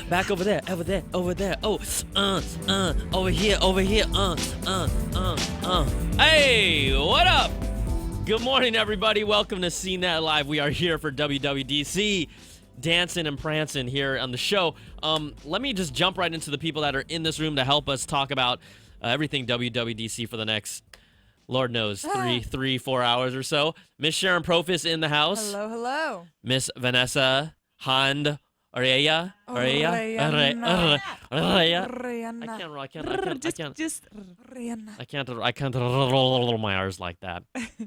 Back over there, over there, over there. Oh, over here, over here. Hey, what up? Good morning, everybody. Welcome to CNET Live. We are here for WWDC, dancing and prancing here on the show. Let me just jump right into the people that are in this room to help us talk about everything WWDC for the next, Lord knows, 4 hours or so. Miss Sharon Profis in the house. Hello, hello. Miss Vanessa Hand Oreya. I can't roll my R's like that.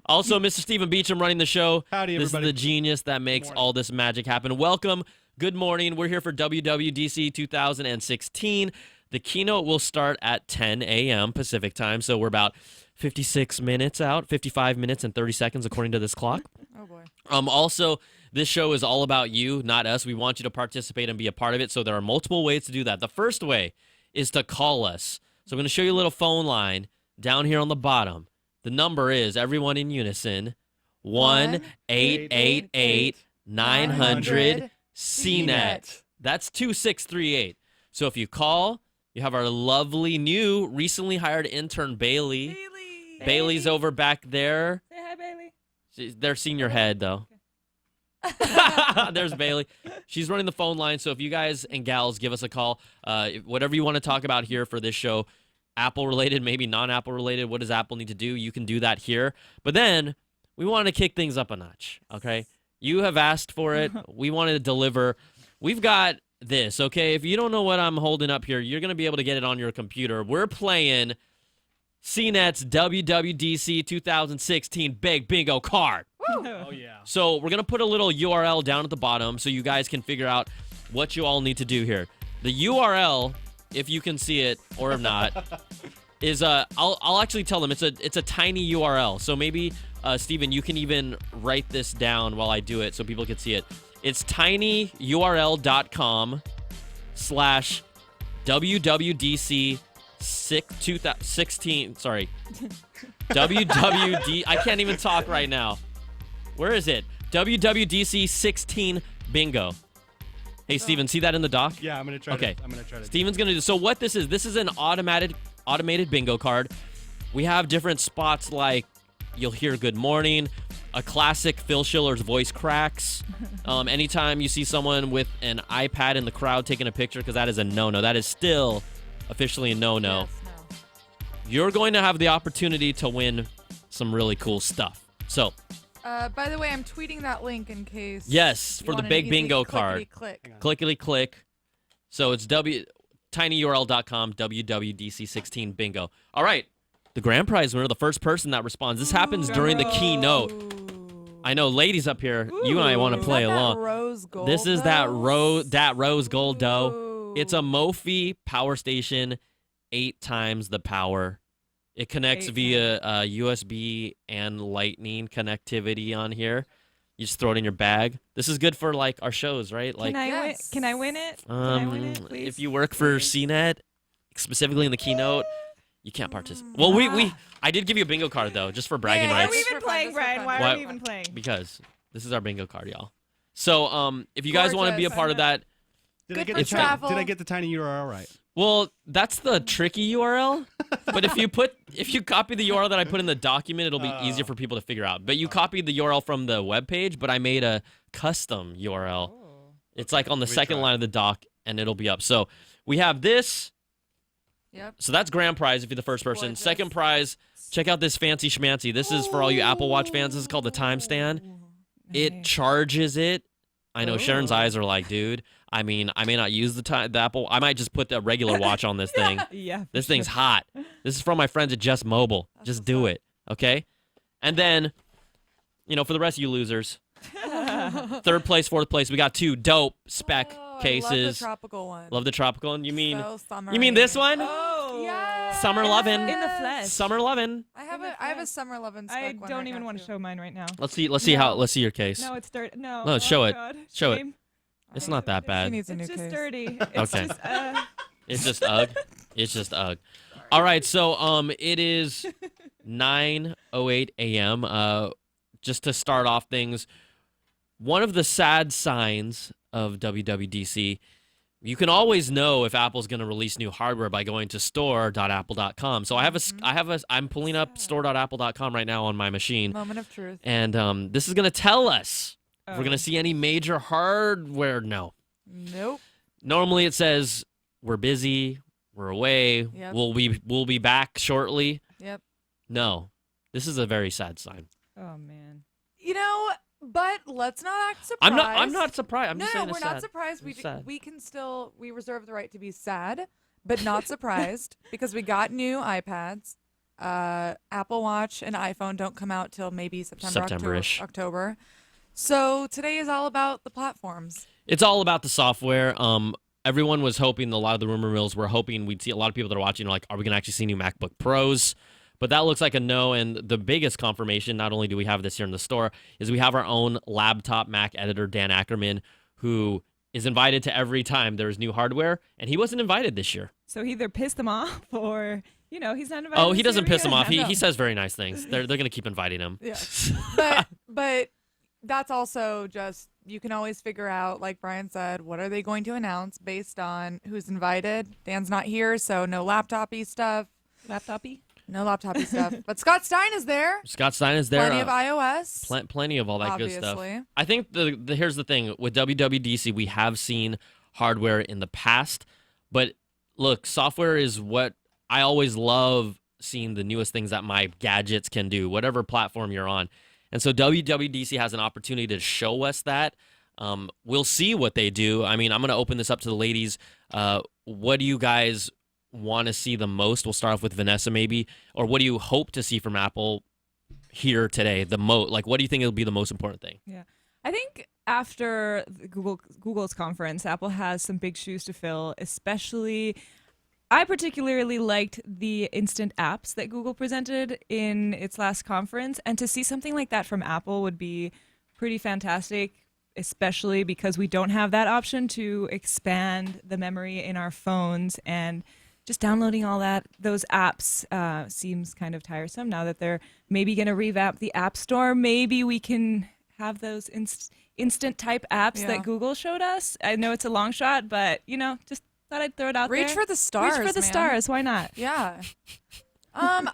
Also, Mr. Stephen Beecham running the show. Howdy, everybody. This is the genius that makes all this magic happen. Welcome. Good morning. We're here for WWDC 2016. The keynote will start at 10 a.m. Pacific time, so we're about 56 minutes out, 55 minutes and 30 seconds according to this clock. Oh, boy. Also, this show is all about you, not us. We want you to participate and be a part of it, so there are multiple ways to do that. The first way is to call us. So I'm going to show you a little phone line down here on the bottom. The number is, everyone in unison, 1-888-900-CNET. That's 2638. So if you call, you have our lovely new, recently hired intern, Bailey. Bailey's over back there. Say hi, Bailey. They're seeing your head, though. There's Bailey. She's running the phone line, so if you guys and gals give us a call, whatever you want to talk about here for this show, Apple-related, maybe non-Apple related, what does Apple need to do? You can do that here. But then, we want to kick things up a notch, okay? You have asked for it. We wanted to deliver. We've got this, okay? If you don't know what I'm holding up here, you're going to be able to get it on your computer. We're playing CNET's WWDC 2016 Big Bingo card. Oh, yeah. So we're going to put a little URL down at the bottom so you guys can figure out what you all need to do here. The URL, if you can see it or not, is I'll actually tell them it's a tiny URL. So maybe Steven, you can even write this down while I do it so people can see it. It's tinyurl.com/WWDC 2016. Sorry. WWD. I can't even talk right now. Where is it? WWDC 16 bingo. Hey, Steven, see that in the doc? Yeah, I'm gonna try. Okay. I'm gonna try to. Steven's gonna do. So what this is an automated bingo card. We have different spots like you'll hear "Good morning," a classic Phil Schiller's voice cracks. Anytime you see someone with an iPad in the crowd taking a picture, because that is a no-no. That is still officially a no-no. Yes, no. You're going to have the opportunity to win some really cool stuff. So. By the way, I'm tweeting that link in case. Yes, for the big bingo card. Click. Clickety click. So it's tinyurl.com WWDC 16 bingo. All right. The grand prize winner, the first person that responds. This happens during the keynote. I know, ladies up here, you and I want to play along. Rose gold. This is that rose gold dough. Ooh. It's a Mophie power station, 8 times the power. It connects via USB and Lightning connectivity on here. You just throw it in your bag. This is good for like our shows, right? Like, Can I win it? Can I win it, please? if you work for CNET, specifically in the keynote, you can't participate. Well, I did give you a bingo card though, just for bragging Why are rights. we even playing, Brian? Why are we even playing? Because this is our bingo card, y'all. So, if you guys want to be a part of that, Did I Good get for the travel. Did I get the tiny URL right? well, that's the tricky URL. But if you copy the URL that I put in the document, it'll be easier for people to figure out. But you copied the URL from the web page, but I made a custom URL. It's like on the second line of the doc, and it'll be up. So we have this. Yep. So that's grand prize if you're the first person. Gorgeous. Second prize, check out this fancy schmancy. This is for all you Apple Watch fans. This is called the Time Stand. It charges it. I know Sharon's eyes are like, dude. I mean, I may not use the Apple. I might just put the regular watch on this thing. Yeah. This thing's hot. This is from my friends at Just Mobile. Just do it, okay? And then, for the rest of you losers, third place, fourth place, we got 2 dope spec cases. I love the tropical one. Love the tropical one. You mean So summery. you mean this one? Oh. Yes. Summer lovin'. In the flesh. Summer lovin'. I have a summer lovin' spec I one don't right even now, want to too. show mine right now. Let's see your case. No, it's dirty. No. No, show it. God. Show it. Shame. It's not that She bad. needs a new It's just case. dirty. It's Okay. just, It's just ugh. It's just ugh. All right, so it is 9:08 a.m. Just to start off things, one of the sad signs of WWDC you can always know if Apple's going to release new hardware by going to store.apple.com. So I'm pulling up store.apple.com right now on my machine. Moment of truth. And this is going to tell us if we're Oh. going to see any major hardware. No. Nope. Normally it says we're busy, we're away, Yep. we'll be back shortly. Yep. No. This is a very sad sign. Oh man. You know, but let's not act surprised. I'm not surprised. I'm No, just no, saying we're it's not sad. surprised. It's sad. We reserve the right to be sad, but not surprised because we got new iPads. Apple Watch and iPhone don't come out till maybe September-ish. October. So today is all about the platforms. It's all about the software. Everyone was hoping, a lot of the rumor mills were hoping we'd see, a lot of people that are watching are like, are we going to actually see new MacBook Pros? But that looks like a no, and the biggest confirmation, not only do we have this here in the store, is we have our own laptop Mac editor, Dan Ackerman, who is invited to every time there's new hardware, and he wasn't invited this year. So he either pissed them off or, he's not invited. Oh, to he doesn't Syria. piss him off. No. He says very nice things. They're going to keep inviting him. Yeah. But that's also just, you can always figure out, like Brian said, what are they going to announce based on who's invited. Dan's not here, so no laptop-y stuff. Laptopy. No laptop-y stuff. But Scott Stein is there. Scott Stein is there. Plenty of iOS. Plenty of all that good stuff. Obviously. I think here's the thing. With WWDC, we have seen hardware in the past, but look, software is what I always love, seeing the newest things that my gadgets can do, whatever platform you're on. And so WWDC has an opportunity to show us that. We'll see what they do. I mean, I'm going to open this up to the ladies. What do you guys want to see the most? We'll start off with Vanessa, maybe. Or what do you hope to see from Apple here today? What do you think will be the most important thing? Yeah. I think after the Google's conference, Apple has some big shoes to fill, especially I particularly liked the instant apps that Google presented in its last conference, and to see something like that from Apple would be pretty fantastic, especially because we don't have that option to expand the memory in our phones, and just downloading those apps seems kind of tiresome now that they're maybe going to revamp the App Store. Maybe we can have those instant type apps that Google showed us. I know it's a long shot, but just thought I'd throw it out there. Reach for the stars. Reach for the stars. Why not? Yeah. I'm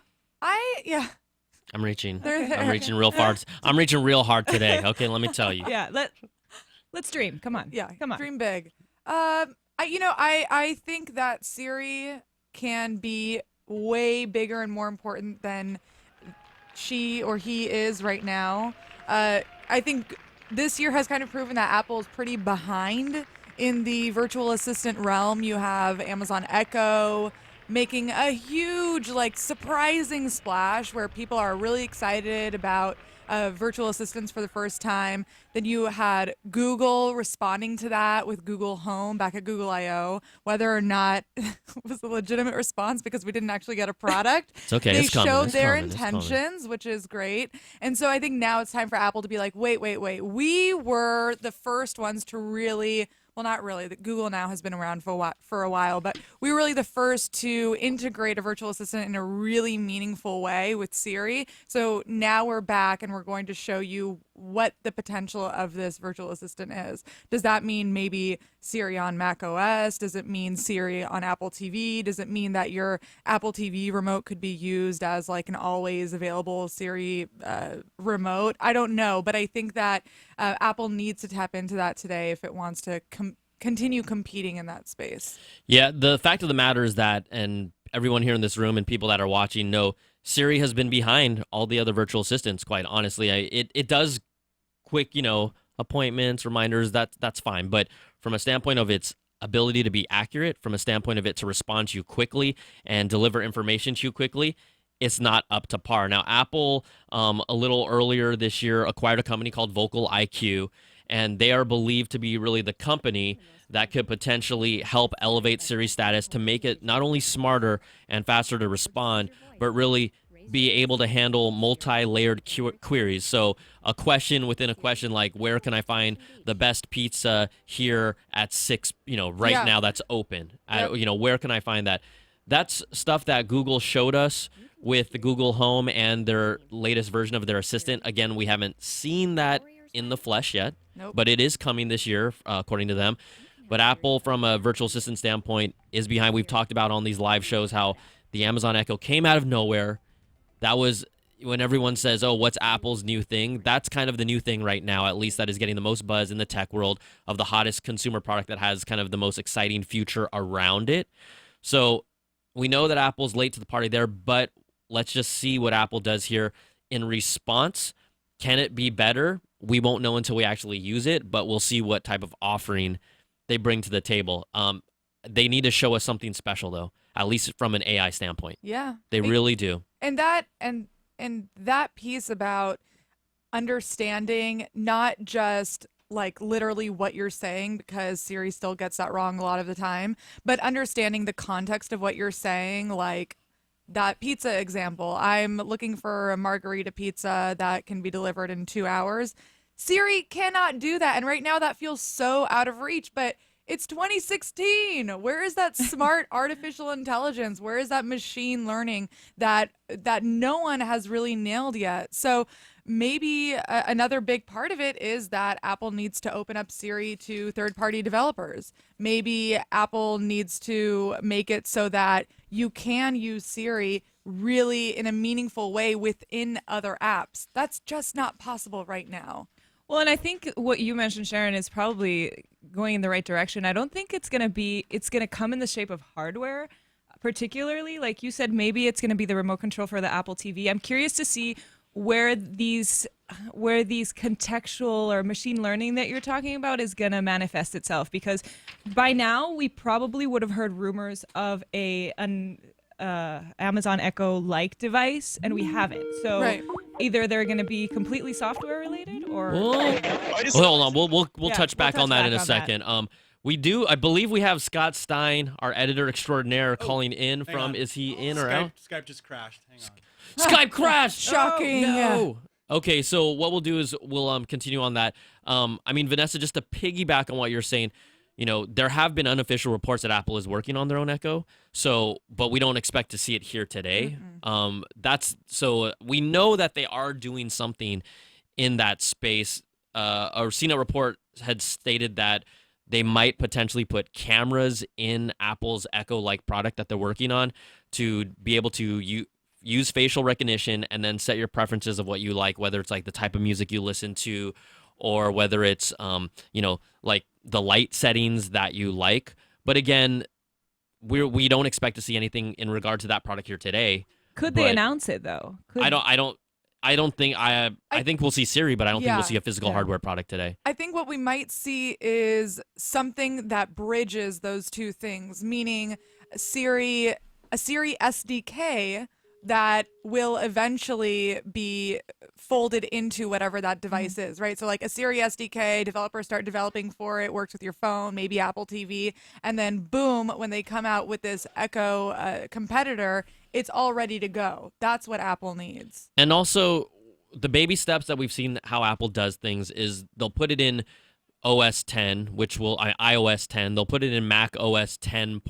reaching. There- I'm reaching real far. I'm reaching real hard today. Okay, let me tell you. Yeah. Let's dream. Come on. Yeah, Come on. dream big. I think that Siri can be way bigger and more important than she or he is right now. I think this year has kind of proven that Apple is pretty behind in the virtual assistant realm. You have Amazon Echo making a huge, surprising splash where people are really excited about virtual assistants for the first time. Then you had Google responding to that with Google Home back at Google I/O. Whether or not it was a legitimate response because we didn't actually get a product. It's okay. They It's coming. showed It's their coming. It's coming. intentions, which is great. And so I think now it's time for Apple to be like, wait. We were the first ones to really... Well, not really. Google now has been around for a while, but we were really the first to integrate a virtual assistant in a really meaningful way with Siri. So now we're back and we're going to show you what the potential of this virtual assistant is. Does that mean maybe Siri on Mac OS? Does it mean Siri on Apple TV? Does it mean that your Apple TV remote could be used as an always available Siri remote? I don't know, but I think that Apple needs to tap into that today if it wants to continue competing in that space. Yeah, the fact of the matter is that, and everyone here in this room and people that are watching know, Siri has been behind all the other virtual assistants, quite honestly. It does quick, appointments, reminders, that's fine. But from a standpoint of its ability to be accurate, from a standpoint of it to respond to you quickly and deliver information to you quickly, it's not up to par. Now, Apple, a little earlier this year, acquired a company called Vocal IQ, and they are believed to be really the company that could potentially help elevate Siri status to make it not only smarter and faster to respond, but really be able to handle multi-layered queries. So a question within a question, like where can I find the best pizza here at 6, right now that's open? Yep. Where can I find that? That's stuff that Google showed us with the Google Home and their latest version of their assistant. Again, we haven't seen that in the flesh yet, Nope. but it is coming this year, according to them. But Apple, from a virtual assistant standpoint, is behind. We've talked about on these live shows how the Amazon Echo came out of nowhere. That was when everyone says, oh, what's Apple's new thing? That's kind of the new thing right now, at least that is getting the most buzz in the tech world of the hottest consumer product that has kind of the most exciting future around it. So we know that Apple's late to the party there, but let's just see what Apple does here in response. Can it be better? We won't know until we actually use it, but we'll see what type of offering they bring to the table. They need to show us something special, though, at least from an AI standpoint. Yeah. They really do. And that piece about understanding not just like literally what you're saying, because Siri still gets that wrong a lot of the time, but understanding the context of what you're saying, like that pizza example. I'm looking for a margarita pizza that can be delivered in 2 hours. Siri cannot do that. And right now that feels so out of reach, but it's 2016. Where is that smart artificial intelligence? Where is that machine learning that no one has really nailed yet? So maybe another big part of it is that Apple needs to open up Siri to third-party developers. Maybe Apple needs to make it so that you can use Siri really in a meaningful way within other apps. That's just not possible right now. Well, and I think what you mentioned, Sharon, is probably going in the right direction. I don't think it's going to come in the shape of hardware, particularly. Like you said, maybe it's going to be the remote control for the Apple TV. I'm curious to see where these contextual or machine learning that you're talking about is going to manifest itself, because by now we probably would have heard rumors of an Amazon Echo like device, and we haven't. So Right. either they're going to be completely software related, or Well, hold on. We'll touch back on that in a second. I believe we have Scott Stein, our editor extraordinaire, calling in hang from. on. Is he in or out? Skype just crashed. Hang on. Skype crashed. Shocking. No. Okay, so what we'll do is we'll continue on that. I mean, Vanessa, just to piggyback on what you're saying, there have been unofficial reports that Apple is working on their own Echo. So, but we don't expect to see it here today. We know that they are doing something in that space. A CNET report had stated that they might potentially put cameras in Apple's Echo-like product that they're working on to be able to use facial recognition and then set your preferences of what you like, whether it's like the type of music you listen to, or whether it's like the light settings that you like. But again, we don't expect to see anything in regard to that product here today. could they announce it though? I think we'll see Siri, but I don't think we'll see a physical Yeah. hardware product today. I think what we might see is something that bridges those two things, meaning a Siri SDK that will eventually be folded into whatever that device is, right? So like a Siri SDK, developers start developing for it, works with your phone, maybe Apple TV, and then boom, when they come out with this Echo competitor, it's all ready to go. That's what Apple needs. And also, the baby steps that we've seen how Apple does things is they'll put it in OS 10, iOS 10. They'll put it in Mac OS 10.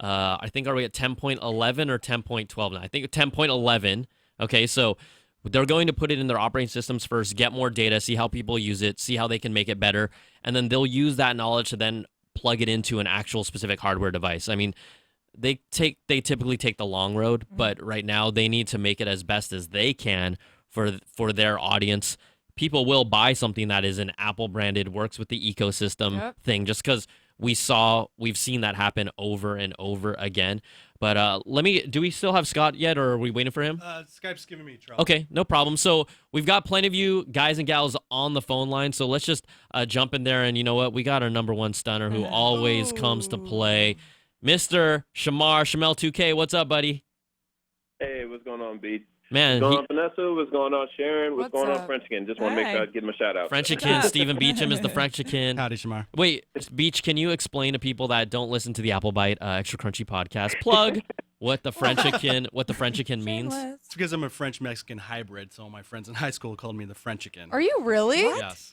I think, are we at 10.11 or 10.12 now? I think 10.11. Okay, so they're going to put it in their operating systems first, get more data, see how people use it, see how they can make it better, and then they'll use that knowledge to then plug it into an actual specific hardware device. I mean, they typically take the long road, but right now they need to make it as best as they can for their audience. People will buy something that is an Apple branded, works with the ecosystem thing, just because we've seen that happen over and over again. But do we still have Scott yet, or are we waiting for him? Skype's giving me trouble. Okay, no problem. So we've got plenty of you guys and gals on the phone line, so let's just jump in there. And you know what? We got our number one stunner who always comes to play, Mr. Shamel 2K. What's up, buddy? Hey, what's going on, Beat? Man, What's going on, Vanessa? What's going on, Sharon? What's going up? on, Frenchkin? Just want to make sure I give him a shout out. Frenchikin, Stephen Beecham is the Frenchikin. Howdy, Shamar. Wait, Beach, can you explain to people that don't listen to the Apple Bite Extra Crunchy podcast, plug what the Frenchikin means? It's because I'm a French-Mexican hybrid, so my friends in high school called me the Frenchikin. Are you really? Yes.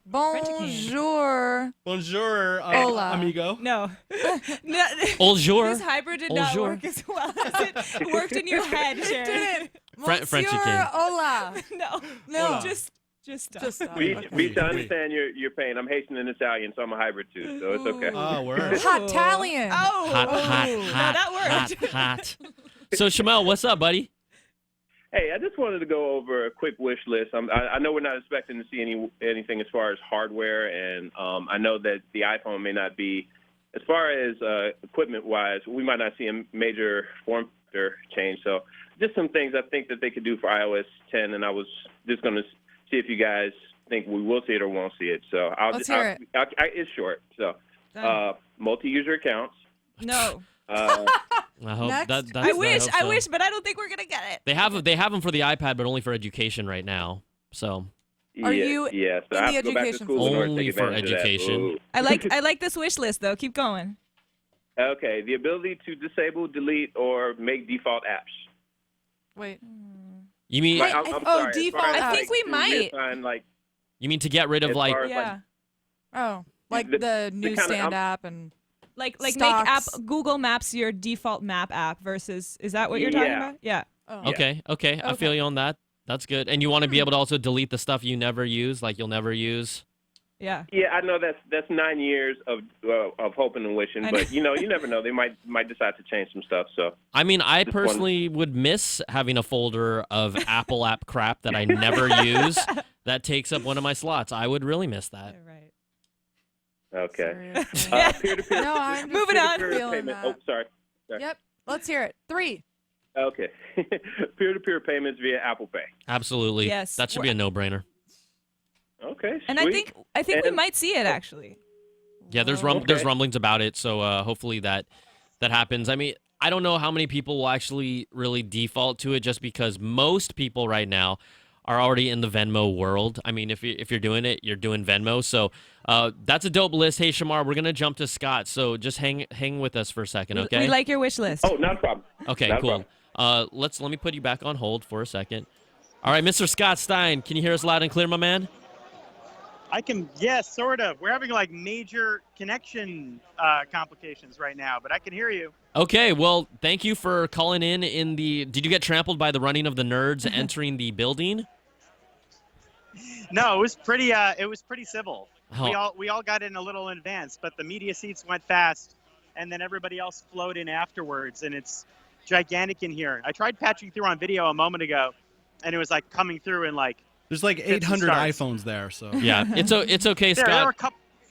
Bonjour. Bonjour, Hola. amigo. No. Bonjour. This hybrid did not Bonjour. work as well as it worked in your head, Sharon. Monsieur, Frenchikin. hola. No. No. Hola. Just Just stop. Just stop. Beach, Okay. Beach, I understand your pain. I'm Haitian and Italian, so I'm a hybrid too, so it's okay. Oh, word. Hot Italian. Oh, Hot, hot, no, hot, that worked. hot. So Shamel, what's up, buddy? Hey, I just wanted to go over a quick wish list. I know we're not expecting to see anything as far as hardware, and I know that the iPhone may not be, as far as equipment-wise, we might not see a major form factor change. So just some things I think that they could do for iOS 10, and I was just going to see if you guys think we will see it or won't see it. So Let's hear it. It's short. So Done. multi-user accounts. No. I hope Next. that's I wish, hope so. but I don't think we're gonna get it. They have them for the iPad, but only for education right now. So Are you Yes, in I have the to go back to education school in order to Only take for advantage of that. education. Ooh. I like this wish list though. Keep going. Okay, the ability to disable, delete, or make default apps. Wait. you mean Wait, I'm oh, sorry, as default far as, apps. I think we to might. reassign, like, you mean to get rid of as like far as, Yeah. Oh, like The- the kinda- newsstand app and Like make Stocks. Google Maps your default map app versus is that what you're talking Yeah. about? Yeah. oh. Okay, I feel you on that. That's good. And you want to be able to also delete the stuff you never use, like you'll never use. Yeah. yeah, I know that's 9 years of hoping and wishing, I know. but you never know. They might decide to change some stuff. So I mean, I Just one- personally would miss having a folder of Apple app crap that I never use that takes up one of my slots. I would really miss that. Right. okay, Seriously. peer-to-peer. No, I'm just Moving on. peer-to-peer feeling payment. that. Oh, sorry. Yep. Let's hear it. 3. Okay, peer-to-peer payments via Apple Pay. Absolutely. Yes. That should be a no-brainer. Okay, And sweet. I think we And- might see it actually. Yeah, there's Whoa. there's Okay. rumblings about it, so hopefully that happens. I mean, I don't know how many people will actually really default to it, just because most people right now are already in the Venmo world. I mean, if you're doing it, you're doing Venmo. So that's a dope list. Hey, Shamar, we're gonna jump to Scott, so just hang with us for a second, okay? We like your wish list. Oh, not a problem. Okay, Not a cool. Let me put you back on hold for a second. All right, Mr. Scott Stein, can you hear us loud and clear, my man? I can, yes, sort of. We're having like major connection complications right now, but I can hear you. Okay, well, thank you for calling in the. Did you get trampled by the running of the nerds entering the building? No, it was pretty civil. Oh. We all got in a little in advance, but the media seats went fast, and then everybody else flowed in afterwards, and it's gigantic in here. I tried patching through on video a moment ago, and it was like coming through in like There's like Fits and 800 starts. iPhones there, so. Yeah, it's okay, Scott.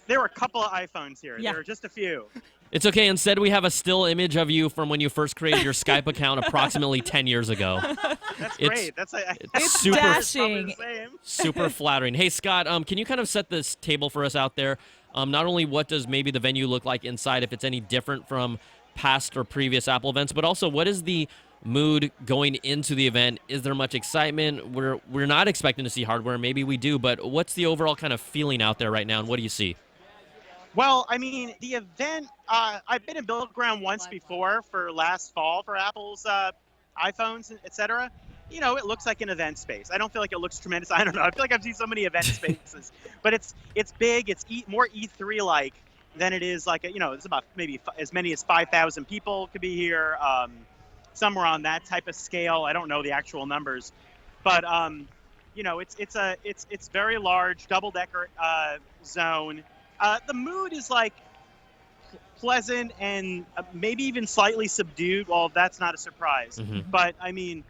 there were a couple of iPhones here. Yeah. There were just a few. It's okay. Instead, we have a still image of you from when you first created your Skype account approximately 10 years ago. That's It's- great. That's It's super dashing. the same. super flattering. Hey, Scott, can you kind of set this table for us out there? Not only what does maybe the venue look like inside, if it's any different from past or previous Apple events, but also what is the mood going into the event? Is there much excitement? We're not expecting to see hardware. Maybe we do, but what's the overall kind of feeling out there right now, and what do you see? Well, I mean, the event, I've been in Build Ground once before for last fall for Apple's iPhones, et cetera. You know, it looks like an event space. I don't feel like it looks tremendous. I don't know. I feel like I've seen so many event spaces. But it's big. It's more E3-like than it is like, it's about maybe as many as 5,000 people could be here, somewhere on that type of scale. I don't know the actual numbers. But, it's very large, double-decker zone. The mood is like pleasant and maybe even slightly subdued. Well, that's not a surprise. Mhm. But I mean,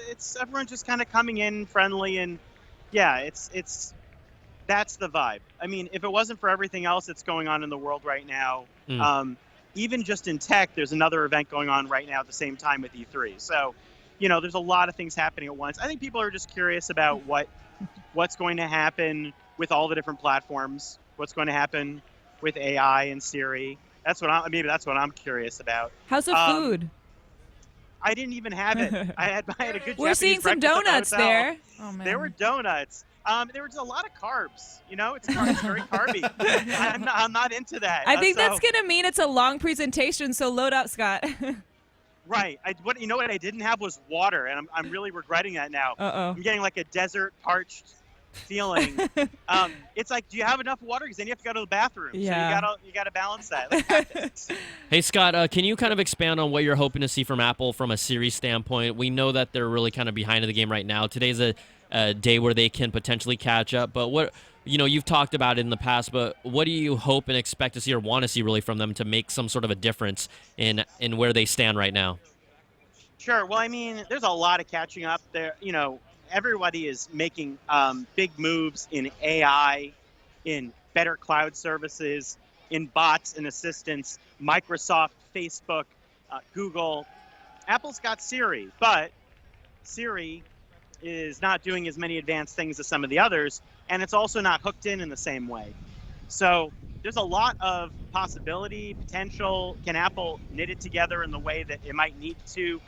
it's everyone's just kind of coming in friendly, and it's that's the vibe. I mean, if it wasn't for everything else that's going on in the world right now, even just in tech, there's another event going on right now at the same time with E3. So, there's a lot of things happening at once. I think people are just curious about what's going to happen with all the different platforms, what's going to happen with AI and Siri. That's what I'm curious about. How's the food? I didn't even have it. I had a good. We're Japanese seeing some breakfast at the donuts hotel. there. Oh man. There were donuts. There was a lot of carbs. It's very carby. I'm not into that. I think that's so- gonna mean it's a long presentation, so load up, Scott. right. What I didn't have was water, and I'm really regretting that now. Uh-oh. I'm getting like a desert parched feeling. It's like, do you have enough water? Because then you have to go to the bathroom. Yeah. So you gotta balance that. Like, Hey, Scott, can you kind of expand on what you're hoping to see from Apple from a series standpoint? We know that they're really kind of behind in the game right now. Today's a day where they can potentially catch up. But what, you've talked about it in the past, but what do you hope and expect to see or want to see really from them to make some sort of a difference in where they stand right now? Sure. Well, I mean, there's a lot of catching up there. Everybody is making big moves in AI, in better cloud services, in bots and assistants, Microsoft, Facebook, Google. Apple's got Siri, but Siri is not doing as many advanced things as some of the others, and it's also not hooked in the same way. So there's a lot of possibility, potential. Can Apple knit it together in the way that it might need to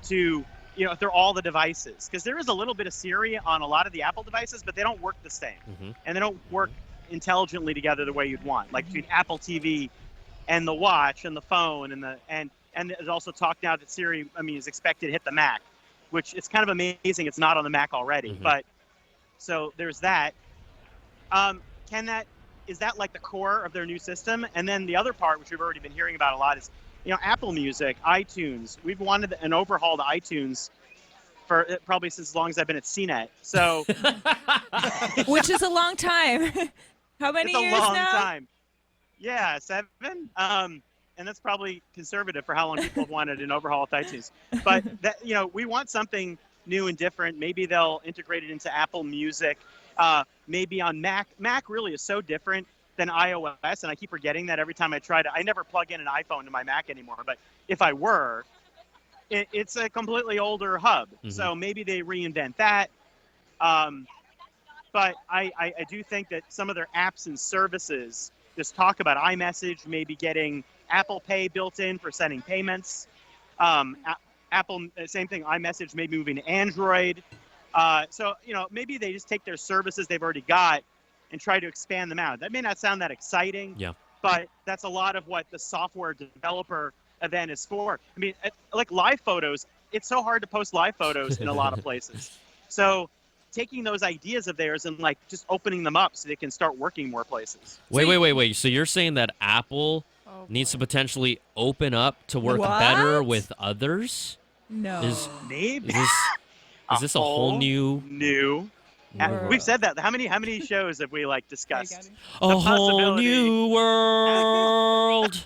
if they're all the devices? Because there is a little bit of Siri on a lot of the Apple devices, but they don't work the same. And they don't work intelligently together the way you'd want, like between Apple TV and the watch and the phone and there's also talk now that Siri, is expected to hit the Mac, which it's kind of amazing it's not on the Mac already. But so there's that. Is that like the core of their new system? And then the other part, which we've already been hearing about a lot, is Apple Music, iTunes. We've wanted an overhaul to iTunes for probably since as long as I've been at CNET. So, which is a long time. How many years now? It's a long time. Yeah, 7. And that's probably conservative for how long people have wanted an overhaul with iTunes. But that, we want something new and different. Maybe they'll integrate it into Apple Music. Maybe on Mac. Mac really is so different than iOS, and I keep forgetting that every time I try to. I never plug in an iPhone to my Mac anymore, but if I were, it's a completely older hub. So maybe they reinvent that. But I do think that some of their apps and services, just talk about iMessage, maybe getting Apple Pay built in for sending payments. Apple, same thing, iMessage maybe moving to Android. So, maybe they just take their services they've already got and try to expand them out. That may not sound that exciting, but that's a lot of what the software developer event is for. Like live photos, it's so hard to post live photos in a lot of places. So taking those ideas of theirs and just opening them up so they can start working more places. Wait. So you're saying that Apple needs to potentially open up to work better with others? No. Maybe. Is this a whole new? We've said that. How many shows have we discussed? A whole new world.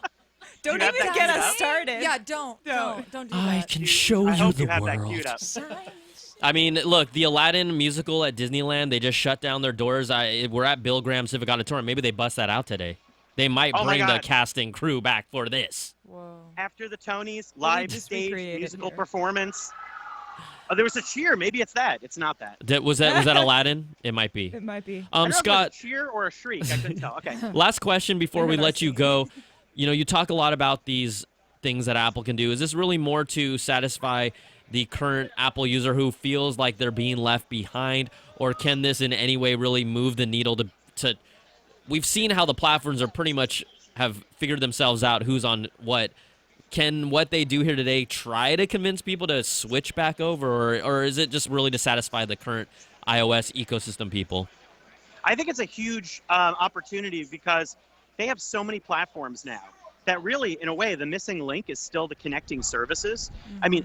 Don't even get us started. Yeah, don't do that. I can show I you hope the you have world. that queued up. Look, the Aladdin musical at Disneyland, they just shut down their doors. We're at Bill Graham Civic Auditorium. Maybe they bust that out today. They might bring the cast and crew back for this. Whoa. After the Tonys, live just stage recreate it musical here. performance. Oh, there was a cheer. Maybe it's that. It's not that. Was that Aladdin? It might be. It might be. I don't know if it was Scott, a cheer or a shriek. I couldn't tell. Okay. last question before we let you go. You talk a lot about these things that Apple can do. Is this really more to satisfy the current Apple user who feels like they're being left behind, or can this in any way really move the needle to we've seen how the platforms are pretty much have figured themselves out who's on what. Can what they do here today try to convince people to switch back over, or is it just really to satisfy the current iOS ecosystem people? I think it's a huge opportunity because they have so many platforms now that really, in a way, the missing link is still the connecting services.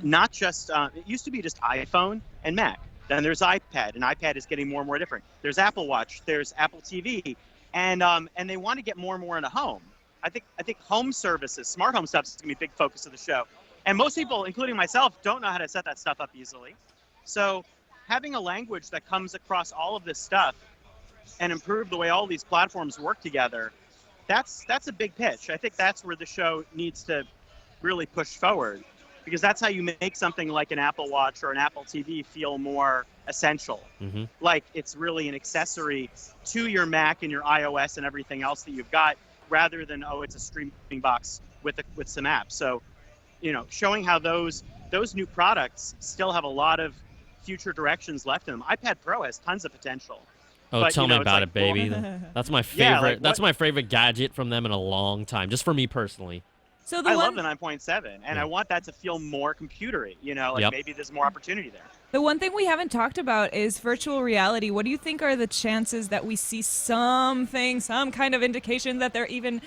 Not just, it used to be just iPhone and Mac. Then there's iPad, and iPad is getting more and more different. There's Apple Watch, there's Apple TV, and they want to get more and more into home. I think home services, smart home stuff is going to be a big focus of the show. And most people, including myself, don't know how to set that stuff up easily. So having a language that comes across all of this stuff and improve the way all these platforms work together, that's a big pitch. I think that's where the show needs to really push forward, because that's how you make something like an Apple Watch or an Apple TV feel more essential. Like it's really an accessory to your Mac and your iOS and everything else that you've got, rather than, it's a streaming box with some apps. So, showing how those new products still have a lot of future directions left in them. iPad Pro has tons of potential. Oh, but, tell me about it, baby. That's my favorite. Yeah, that's my favorite gadget from them in a long time, just for me personally. So I love the 9.7, and Yeah. I want that to feel more computery. Like Yep. maybe there's more opportunity there. The one thing we haven't talked about is virtual reality. What do you think are the chances that we see some kind of indication that they're even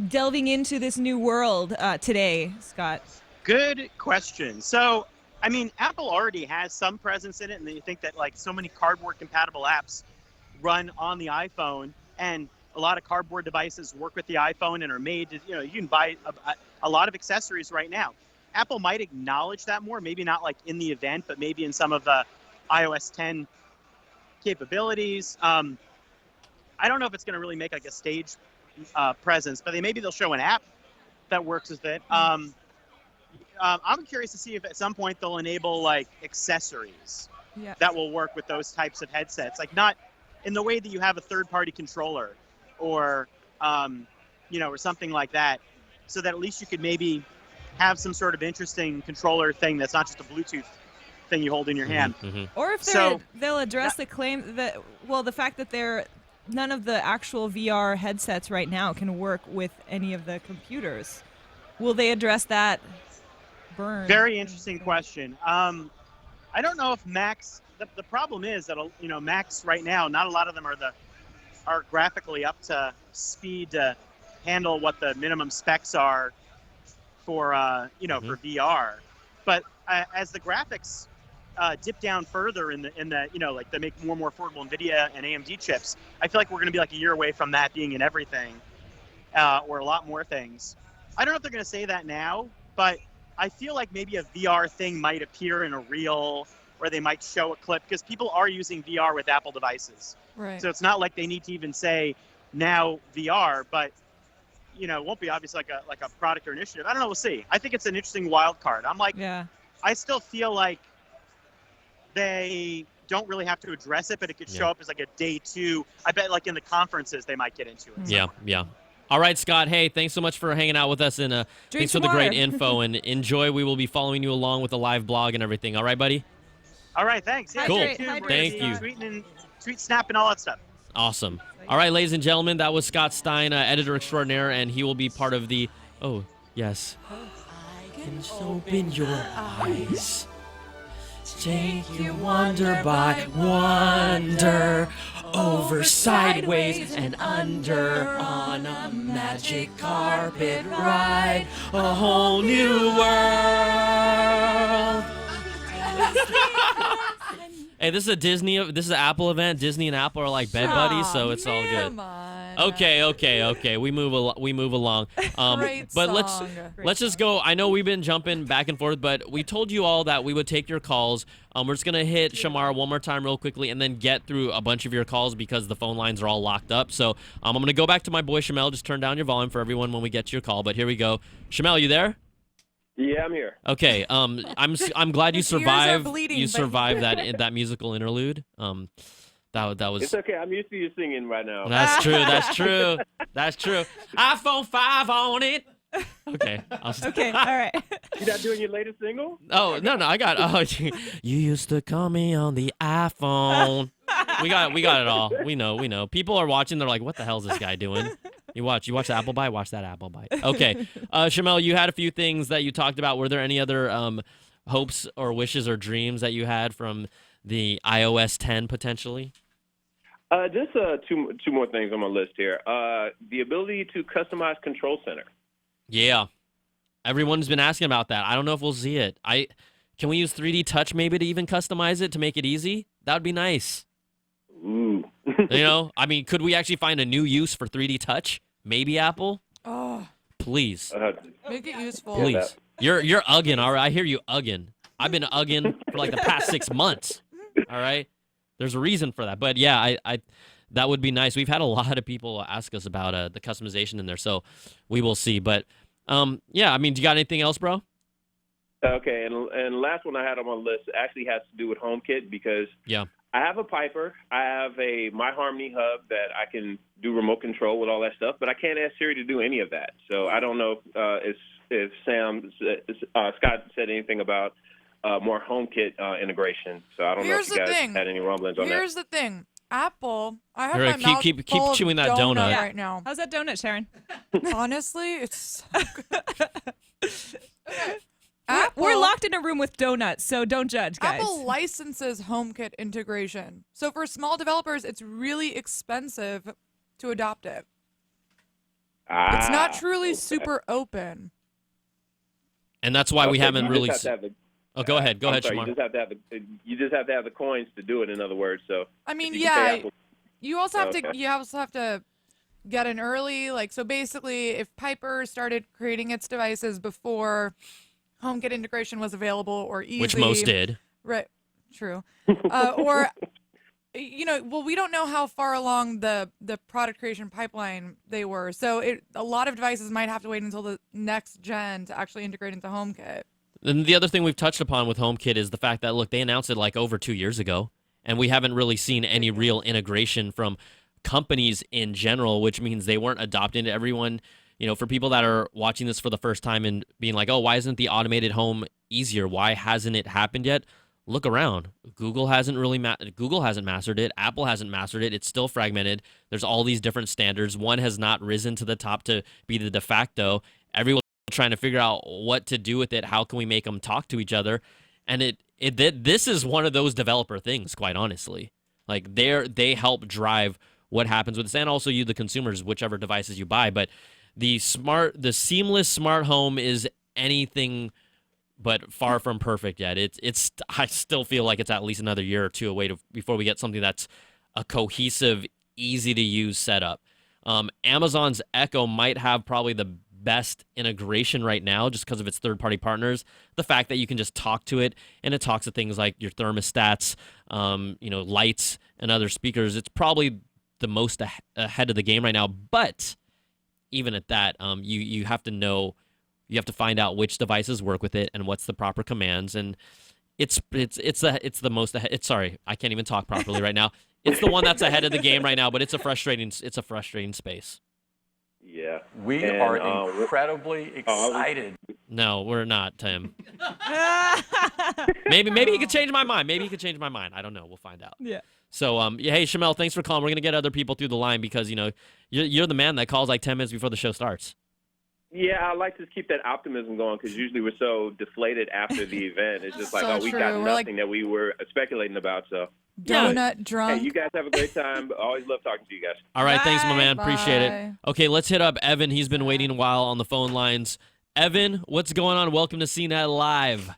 delving into this new world today, Scott? Good question. So, I mean, Apple already has some presence in it, and you think that like so many cardboard-compatible apps run on the iPhone, and a lot of cardboard devices work with the iPhone and are made to, you can buy a lot of accessories right now. Apple might acknowledge that more, maybe not like in the event, but maybe in some of the iOS 10 capabilities. I don't know if it's going to really make like a stage presence, but maybe they'll show an app that works with it. I'm curious to see if at some point they'll enable like accessories Yeah. that will work with those types of headsets, like not in the way that you have a third-party controller or or something like that, so that at least you could maybe have some sort of interesting controller thing that's not just a Bluetooth thing you hold in your hand. Mm-hmm. Or if they'll address the claim that, the fact that none of the actual VR headsets right now can work with any of the computers. Will they address that burn? Very interesting question. I don't know if Macs. The problem is that Macs right now, not a lot of them are graphically up to speed to handle what the minimum specs are for for VR. But as the graphics dip down further in the like they make more and more affordable NVIDIA and AMD chips, I feel like we're going to be like a year away from that being in everything, or a lot more things. I don't know if they're going to say that now, but I feel like maybe a VR thing might appear in a reel, or they might show a clip, because people are using VR with Apple devices. Right. So it's not like they need to even say now VR, but it won't be obvious like a product or initiative. I don't know. We'll see. I think it's an interesting wild card. I'm like, Yeah. I still feel like they don't really have to address it, but it could show up as like a day two. I bet like in the conferences they might get into it. Yeah, yeah. All right, Scott. Hey, thanks so much for hanging out with us, and thanks for the great info. And enjoy. We will be following you along with the live blog and everything. All right, buddy? All right, thanks. Yeah, Cool. stay tuned. Hydrate. We're Thank gonna you. be tweet snap and all that stuff. Awesome. All right, ladies and gentlemen, that was Scott Stein, editor extraordinaire, and he will be part of the. Oh, yes. I can open your eyes. Take you wonder by wonder, over, sideways, and under, on a magic carpet ride, a whole new world. Hey, this is an Apple event. Disney and Apple are like bed buddies, so it's all good. Come on. Okay. We move along. Great but song. let's just go. I know we've been jumping back and forth, but we told you all that we would take your calls. We're just gonna hit Shamar one more time real quickly, and then get through a bunch of your calls because the phone lines are all locked up. So I'm gonna go back to my boy Shamel. Just turn down your volume for everyone when we get to your call. But here we go. Shamel, you there? Yeah, I'm here. Okay. I'm glad you His ears are survived. bleeding, You but- survived that musical interlude. That was. It's okay. I'm used to you singing right now. That's true. That's true. iPhone 5 on it. Okay. Okay. All right. You not doing your latest single? Oh no, I got. Oh, you used to call me on the iPhone. We got it all. We know. People are watching. They're like, what the hell is this guy doing? You watch the Apple Bite. Watch that Apple Bite. Okay. Shamel, you had a few things that you talked about. Were there any other hopes or wishes or dreams that you had from the iOS 10 potentially? Just two more things on my list here. The ability to customize Control Center. Yeah. Everyone's been asking about that. I don't know if we'll see it. Can we use 3D Touch maybe to even customize it to make it easy? That would be nice. Ooh. I mean, could we actually find a new use for 3D Touch? Maybe Apple? Oh, Please. make it useful. Please. You're ugging, all right? I hear you ugging. I've been ugging for like the past 6 months. All right? There's a reason for that. But yeah, I that would be nice. We've had a lot of people ask us about the customization in there, so we will see. But yeah, I mean, do you got anything else, bro? Okay, and the last one I had on my list actually has to do with HomeKit, because I have a Piper, I have a My Harmony hub that I can do remote control with all that stuff, but I can't ask Siri to do any of that. So I don't know if Scott said anything about more HomeKit integration. So I don't know if you guys had any rumblings on that. Here's the thing. Apple. I have Here, my mouth keep full of chewing that donut donut. right now. How's that donut, Sharon? Honestly, it's We're locked in a room with donuts, so don't judge, guys. Apple licenses HomeKit integration. So for small developers, it's really expensive to adopt it. It's not truly super open. And that's why we haven't you really. just have to have the- Oh, go ahead, I'm sorry, Shamar. you just have to have the coins to do it. In other words, so I mean, you can pay yeah, Apple- you also have to Okay. get in early. Like, so basically, if Piper started creating its devices before HomeKit integration was available or easy, Which most did. right? True. Or well, we don't know how far along the product creation pipeline they were. So a lot of devices might have to wait until the next gen to actually integrate into HomeKit. And the other thing we've touched upon with HomeKit is the fact that, look, they announced it like over 2 years ago, and we haven't really seen any real integration from companies in general, which means they weren't adopting it. Everyone, for people that are watching this for the first time and being like, oh, why isn't the automated home easier? Why hasn't it happened yet? Look around. Google hasn't mastered it. Apple hasn't mastered it. It's still fragmented. There's all these different standards. One has not risen to the top to be the de facto. Everyone trying to figure out what to do with it. How can we make them talk to each other? And this is one of those developer things, quite honestly. Like they help drive what happens with this, and also you, the consumers, whichever devices you buy. But the seamless smart home is anything but far from perfect yet. I still feel like it's at least another year or two away before we get something that's a cohesive, easy to use setup. Amazon's Echo might have probably the best integration right now just because of its third-party partners. The fact that you can just talk to it, and it talks to things like your thermostats, lights, and other speakers. It's probably the most ahead of the game right now. But even at that, you have to know, you have to find out which devices work with it and what's the proper commands. And it's the most ahead. Sorry, I can't even talk properly right now. It's the one that's ahead of the game right now, but it's a frustrating space. Yeah, We are incredibly excited. No, we're not, Tim. Maybe he could change my mind. I don't know. We'll find out. Yeah. So, hey, Shamel, thanks for calling. We're gonna get other people through the line because you're the man that calls like 10 minutes before the show starts. Yeah, I like to keep that optimism going because usually we're so deflated after the event. It's just like, So we true. got We're nothing that we were speculating about. So, Donut drunk. hey, you guys have a great time. Always love talking to you guys. All right, thanks, my man. Bye. Appreciate it. Okay, let's hit up Evan. He's been waiting a while on the phone lines. Evan, what's going on? Welcome to CNET Live.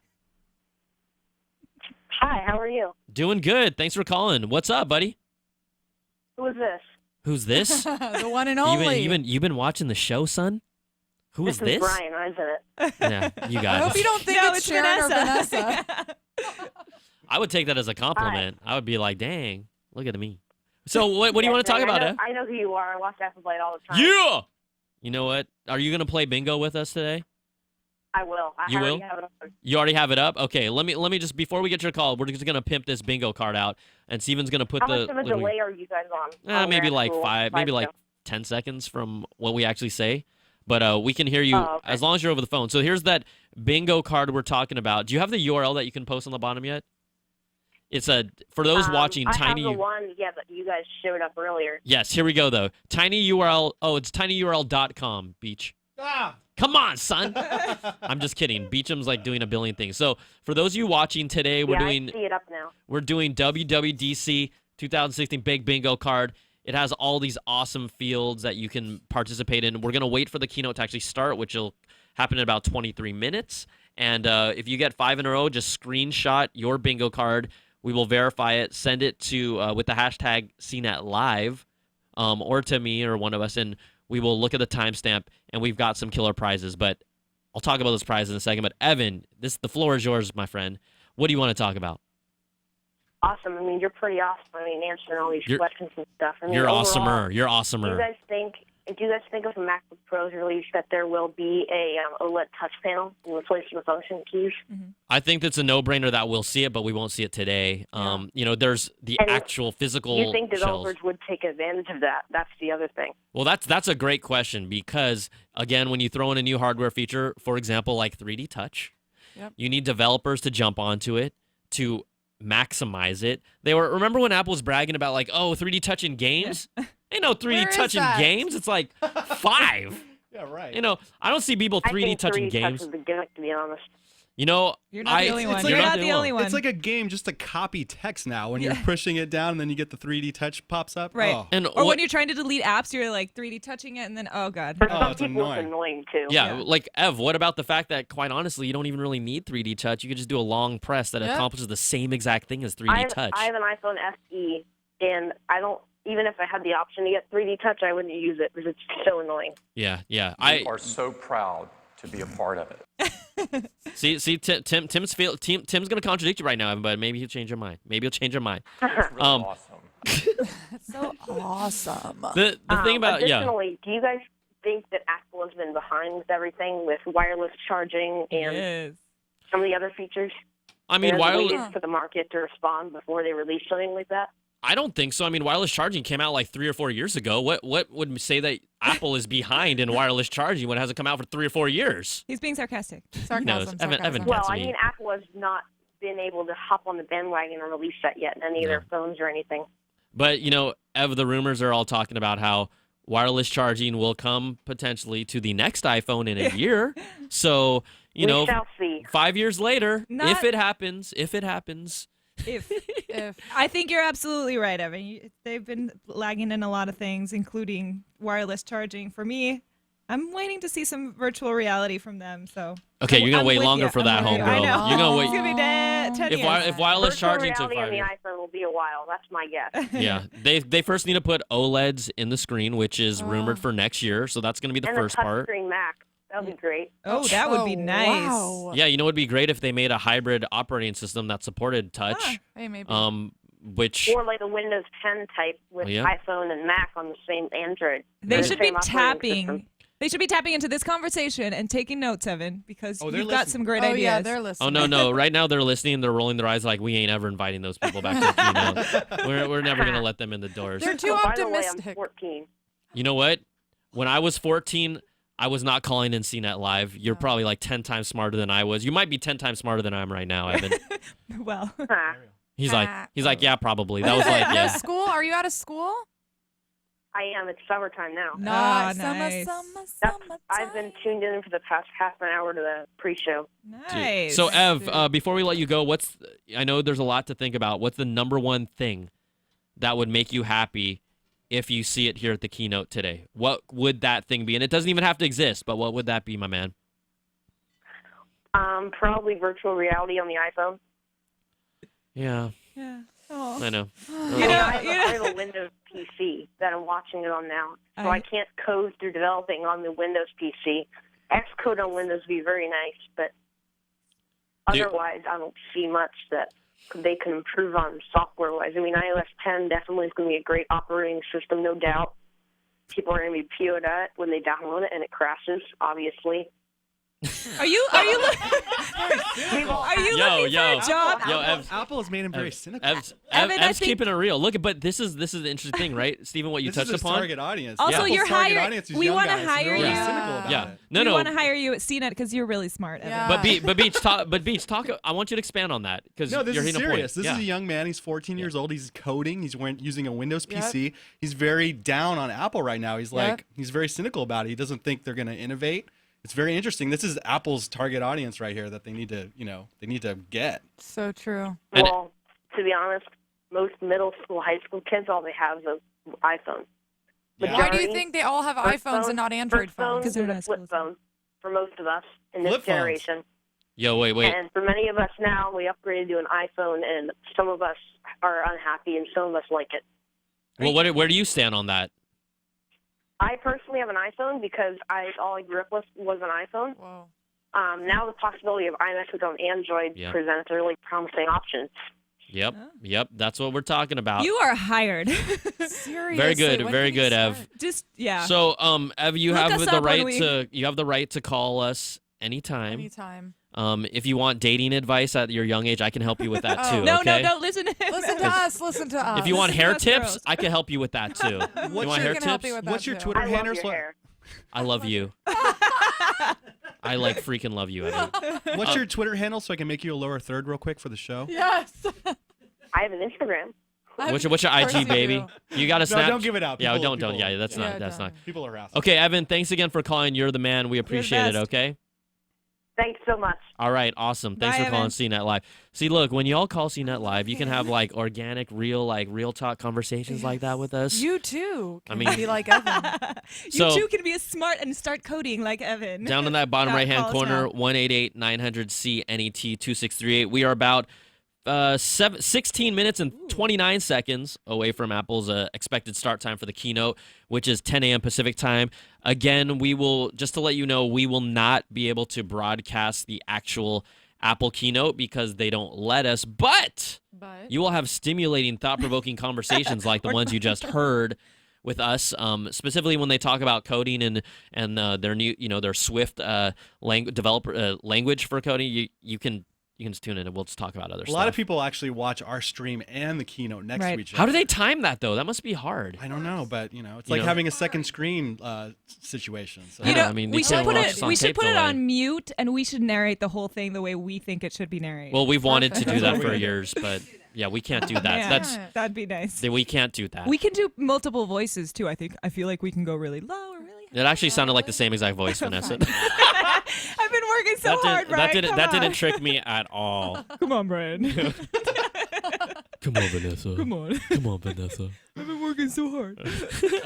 Hi, how are you? Doing good. Thanks for calling. What's up, buddy? Who is this? Who's this? The one and only. You've been watching the show, son? Who is this? This is Brian, isn't it? Yeah, you I got hope it. you don't think No, it's Sharon or Vanessa. I would take that as a compliment. I would be like, dang, look at me. So what do you want to talk about, Ev? I know who you are. I watch Athlete all the time. Yeah! You know what? Are you going to play bingo with us today? I will. You will? Have it on. You already have it up? Okay, let me just, before we get your call, we're just going to pimp this bingo card out, and Steven's going to put How the... much of a delay are you guys on? maybe your like actual 10 seconds from what we actually say. But we can hear you Oh, okay. as long as you're over the phone. So here's that bingo card we're talking about. Do you have the URL that you can post on the bottom yet? It's for those watching I Tiny. have the one, that you guys showed up earlier. Yes, here we go though. Tiny URL. Oh, it's tinyurl.com. Beach. Come on, son. I'm just kidding. Beecham's like doing a billion things. So for those of you watching today, I see it up now. we're doing WWDC 2016 Big Bingo card. It has all these awesome fields that you can participate in. We're going to wait for the keynote to actually start, which will happen in about 23 minutes. And if you get 5 in a row, just screenshot your bingo card. We will verify it, send it to with the hashtag CNET Live, or to me or one of us, and we will look at the timestamp, and we've got some killer prizes. But I'll talk about those prizes in a second. But Evan, the floor is yours, my friend. What do you want to talk about? Awesome. I mean, you're pretty awesome. I mean, answering all these questions and stuff. I mean, You're overall, awesomer. You're Do awesomer. you guys think if a MacBook Pro's released that there will be a OLED touch panel in replacement of function keys? I think that's a no-brainer that we'll see it, but we won't see it today. There's the And actual physical Do you think shells. developers would take advantage of that? That's the other thing. Well, that's a great question because, again, when you throw in a new hardware feature, for example, like 3D Touch, Yep. you need developers to jump onto it to maximize it. Remember when Apple was bragging about like, oh, 3D touch in games? Ain't no 3D Where is touch in that? games. It's like 5. Yeah, right. You know, I don't see people 3D touching games. Touch is the gimmick, to be honest. You know, You're not the only one. it's like You're a- not the only one. It's like a game just to copy text now. When you're pushing it down and then you get the 3D touch pops up. Right. Oh. And or when you're trying to delete apps, you're like 3D touching it, and then oh god. For Oh, some it's people, annoying. it's annoying too. yeah, like Ev, what about the fact that quite honestly, you don't even really need 3D touch. You could just do a long press that Yeah. accomplishes the same exact thing as 3D I touch. have an iPhone SE, and I don't. Even if I had the option to get 3D touch, I wouldn't use it because it's so annoying. Yeah. We are so proud to be a part of it. See, Tim's gonna contradict you right now, Evan, but maybe he'll change your mind. Maybe he'll change your mind. It's really awesome. That's so awesome. The thing about Additionally, do you guys think that Apple has been behind with everything with wireless charging and Yes. some of the other features? I mean, They wireless. waited for the market to respond before they released something like that. I don't think so. I mean, wireless charging came out like 3 or 4 years ago. What would say that Apple is behind in wireless charging when it hasn't come out for 3 or 4 years? He's being sarcastic. Sarcasm. Evan Well, gets I me. mean, Apple has not been able to hop on the bandwagon and release that yet in any of their phones or anything. But, you know, Ev, the rumors are all talking about how wireless charging will come potentially to the next iPhone in a year. So, you We know, shall see. 5 years later, Not- if it happens. If I think you're absolutely right, Evan. They've been lagging in a lot of things, including wireless charging. For me, I'm waiting to see some virtual reality from them. So Okay, you're going I'm to wait with longer you. for I'm that, with you. homegirl. I know. You're going to It's wait. gonna be 10 years. If wireless Virtual charging took reality 5 on the years. iPhone will be a while. That's my guess. Yeah, they first need to put OLEDs in the screen, which is rumored for next year. So that's going to be the and first a part. touchscreen Mac. That would be great. Oh, that would be nice. Wow. Yeah, you know, it'd be great if they made a hybrid operating system that supported touch. Hey, maybe. Which Or like a Windows 10 type with Yeah. iPhone and Mac on the same Android. They The should be same operating tapping. system. They should be tapping into this conversation and taking notes, Evan, because Oh, they're you've got listening. some great oh, ideas. yeah, they're listening. oh no, right now they're listening. They're rolling their eyes like we ain't ever inviting those people back to the keynote. We're never gonna let them in the doors. They're too Oh, by the way, I'm optimistic. 14. You know what? When I was 14, I was not calling in CNET Live. You're probably like 10 times smarter than I was. You might be 10 times smarter than I am right now, Evan. Well, Huh. He's like, yeah, probably. That was like, No yeah. school? Are you out of school? I am. It's summertime now. No, nice. I've been tuned in for the past half an hour to the pre-show. nice. So Ev, before we let you go, I know there's a lot to think about. What's the number one thing that would make you happy if you see it here at the keynote today? What would that thing be? And it doesn't even have to exist, but what would that be, my man? Probably virtual reality on the iPhone. Yeah, yeah. Oh. I know. I have a Windows PC that I'm watching it on now, so I can't code through developing on the Windows PC. Xcode on Windows would be very nice, but otherwise I don't see much that they can improve on software-wise. I mean, iOS 10 definitely is going to be a great operating system, no doubt. People are going to be PO'd at it when they download it, and it crashes, obviously. Are you Yo, looking for a job? Yo, Ev, Apple has made him very cynical. Ev's Evan, I think- keeping it real. Look, but this is the interesting thing, right, Stephen? What you This is touched his upon. target audience. Also, Apple's you're target hired- audience is we young wanna guys. hire They're really you. cynical about Yeah, it. no, we no. want to hire you at CNET because you're really smart, Evan. Yeah. But Beach, talk. I want you to expand on that because No, this you're is hitting a point. serious. This Yeah. is a young man. He's 14 years old. He's coding. He's using a Windows PC. He's very down on Apple right now. He's like, he's very cynical about it. He doesn't think they're going to innovate. It's very interesting. This is Apple's target audience right here that they need to, they need to get. So true. And- Well, to be honest, most middle school, high school kids, all they have is an iPhone. Yeah. Why do you think they all have First iPhones phone- and not Android first phone phones? Because they're is a not flip schools. phone for most of us in this Flip phones. generation. Yo, wait. And for many of us now, we upgraded to an iPhone, and some of us are unhappy, and some of us like it. Well, where do you stand on that? I personally have an iPhone because all I grew up with was an iPhone. Whoa. Now the possibility of iMessage on Android Yeah. presents a really promising option. Yep. That's what we're talking about. You are hired. Seriously. Very good, when very did you good, Ev. start? Just yeah. So, Ev, you Look have us the up right when to call us anytime. Anytime. If you want dating advice at your young age, I can help you with that Oh. too. no, okay? don't listen to him. Listen to us. Listen to us. If you want Listen to hair us tips, girls. I can help you with that too. You want We hair can help tips? you with that What's your too. Twitter I love handle? your hair. I love you. I like freaking love you, Evan. What's your Twitter handle so I can make you a lower third real quick for the show? Yes. I have an Instagram. What's your Of course IG, you baby? You got a No, snap? don't give it out. Yeah, People- don't. people- Yeah, that's Yeah, not. That's don't. not. People are asking. Okay, Evan. Thanks again for calling. You're the man. We appreciate it. best. Okay. Thanks so much. All right, awesome. Thanks Bye, for calling Evan. CNET Live. See, look, when y'all call CNET Live, you can have like organic, real talk conversations like that with us. You too. I Can mean- be like Evan. You So- too can be as smart and start coding like Evan. Down in that bottom Yeah, right-hand call us corner, now. 1-888-900-CNET-2638. We are about 16 minutes and 29 seconds away from Apple's expected start time for the keynote, which is 10 a.m. Pacific time. Again, we will, just to let you know, we will not be able to broadcast the actual Apple keynote because they don't let us, but But you will have stimulating, thought-provoking conversations like the ones you just heard with us, specifically when they talk about coding and their new, their Swift language for coding. You can just tune in and we'll just talk about other A stuff. lot of people actually watch our stream and the keynote next Right. to each other. How do they time that though? That must be hard. I don't know, but it's You like know? having a second screen situation. So. I know, I mean, we they should can't put watch it. us on We should tape put it delay. on mute, and we should narrate the whole thing the way we think it should be narrated. Well, we've wanted to do that for Perfect. years, but yeah, we can't do that. Yeah, that'd be nice. We can't do that. We can do multiple voices too. I feel like we can go really low or really high. It actually sounded like the same exact voice, Vanessa. I've been working so hard, Brian. Come that didn't on. trick me at all. Come on, Brian. Come on, Vanessa. Come on. Come on, Vanessa. I've been working so hard.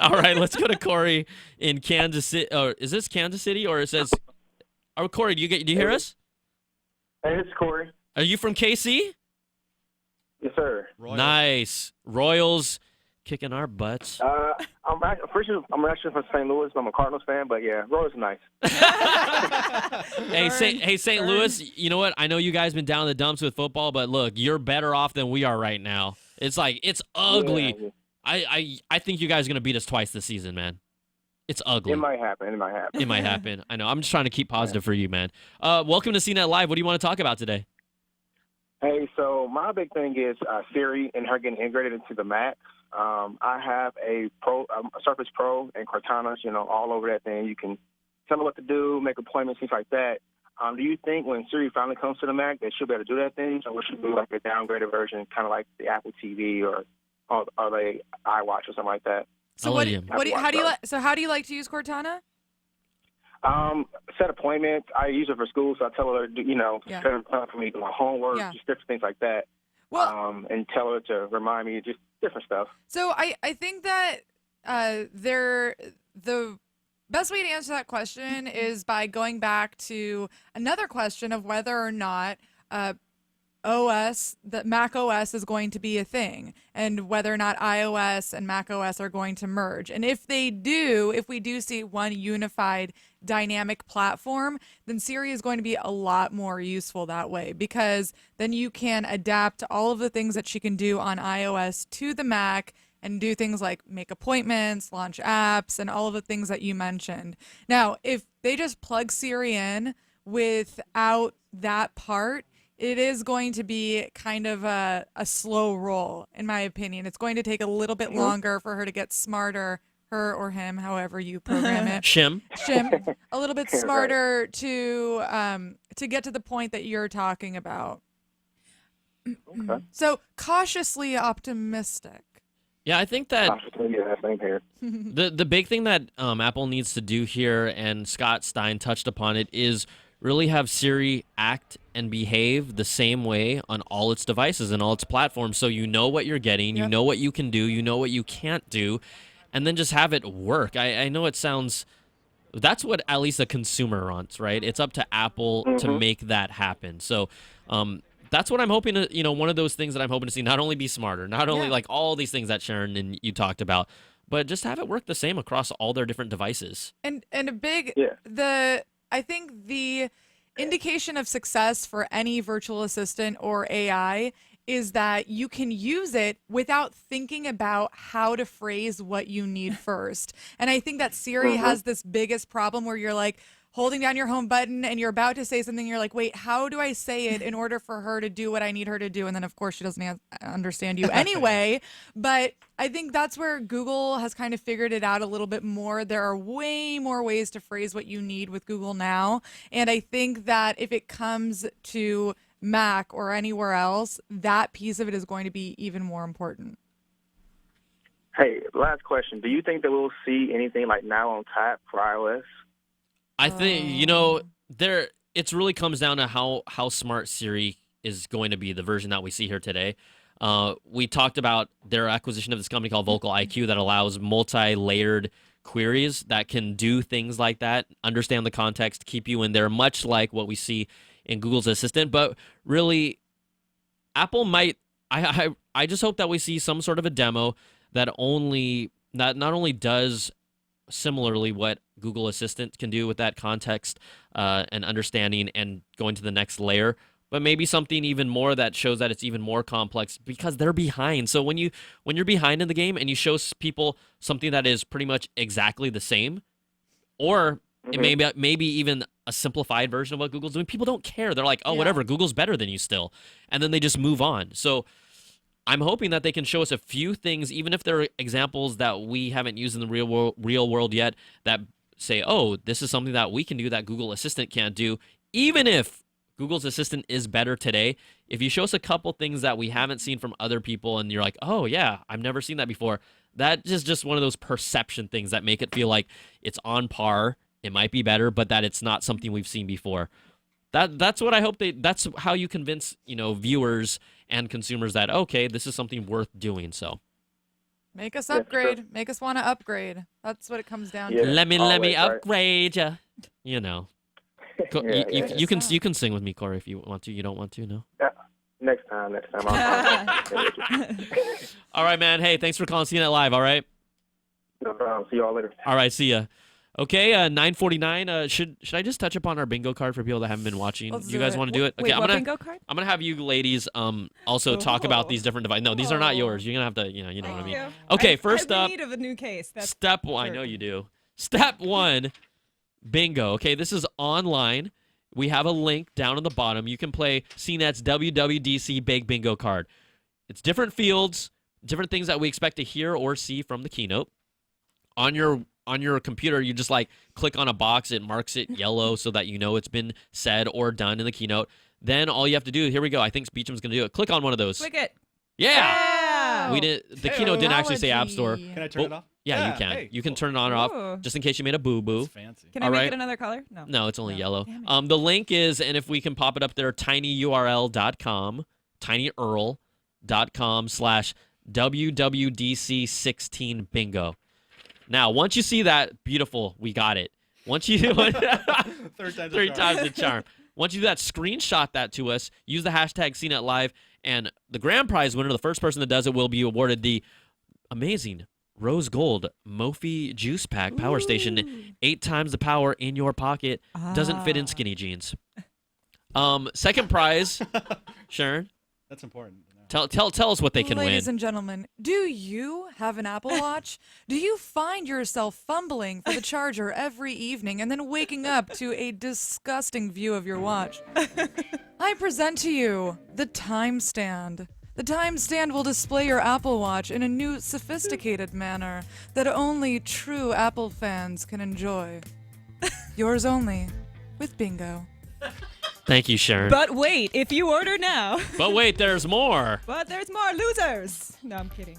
All right, let's go to Corey in Kansas City. Or is this Kansas City or it says? Oh, Corey, do you hear us? Hey, it's Corey. Are you from KC? Yes, sir. Royals. Nice. Royals kicking our butts. I'm actually from St. Louis. I'm a Cardinals fan, but yeah, Royals are nice. Hey, St. Louis, you know what? I know you guys been down in the dumps with football, but look, you're better off than we are right now. It's ugly. Yeah, I think you guys are going to beat us twice this season, man. It's ugly. it might happen. It might happen. It might happen. I know. I'm just trying to keep positive for you, man. Welcome to CNET Live. What do you want to talk about today? Hey, so my big thing is Siri and her getting integrated into the Mac. I have a Surface Pro and Cortana, all over that thing. You can tell her what to do, make appointments, things like that. Do you think when Siri finally comes to the Mac that she'll be able to do that thing, or should be like a downgraded version, kind of like the Apple TV or the iWatch or something like that? So I'll what? let you- How do you like to use Cortana? Set appointments. I use it for school, so I tell her, Yeah. set a time for me to do my homework, Yeah. just different things like that. Well, And tell her to remind me, just different stuff. so I think that the best way to answer that question is by going back to another question of whether or not Mac OS is going to be a thing, and whether or not iOS and Mac OS are going to merge. And if we do see one unified dynamic platform, then Siri is going to be a lot more useful that way, because then you can adapt all of the things that she can do on iOS to the Mac and do things like make appointments, launch apps, and all of the things that you mentioned. Now, if they just plug Siri in without that part, it is going to be kind of a slow roll, in my opinion. It's going to take a little bit longer for her to get smarter, her or him, however you program it. Shim. A little bit smarter to get to the point that you're talking about. Okay. So cautiously optimistic. Yeah, I think that Yeah, same here. the big thing that Apple needs to do here, and Scott Stein touched upon it, is really have Siri act and behave the same way on all its devices and all its platforms, so you know what you're getting, you know what you can do, you know what you can't do, and then just have it work. I know it sounds... That's what at least a consumer wants, right? It's up to Apple to make that happen. So that's what I'm hoping to, one of those things that I'm hoping to see, not only be smarter, not only like all these things that Sharon and you talked about, but just have it work the same across all their different devices. And a big I think the indication of success for any virtual assistant or AI is that you can use it without thinking about how to phrase what you need first. And I think that Siri has this biggest problem where you're like holding down your home button and you're about to say something. You're like, wait, how do I say it in order for her to do what I need her to do? And then, of course, she doesn't understand you anyway. But I think that's where Google has kind of figured it out a little bit more. There are way more ways to phrase what you need with Google now. And I think that if it comes to Mac or anywhere else, that piece of it is going to be even more important. Hey, last question. Do you think that we'll see anything like Now on Tap for iOS? I think it's really comes down to how smart Siri is going to be, the version that we see here today. We talked about their acquisition of this company called Vocal IQ that allows multi-layered queries that can do things like that, understand the context, keep you in there, much like what we see in Google's Assistant. But really, Apple might. I just hope that we see some sort of a demo that not only does similarly what Google Assistant can do with that context and understanding and going to the next layer, but maybe something even more that shows that it's even more complex because they're behind. So when you're behind in the game and you show people something that is pretty much exactly the same, or it maybe even a simplified version of what Google's doing, people don't care. They're like, oh, whatever, Google's better than you still. And then they just move on. So I'm hoping that they can show us a few things, even if they're examples that we haven't used in the real world yet, that say, oh, this is something that we can do that Google Assistant can't do. Even if Google's Assistant is better today, if you show us a couple things that we haven't seen from other people and you're like, oh, yeah, I've never seen that before, that is just one of those perception things that make it feel like it's on par, it might be better, but that it's not something we've seen before. That's what I hope that's how you convince, viewers and consumers that, okay, this is something worth doing. So make us upgrade. Sure. Make us want to upgrade. That's what it comes down to. Let me upgrade you. You can sing with me, Corey, if you want to. You don't want to, no? Yeah. Next time. All right, man. Hey, thanks for calling CNET Live, all right? No problem. See you all later. All right, see ya. Okay, 9:49. Should I just touch upon our bingo card for people that haven't been watching? You guys want to do it? Okay, what bingo card? I'm gonna have you ladies also talk about these different devices. No, these are not yours. You're gonna have to, you know what I mean. Okay, first up, need of a new case. Step 1. I know you do. Step 1, bingo. Okay, this is online. We have a link down on the bottom. You can play CNET's WWDC Big Bingo card. It's different fields, different things that we expect to hear or see from the keynote. On your computer, you just click on a box. It marks it yellow so that you know it's been said or done in the keynote. Then all you have to do, here we go. I think Beecham's going to do it. Click on one of those. Click it. Yeah. We did. The keynote didn't actually say App Store. Can I turn it off? Yeah, you can. Hey, you can turn it on or off, just in case you made a boo-boo. That's fancy. Can I make it another color? No, it's only yellow. The link is, and if we can pop it up there, tinyurl.com, tinyurl.com/WWDC16 bingo. Now, once you see that, beautiful, we got it. Once you Third time's the charm. Once you do that, screenshot that to us, use the hashtag CNET Live, and the grand prize winner, the first person that does it, will be awarded the amazing Rose Gold Mophie Juice Pack Power Station. 8 times the power in your pocket. Doesn't fit in skinny jeans. Second prize, Sharon. That's important. Tell us what they can win. Ladies and gentlemen, do you have an Apple Watch? Do you find yourself fumbling for the charger every evening and then waking up to a disgusting view of your watch? I present to you the Time Stand. The Time Stand will display your Apple Watch in a new, sophisticated manner that only true Apple fans can enjoy. Yours only, with Bingo. Thank you, Sharon. But wait, if you order now. But wait, there's more. But there's more losers. No, I'm kidding.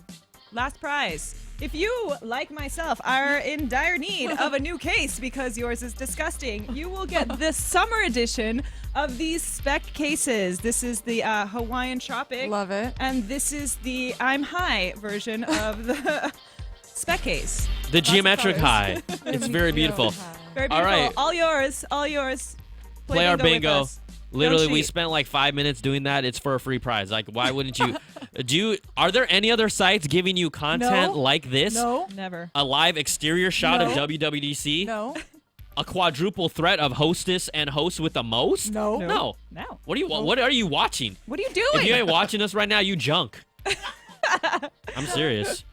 Last prize. If you, like myself, are in dire need of a new case because yours is disgusting, you will get the summer edition of these spec cases. This is the Hawaiian Tropic. Love it. And this is the I'm High version of the spec case. The geometric high. It's very beautiful. Very beautiful. All right. All yours. All yours. Play our bingo. with us. Literally, we spent 5 minutes doing that. It's for a free prize. Why wouldn't you? Are there any other sites giving you content like this? No. Never. A live exterior shot of WWDC? No. A quadruple threat of hostess and host with the most? No. No. What are you watching? What are you doing? If you ain't watching us right now, you junk. I'm serious.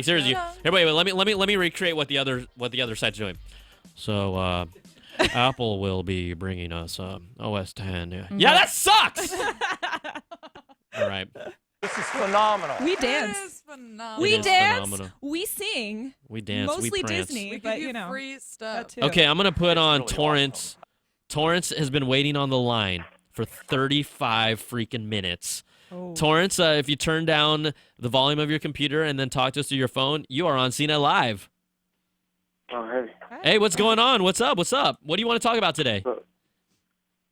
Seriously. Here, wait. Let me recreate what the other site's doing. So, Apple will be bringing us OS 10. Yeah, that sucks! All right. This is phenomenal. We dance. It is phenomenal. We It is dance. phenomenal. We sing. We dance. Mostly we prance. Disney, We but give you know. free stuff. that too. Okay, I'm going to put on really Torrance. Torrance has been waiting on the line for 35 freaking minutes. Oh. Torrance, if you turn down the volume of your computer and then talk to us through your phone, you are on CNET Live. Oh, hey. Hey, what's going on? What's up? What's up? What do you want to talk about today?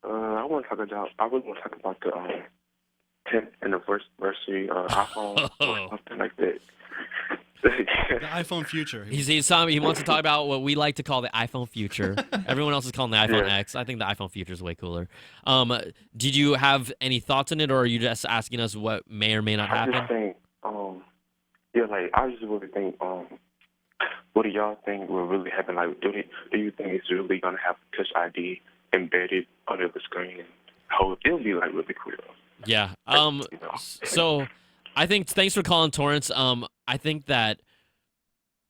I want to talk about. I really want to talk about the 10th anniversary iPhone or something like that. The iPhone future. He wants to talk about what we like to call the iPhone future. Everyone else is calling the iPhone X. I think the iPhone future is way cooler. Did you have any thoughts on it, or are you just asking us what may or may not happen? I just think, I just really think, what do y'all think will really happen? Like, do you think it's really gonna have Touch ID embedded under the screen? It'll be like really cool. Yeah. So I think thanks for calling, Torrance. I think that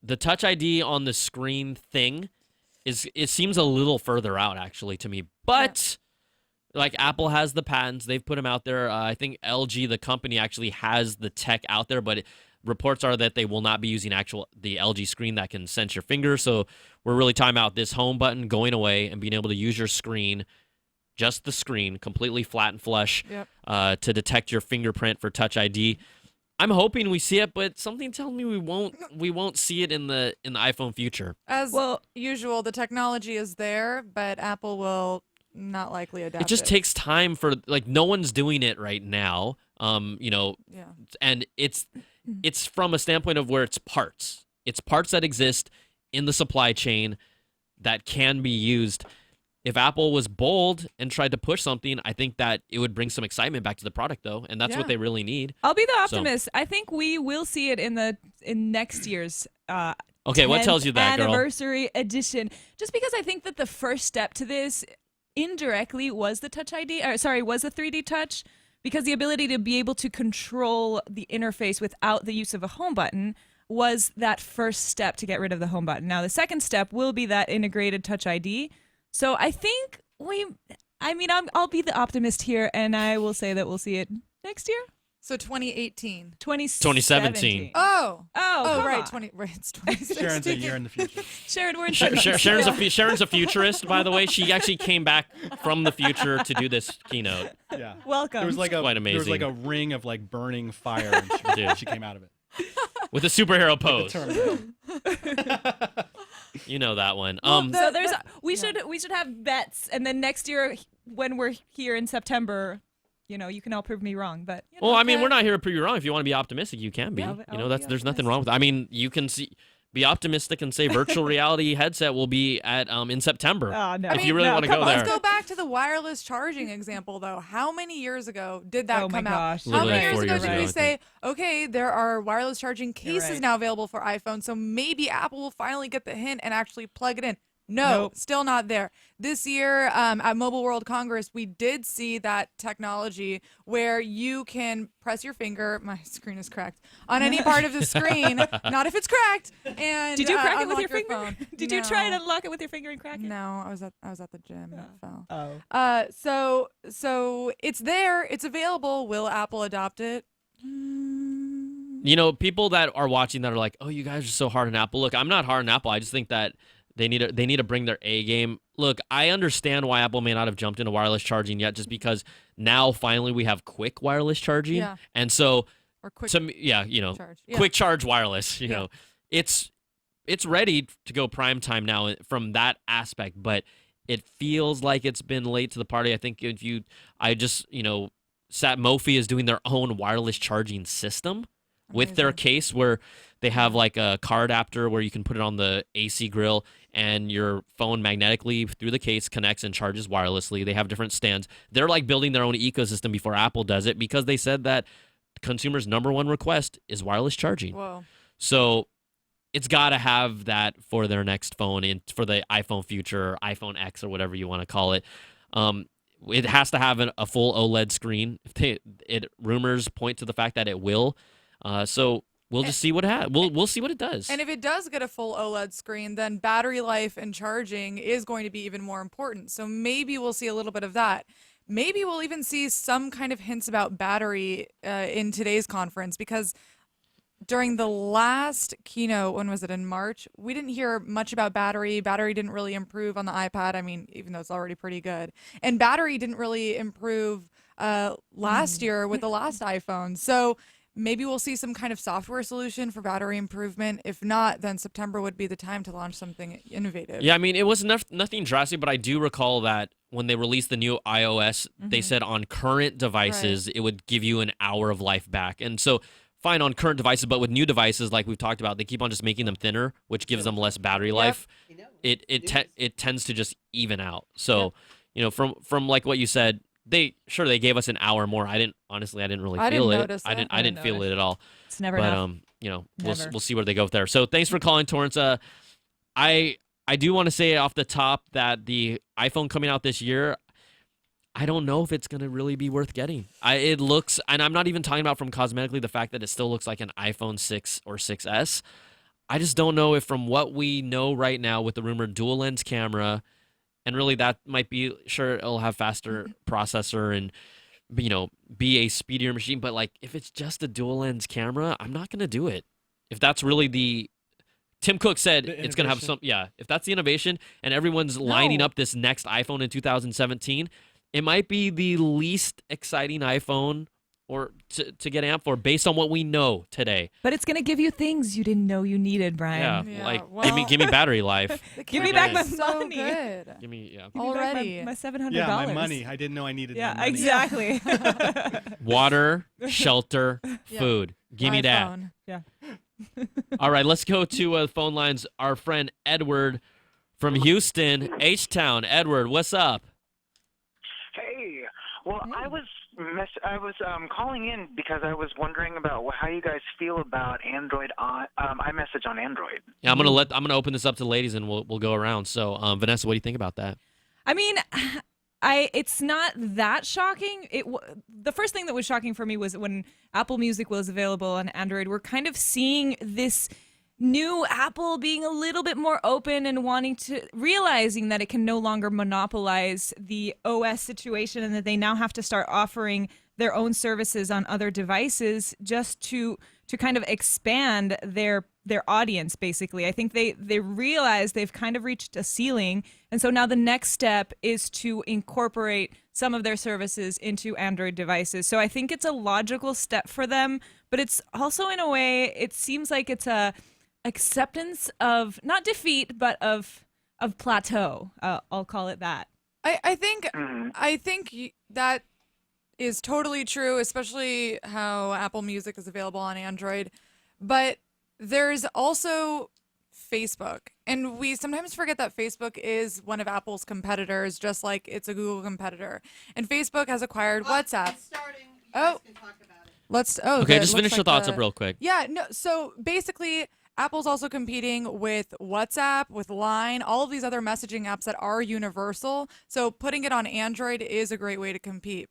the Touch ID on the screen thing it seems a little further out actually to me. But like Apple has the patents, they've put them out there. I think LG, the company, actually has the tech out there, but reports are that they will not be using the LG screen that can sense your finger. So we're really talking about this home button going away and being able to use your screen, just the screen, completely flat and flush, to detect your fingerprint for Touch ID. I'm hoping we see it, but something tells me we won't see it in the iPhone future. As usual, the technology is there, but Apple will not likely adapt. It just takes time for no one's doing it right now. And it's from a standpoint of where it's parts. It's parts that exist in the supply chain that can be used. If Apple was bold and tried to push something, I think that it would bring some excitement back to the product, though, and that's what they really need. I'll be the optimist. I think we will see it in next year's okay, what tells you that, girl? Anniversary edition. Just because I think that the first step to this indirectly was the Touch ID, was the 3D Touch, because the ability to be able to control the interface without the use of a home button was that first step to get rid of the home button. Now, the second step will be that integrated Touch ID. So I think I'll be the optimist here, and I will say that we'll see it next year. So 2018. 2017. Oh, right. On. It's 2016. Sharon's a year in the future. Sharon, we're in Sharon's a futurist, by the way. She actually came back from the future to do this keynote. Yeah. Welcome. There was quite amazing. There was like a ring of burning fire, and she came out of it. With a superhero pose. Like you know that one. So we should have bets, and then next year when we're here in September, you can all prove me wrong. But we're not here to prove you wrong. If you want to be optimistic, you can be. There's nothing wrong with it. I mean, you can be optimistic and say virtual reality headset will be at in September. Oh, no. If you really want to go there. Let's go back to the wireless charging example, though. How many years ago did that come gosh. out? How many years 4 ago years did ago, we I say, okay, there are wireless charging cases right. now available for iPhone, so maybe Apple will finally get the hint and actually plug it in? No, Nope. Still not there. This year at Mobile World Congress, we did see that technology where you can press your finger. My screen is cracked on any part of the screen, not if it's cracked. And did you crack it with unlock your finger? phone. Did you try and unlock it with your finger and crack it? No, I was at the gym and it fell. Oh. So it's there. It's available. Will Apple adopt it? People that are watching that are like, oh, you guys are so hard on Apple. Look, I'm not hard on Apple. I just think that they need to bring their A game. Look, I understand why Apple may not have jumped into wireless charging yet, just because now finally we have quick wireless charging, and so quick charge. Quick charge wireless. It's ready to go prime time now from that aspect, but it feels like it's been late to the party. I think Sat Mophie is doing their own wireless charging system with their case where they have like a car adapter where you can put it on the AC grill and your phone magnetically through the case connects and charges wirelessly. They have different stands. They're like building their own ecosystem before Apple does it because they said that consumers' number one request is wireless charging. Whoa. So it's got to have that for their next phone and for the iPhone future or iPhone X or whatever you want to call it. It has to have a full OLED screen. Rumors point to the fact that it will. So we'll just see what we'll see what it does. And if it does get a full OLED screen, then battery life and charging is going to be even more important. So maybe we'll see a little bit of that. Maybe we'll even see some kind of hints about battery in today's conference because during the last keynote, when was it, in March, we didn't hear much about battery. Battery didn't really improve on the iPad. I mean, even though it's already pretty good. And battery didn't really improve last year with the last iPhone. So maybe we'll see some kind of software solution for battery improvement. If not, then September would be the time to launch something innovative. Yeah, I mean, it was nothing drastic, but I do recall that when they released the new iOS, they said on current devices, it would give you an hour of life back. And so fine on current devices, but with new devices, like we've talked about, they keep on just making them thinner, which gives them less battery life. It tends to just even out. So, you know, from like what you said, they gave us an hour more. I didn't really feel it. Notice that. I didn't feel it at all. It's never But enough. you know, Never. we'll see where they go there. So thanks for calling, Torrance. I do want to say off the top that the iPhone coming out this year, I don't know if it's going to really be worth getting. It looks, and I'm not even talking about from cosmetically, the fact that it still looks like an iPhone 6 or 6S. I just don't know if from what we know right now with the rumored dual lens camera, and really that might be, sure, it'll have faster processor and, you know, be a speedier machine. But like, if it's just a dual lens camera, I'm not going to do it. If that's really Tim Cook said it's going to have some, if that's the innovation and everyone's lining up this next iPhone in 2017, it might be the least exciting iPhone or to get amped for based on what we know today. But it's going to give you things you didn't know you needed, Brian. Yeah, like give me battery life. Give me back my so money. Good. Give me Give me Already. back my $700. Yeah, my money. I didn't know I needed my money. Exactly. Water, shelter, food. Give me that. iPhone. Yeah. All right, let's go to phone lines. Our friend Edward from Houston, H-Town. Edward, what's up? Hey, well, I was calling in because I was wondering about how you guys feel about Android on iMessage on Android. Yeah, I'm gonna open this up to the ladies and we'll go around. So, Vanessa, what do you think about that? I mean, it's not that shocking. The first thing that was shocking for me was when Apple Music was available on Android. We're kind of seeing this new Apple being a little bit more open and realizing that it can no longer monopolize the OS situation and that they now have to start offering their own services on other devices just to kind of expand their audience, basically. I think they realize they've kind of reached a ceiling, and so now the next step is to incorporate some of their services into Android devices. So I think it's a logical step for them, but it's also, in a way, it seems like it's a acceptance of not defeat but of plateau. I'll call it that. I think that is totally true, especially how Apple Music is available on Android. But there's also Facebook, and we sometimes forget that Facebook is one of Apple's competitors, just like it's a Google competitor. And Facebook has acquired WhatsApp. It's starting. You Oh. guys can talk about it. Let's. Okay, good. just Looks finish your like thoughts up real quick. Yeah, no. So basically, Apple's also competing with WhatsApp, with Line, all of these other messaging apps that are universal. So putting it on Android is a great way to compete.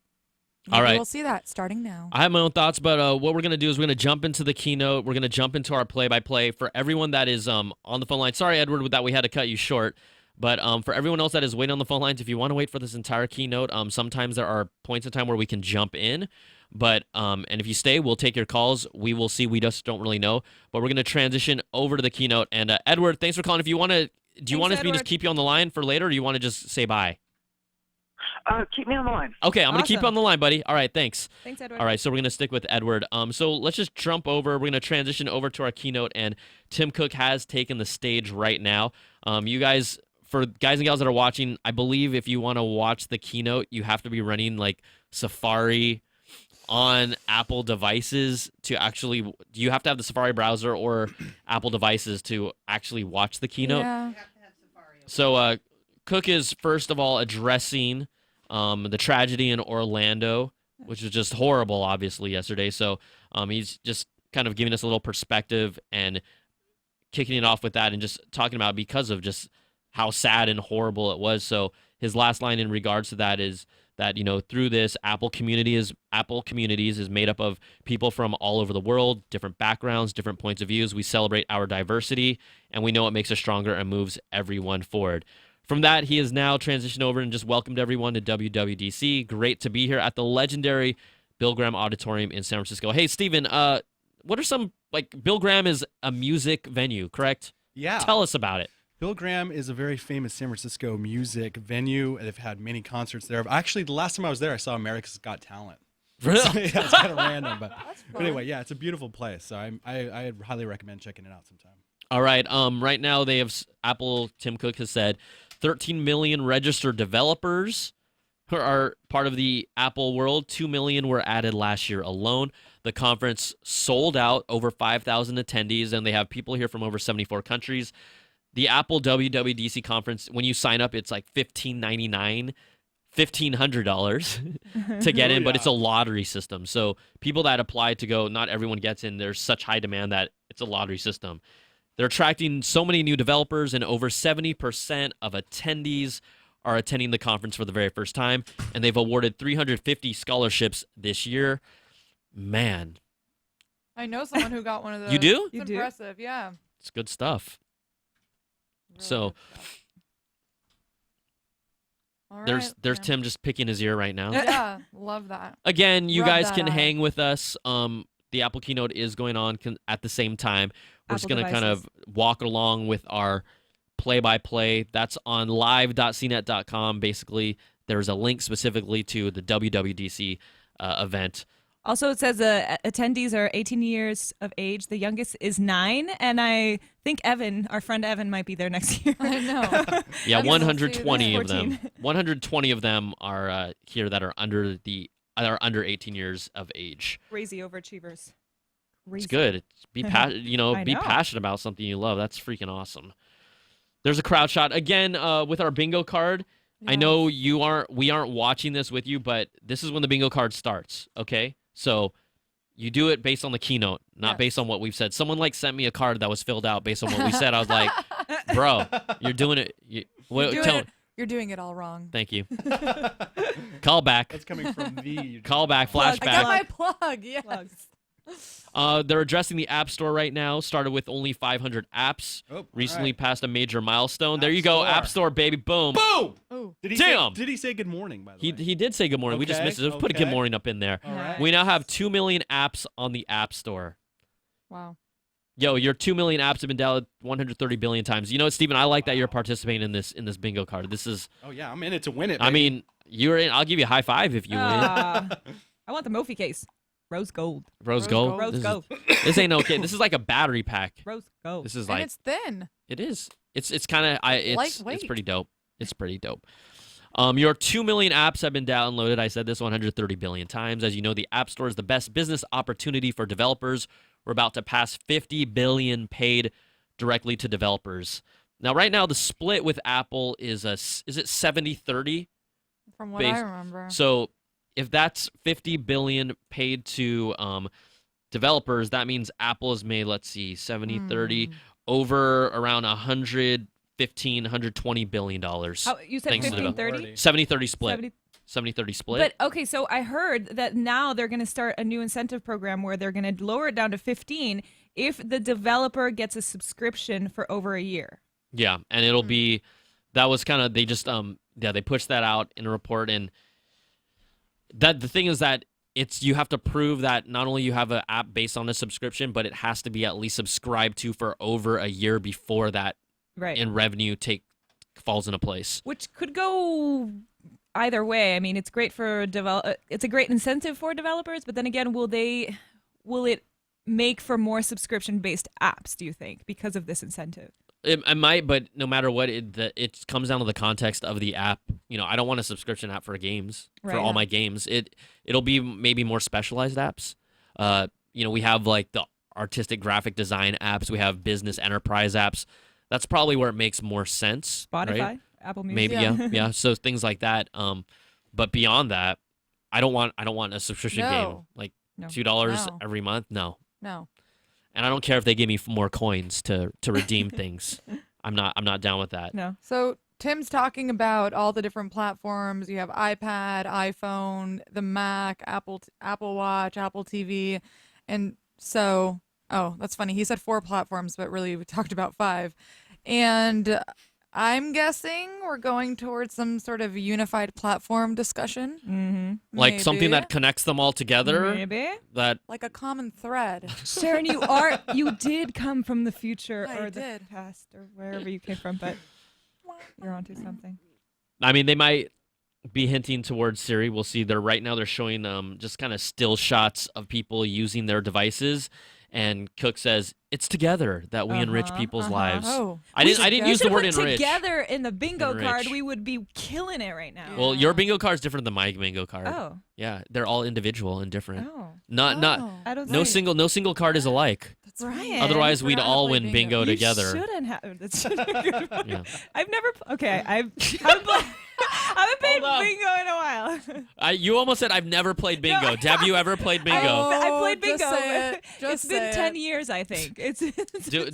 All right. We'll see that starting now. I have my own thoughts, but what we're going to do is we're going to jump into the keynote. We're going to jump into our play-by-play. For everyone that is on the phone line, sorry, Edward, that we had to cut you short. But for everyone else that is waiting on the phone lines, if you want to wait for this entire keynote, sometimes there are points in time where we can jump in. But and if you stay, we'll take your calls. We will see. We just don't really know. But we're going to transition over to the keynote. And Edward, thanks for calling. If you want to, do you want us to just keep you on the line for later, or do you want to just say bye? Keep me on the line. Okay, I'm going to keep you on the line, buddy. All right, thanks. Thanks, Edward. All right, so we're going to stick with Edward. So let's just jump over. We're going to transition over to our keynote, and Tim Cook has taken the stage right now. You guys, for guys and gals that are watching, I believe if you want to watch the keynote, you have to be running like Safari on Apple devices to actually, you have to have the Safari browser or Apple devices to actually watch the keynote. Yeah. You have to have Safari. So Cook is, first of all, addressing the tragedy in Orlando, which was just horrible, obviously, yesterday. So he's just kind of giving us a little perspective and kicking it off with that and just talking about because of just how sad and horrible it was. So his last line in regards to that is that, you know, through this, Apple Communities is made up of people from all over the world, different backgrounds, different points of views. We celebrate our diversity, and we know it makes us stronger and moves everyone forward. From that, he has now transitioned over and just welcomed everyone to WWDC. Great to be here at the legendary Bill Graham Auditorium in San Francisco. Hey, Steven, what are some, like, Bill Graham is a music venue, correct? Yeah. Tell us about it. Bill Graham is a very famous San Francisco music venue. They've had many concerts there. Actually, the last time I was there, I saw America's Got Talent. Really? So, yeah, it's kind of random, but anyway, yeah, it's a beautiful place. So I highly recommend checking it out sometime. All right. Right now they have Apple. Tim Cook has said 13 million registered developers who are part of the Apple world. 2 million were added last year alone. The conference sold out, over 5,000 attendees, and they have people here from over 74 countries. The Apple WWDC conference, when you sign up, it's like $1,599. $1,500 to get in, but it's a lottery system. So people that apply to go, not everyone gets in. There's such high demand that it's a lottery system. They're attracting so many new developers, and over 70% of attendees are attending the conference for the very first time, and they've awarded 350 scholarships this year. Man. I know someone who got one of those. You do? It's impressive, yeah. It's good stuff. Really so good stuff. All there's right, Tim just picking his ear right now. Yeah, love that. Again, you Rub guys that can eye. hang with us. The Apple keynote is going on at the same time. We're just Apple going to kind of devices. walk along with our play-by-play. That's on live.cnet.com. Basically, there's a link specifically to the WWDC event. Also, it says attendees are 18 years of age. The youngest is 9, and I think Evan, our friend Evan, might be there next year. I know. Yeah, I guess we'll see 120 then. of them. 14. 120 of them are here that are under 18 years of age. Crazy overachievers. It's good. I Be know. passionate about something you love. That's freaking awesome. There's a crowd shot again with our bingo card. I know we aren't watching this with you, but this is when the bingo card starts. Okay, so you do it based on the keynote, not based on what we've said. Someone sent me a card that was filled out based on what we said. I was like, bro, you're doing it. You're doing it all wrong. Thank you. Call back. That's coming from the Call back. I Flashback. got my plug. Yes. They're addressing the App Store right now. Started with only 500 apps. Oh, Recently right. passed a major milestone. There App you go, Store. App Store, baby. Boom. Boom. Ooh. Did he Damn. Say, did he say good morning? By the way, He did say good morning. We just Okay, missed it. Let's put a good okay. morning up in there. All right. We now have 2 million apps on the App Store. Wow. Yo, your 2 million apps have been downloaded 130 billion times. You know what, Steven? I like that you're participating in this bingo card. This is. Oh yeah, I'm in it to win it. I baby. mean, you're in. I'll give you a high five if you win. I want the Mophie case. Rose gold. Rose gold. Rose This is- gold. This ain't okay. This is like a battery pack. Rose gold. This is And like. it's thin. It is. It's kind of. It's Lightweight. pretty dope. It's pretty dope. Your 2 million apps have been downloaded. I said this 130 billion times. As you know, the App Store is the best business opportunity for developers. We're about to pass 50 billion paid directly to developers. Now, right now, the split with Apple is it 70-30? From what I remember. So if that's 50 billion paid to developers, that means Apple has made, let's see, 70-30 over around 115, 120 billion dollars. You said thanks to 15-30? 70-30 split. 70-30 split. But okay, so I heard that now they're going to start a new incentive program where they're going to lower it down to 15 if the developer gets a subscription for over a year. Yeah, and it'll be that was kind of they just they pushed that out in a report, and that the thing is that you have to prove that not only you have an app based on a subscription, but it has to be at least subscribed to for over a year before that Right. in revenue falls into place. Which could go either way. I mean, it's great for it's a great incentive for developers, but then again, will it make for more subscription-based apps, do you think, because of this incentive? It might, but no matter what, it comes down to the context of the app. You know, I don't want a subscription app for games, for Right. all my games. It'll be maybe more specialized apps. We have like the artistic graphic design apps. We have business enterprise apps. That's probably where it makes more sense. Spotify, right? Apple Music. Maybe, yeah. So things like that. But beyond that, I don't want a subscription game No. like No. $2 No. every month. No. No. And I don't care if they give me more coins to redeem things. I'm not down with that. No. So Tim's talking about all the different platforms. You have iPad, iPhone, the Mac, Apple Watch, Apple TV, and so that's funny. He said 4 platforms, but really we talked about 5. And I'm guessing we're going towards some sort of unified platform discussion. Mm-hmm. Like something that connects them all together. Maybe. That like a common thread. Sharon, you did come from the future or the past or wherever you came from, but you're onto something. I mean, they might be hinting towards Siri. We'll see. Right now they're showing just kind of still shots of people using their devices. And Cook says, it's together that we enrich people's lives. Oh. I didn't use the word enrich. Together in the bingo Enrich. card, we would be killing it right now. Well, your bingo card is different than my bingo card. Oh. Yeah, they're all individual and different. Oh. Not I don't no see. single card is alike. That's right. Otherwise, we'd Forgot to all play win bingo You together. shouldn't have. That's good. Yeah. I've never. Okay, I haven't played bingo in a while. You almost said I've never played bingo. Have you ever played bingo? I played bingo. Just say it. It's been 10 years, I think.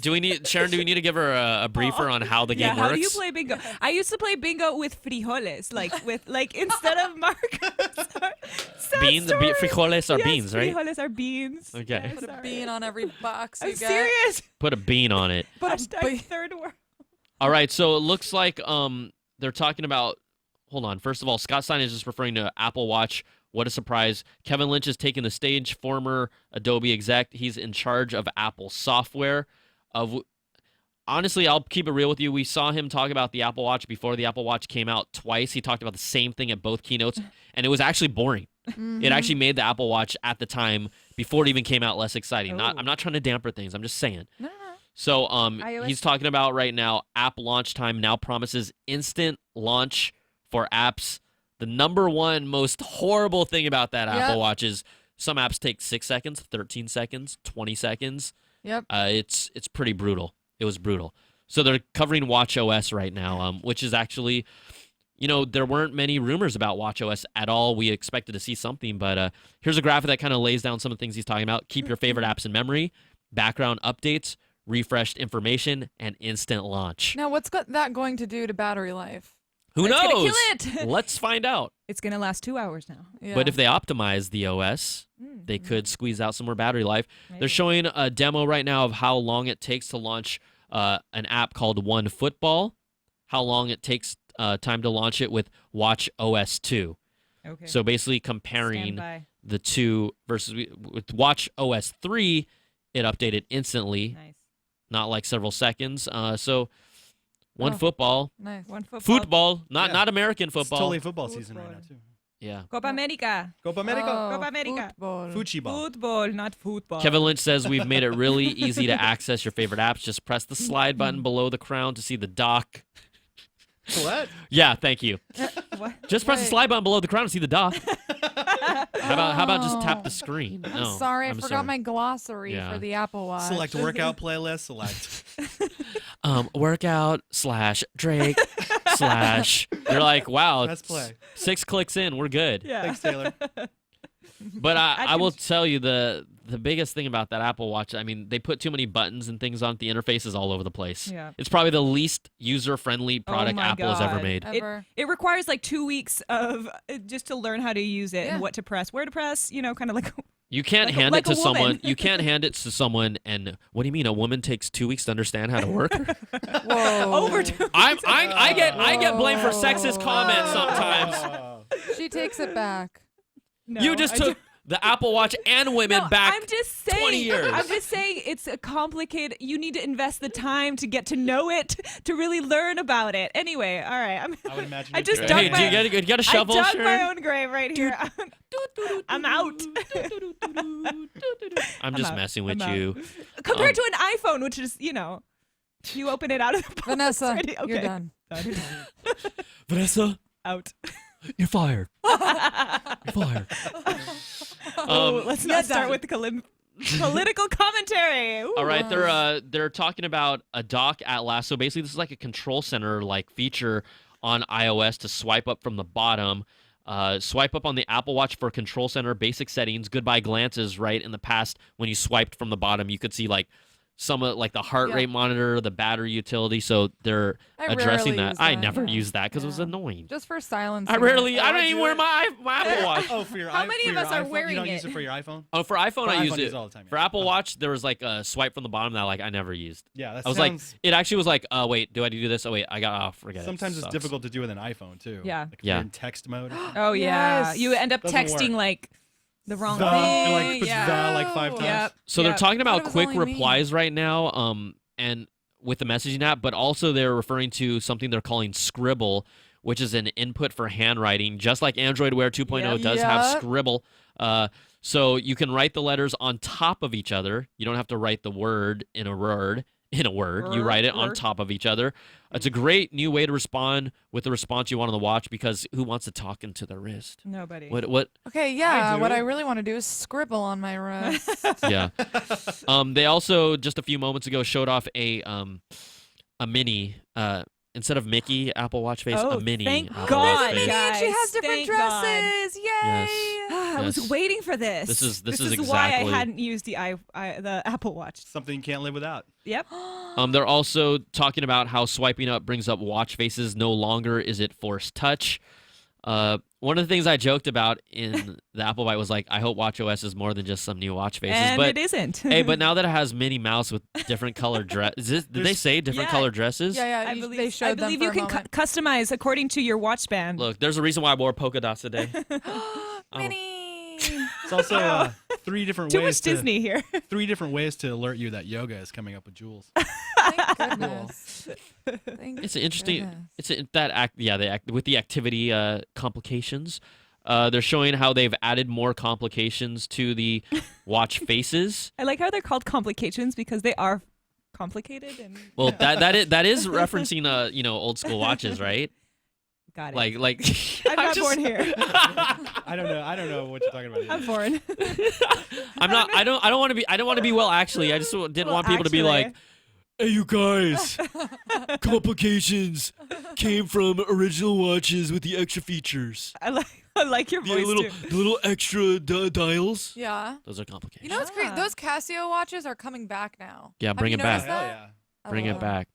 Do we need Sharon? Do we need to give her a briefer on how the game works? How do you play bingo? I used to play bingo with frijoles, like instead of markers. Beans, frijoles are beans, right? Frijoles are beans. Okay. Put a bean on every box you I'm get. serious. Put a bean on it. But third world. All right, so it looks like they're talking about. Hold on. First of all, Scott Stein is just referring to Apple Watch. What a surprise. Kevin Lynch is taking the stage, former Adobe exec. He's in charge of Apple software. Honestly, I'll keep it real with you. We saw him talk about the Apple Watch before the Apple Watch came out twice. He talked about the same thing at both keynotes, and it was actually boring. Mm-hmm. It actually made the Apple Watch at the time, before it even came out, less exciting. I'm not trying to damper things. I'm just saying. No. So iOS. he's talking about right now, app launch time now promises instant launch for apps. The number one most horrible thing about that Apple Watch is some apps take 6 seconds, 13 seconds, 20 seconds. Yep. It's pretty brutal. It was brutal. So they're covering watchOS right now, which is actually, there weren't many rumors about watchOS at all. We expected to see something, but here's a graphic that kind of lays down some of the things he's talking about. Keep your favorite apps in memory, background updates, refreshed information, and instant launch. Now, what's that going to do to battery life? Who It's knows? gonna kill it. Let's find out. It's gonna last 2 hours now. Yeah. But if they optimize the OS, they could squeeze out some more battery life. Maybe. They're showing a demo right now of how long it takes to launch an app called One Football, how long it takes time to launch it with Watch OS 2. Okay. So basically comparing Standby. the two versus with Watch OS 3, it updated instantly, Nice. not like several seconds. So One Football, Nice. One football, not American It's football. totally football season right now, too. Yeah. Copa America. Copa America. Copa America. Football. Fuchi ball. Football, not football. Kevin Lynch says we've made it really easy to access your favorite apps. Just press the slide button below the crown to see the dock. What? Yeah, thank you. What? Just press the Wait. slide button below the crown to see the dock. How about just tap the screen? I'm No, sorry, I I'm forgot sorry. my glossary Yeah. for the Apple Watch. Select workout playlist. Select. Workout / Drake / You're like, wow. Let's play. 6 clicks in, we're good. Yeah. Thanks, Taylor. But I will tell you the biggest thing about that Apple Watch, I mean, they put too many buttons and things on it. The interface is all over the place. Yeah. It's probably the least user-friendly product my Apple has ever God. made. Ever. It requires like 2 weeks of just to learn how to use it Yeah. and what to press, where to press, kind of like. You can't Like a- hand like it a to woman. someone. You can't hand it to someone and what do you mean a woman takes 2 weeks to understand how to work? Whoa. Over 2 weeks. I get blamed for sexist comments sometimes. She takes it back. No, You just I took the Apple Watch and women No, back I'm just saying, 20 years. I'm just saying it's a complicated. You need to invest the time to get to know it, to really learn about it. Anyway, all right. I would imagine. I you'd just do dug Hey, it. my- you got a shovel, I dug Sharon? my own grave right here. I'm out. I'm just out. messing with I'm out. you. Compared to an iPhone, which is, you open it out of the box. Vanessa, already. you're Okay. done. Vanessa, Out. you're fired. You're fired. Let's not start with the political commentary. Ooh. All right, they're talking about a dock at last. So basically, this is like a control center like feature on iOS to swipe up from the bottom. Swipe up on the Apple Watch for control center basic settings. Goodbye glances. Right in the past, when you swiped from the bottom, you could see like some of like the heart rate monitor, the battery utility. So they're I addressing rarely that. use I that, never yeah. used that because it was Yeah. annoying. Just for silence. I don't even wear my Apple Watch. Oh, for your How iPhone, many for of your us are iPhone? wearing You don't it? use it for your iPhone? Oh, for iPhone, For I iPhone, use you it. use it all the time, For yeah. Apple Watch, there was like a swipe from the bottom that like I never used. Yeah, that I was like, sounds. it actually was like, oh wait, do I do this? Oh wait, I got forget it. Sometimes it's Sucks. difficult to do with an iPhone too. Yeah. Like if Yeah. you're in text mode. Oh yeah, Yes. you end up Doesn't texting work. like the wrong The, thing. and like puts yeah. the like 5 times. Yep. So they're Yep. talking Thought it about was quick only me. replies right now, and with the messaging app, but also they're referring to something they're calling Scribble, which is an input for handwriting, just like Android Wear 2.0 Yep. does have Yep. Scribble. So you can write the letters on top of each other. You don't have to write the word in a word. You write it on Word. top of each other. It's a great new way to respond with the response you want on the watch because who wants to talk into the wrist? Nobody. What Okay, yeah. do. What I really want to do is scribble on my wrist. yeah. They also just a few moments ago showed off a mini instead of Mickey Apple Watch face, Oh, a mini. thank Apple God, Watch face. Mini, and she guys, has different thank God. dresses. Yay! Yes. I was Yes. waiting for this. This is why exactly- I hadn't used the the Apple Watch. Something you can't live without. Yep. They're also talking about how swiping up brings up watch faces. No longer is it forced touch. One of the things I joked about in the Apple Bite was like, I hope WatchOS is more than just some new watch faces. And but it isn't. hey, but now that it has Minnie Mouse with different colored dresses, did they say different Yeah. colored dresses? Yeah, yeah. I you- believe, they showed I them believe for you a can moment. customize according to your watch band. Look, there's a reason why I wore polka dots today. Mini. It's also 3 different Too ways much Disney here. 3 different ways to alert you that yoga is coming up with Jules. Thank goodness. Thank It's an interesting. goodness. It's that act. Yeah, the act with the activity complications. They're showing how they've added more complications to the watch faces. I like how they're called complications because they are complicated and Well, that is referencing old school watches, right? got it. Like I'm not born here. I don't know what you're talking about. I'm foreign. I'm not. I don't want to be. I don't want to be. Well, actually, I just didn't want people to be like, "Hey, you guys, complications came from original watches with the extra features. I like your The voice little, too. the little extra dials. Yeah. Those are complications. You know what's great? Ah. Those Casio watches are coming back now. Yeah, Have bring you it back. noticed Hell that? yeah. Bring Oh. it back.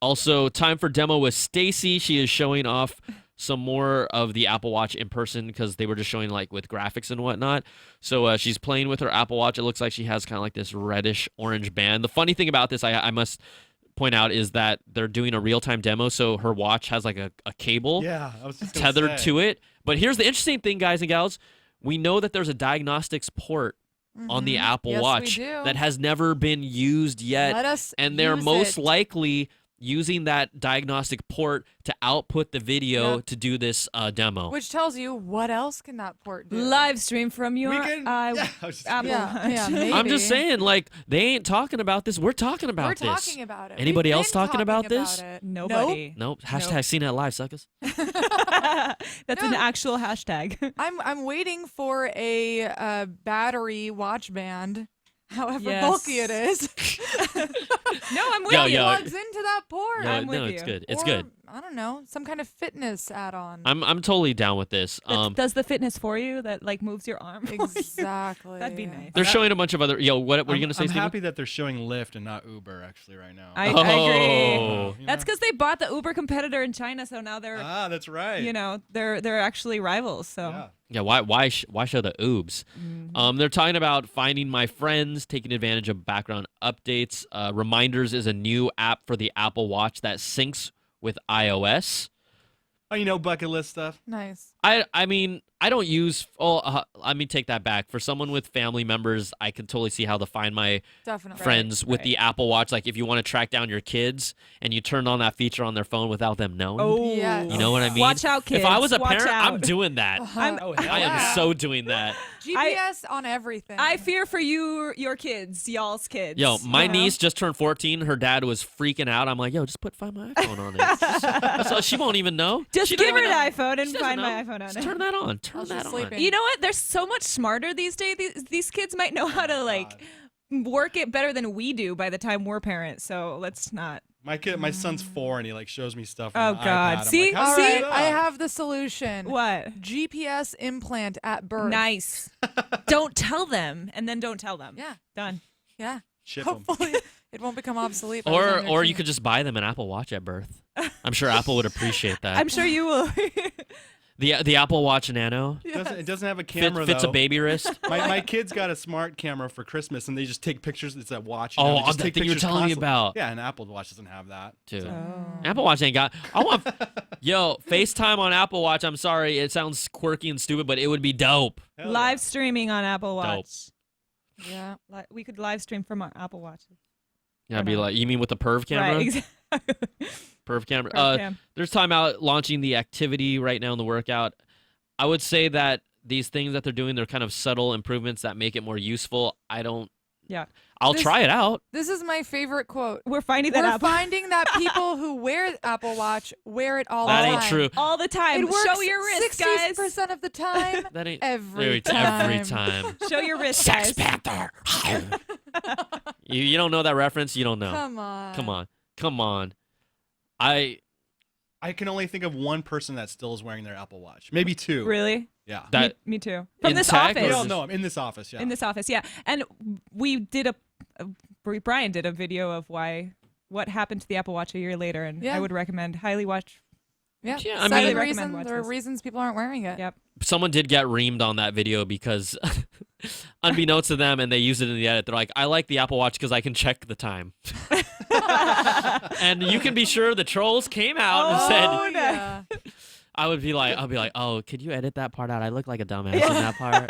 Also, time for demo with Stacy. She is showing off some more of the Apple Watch in person because they were just showing like with graphics and whatnot. So she's playing with her Apple Watch. It looks like she has kind of like this reddish orange band. The funny thing about this, I must point out, is that they're doing a real-time demo. So her watch has like a cable Yeah, I was just tethered to it. But here's the interesting thing, guys and gals. We know that there's a diagnostics port on the Apple Yes, we Watch do. that has never been used yet. Let us And they're use most it. likely using that diagnostic port to output the video Yep. to do this demo. Which tells you what else can that port do? Live stream from your Yeah, I was just Apple Yeah, Watch. yeah, maybe. I'm just saying, like, they ain't talking about this. We're talking about We're this. talking about it. Anybody We've else been talking about this? it. Nobody. Nope. Hashtag CNET Live, suckers. That's an No. actual hashtag. I'm waiting for a battery watch band, however Yes. bulky it is. No, I'm with Yo, you. yo. Plugs into that port. No, I'm with no, it's you. good. It's Or, good. I don't know, some kind of fitness add-on. I'm totally down with this. That does the fitness for you that like moves your arm. Exactly. That'd be nice. They're showing a bunch of other. Yo, what were you gonna say, I'm Steven? happy that they're showing Lyft and not Uber actually right now. I Oh. agree. You That's know? because they bought the Uber competitor in China, so now they're That's right. they're actually rivals. So Yeah. Yeah, why show the oobs? They're talking about finding my friends, taking advantage of background updates. Reminders is a new app for the Apple Watch that syncs with iOS. Oh, bucket list stuff. Nice. I mean, I don't use. Let me take that back. For someone with family members, I can totally see how to find my Definitely. friends with the Apple Watch. Like if you want to track down your kids and you turn on that feature on their phone without them knowing. oh, Yes. You know what I mean? Watch out, kids. If I was a Watch parent, I'm out. doing that. I'm, I am so doing that. GPS on everything. I fear for your kids, y'all's kids. Yo, my Yeah. niece just turned 14. Her dad was freaking out. I'm like, yo, just find my iPhone on it. So she won't even know. Just She don't give her even the know. iPhone and She doesn't find know. my iPhone on Just it. turn that on. Turn While she's that on. sleeping. You know what? They're so much smarter these days. These kids might know how to like work it better than we do by the time we're parents. So let's not. My son's 4 and he like shows me stuff. Oh, On the God. iPad. I'm See? like, how All do you right, do that? I have the solution. What? GPS implant at birth. Nice. Don't tell them, and then don't tell them. Yeah. Done. Yeah. Ship 'em. Hopefully it won't become obsolete. by the time they're Or you two. could just buy them an Apple Watch at birth. I'm sure Apple would appreciate that. I'm sure you will. The Apple Watch Nano It doesn't have a camera fits though. a baby wrist. My kids got a smart camera for Christmas, and they just take pictures. It's a watch. Oh, they just that take thing you were pictures telling me constantly. about. Yeah, an Apple Watch doesn't have that. Too. Oh. Apple Watch ain't got. I want. Yo, FaceTime on Apple Watch. I'm sorry, it sounds quirky and stupid, but it would be dope. Hell Live streaming on Apple Dope. Watch. Yeah. We could live stream from our Apple Watches. Yeah, I'd be like, you mean with the perv camera? Right, exactly. Perv camera. Perv cam. There's time out launching the activity right now in the workout. I would say that these things that they're doing, they're kind of subtle improvements that make it more useful. Yeah. I'll This- try it out. This is my favorite quote. We're finding that We're Apple finding that people who wear Apple Watch wear it all That the ain't time. true. all the time. It works Show your wrist, guys. 60% of the time. That ain't Every every time. time. Show your wrist, Sex guys. Panther. you don't know that reference? You don't know. Come on. Come on. I can only think of one person that still is wearing their Apple Watch. Maybe two. Really? Yeah. That Me too. From in this tech or office. No, just- no, I'm in this office. Yeah. In this office, yeah. And we did Brian did a video of what happened to the Apple Watch a year later, and Yeah. I would recommend highly watch. Yeah. Yeah, I Seven mean- recommend watch there are this. reasons people aren't wearing it. Yep. someone did get reamed on that video because unbeknownst to them, and they used it in the edit, they're like, I like the Apple Watch because I can check the time. And you can be sure the trolls came out and said, Oh, yeah. I'll be like, oh, could you edit that part out? I look like a dumbass in that part.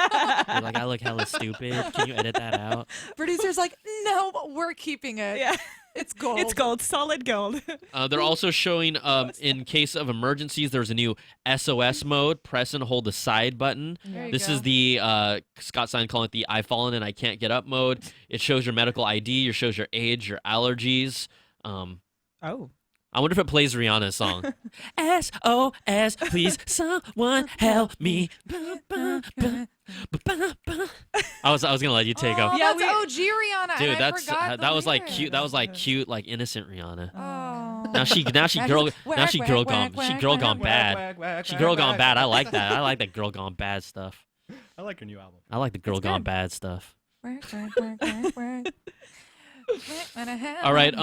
You're like, I look hella stupid. Can you edit that out? Producer's like, no, but we're keeping it. Yeah. It's gold. It's gold, solid gold. They're also showing, in case of emergencies, there's a new SOS mode. Press and hold the side button. There you This go. is the Scott Stein calling it the I've fallen and I can't get up mode. It shows your medical ID. It shows your age, your allergies. Oh. I wonder if it plays Rihanna's song. SOS, please, someone help me. I was gonna let you take Oh, off. Yeah, that's OG Rihanna. Dude, and I that's forgot the that was like lyrics. cute. That was like cute, like innocent Rihanna. Oh. Now she girl gone bad. She girl gone bad. I like that. I like that girl gone bad stuff. I like her new album. I like the girl That's gone good. bad stuff. Work. All right.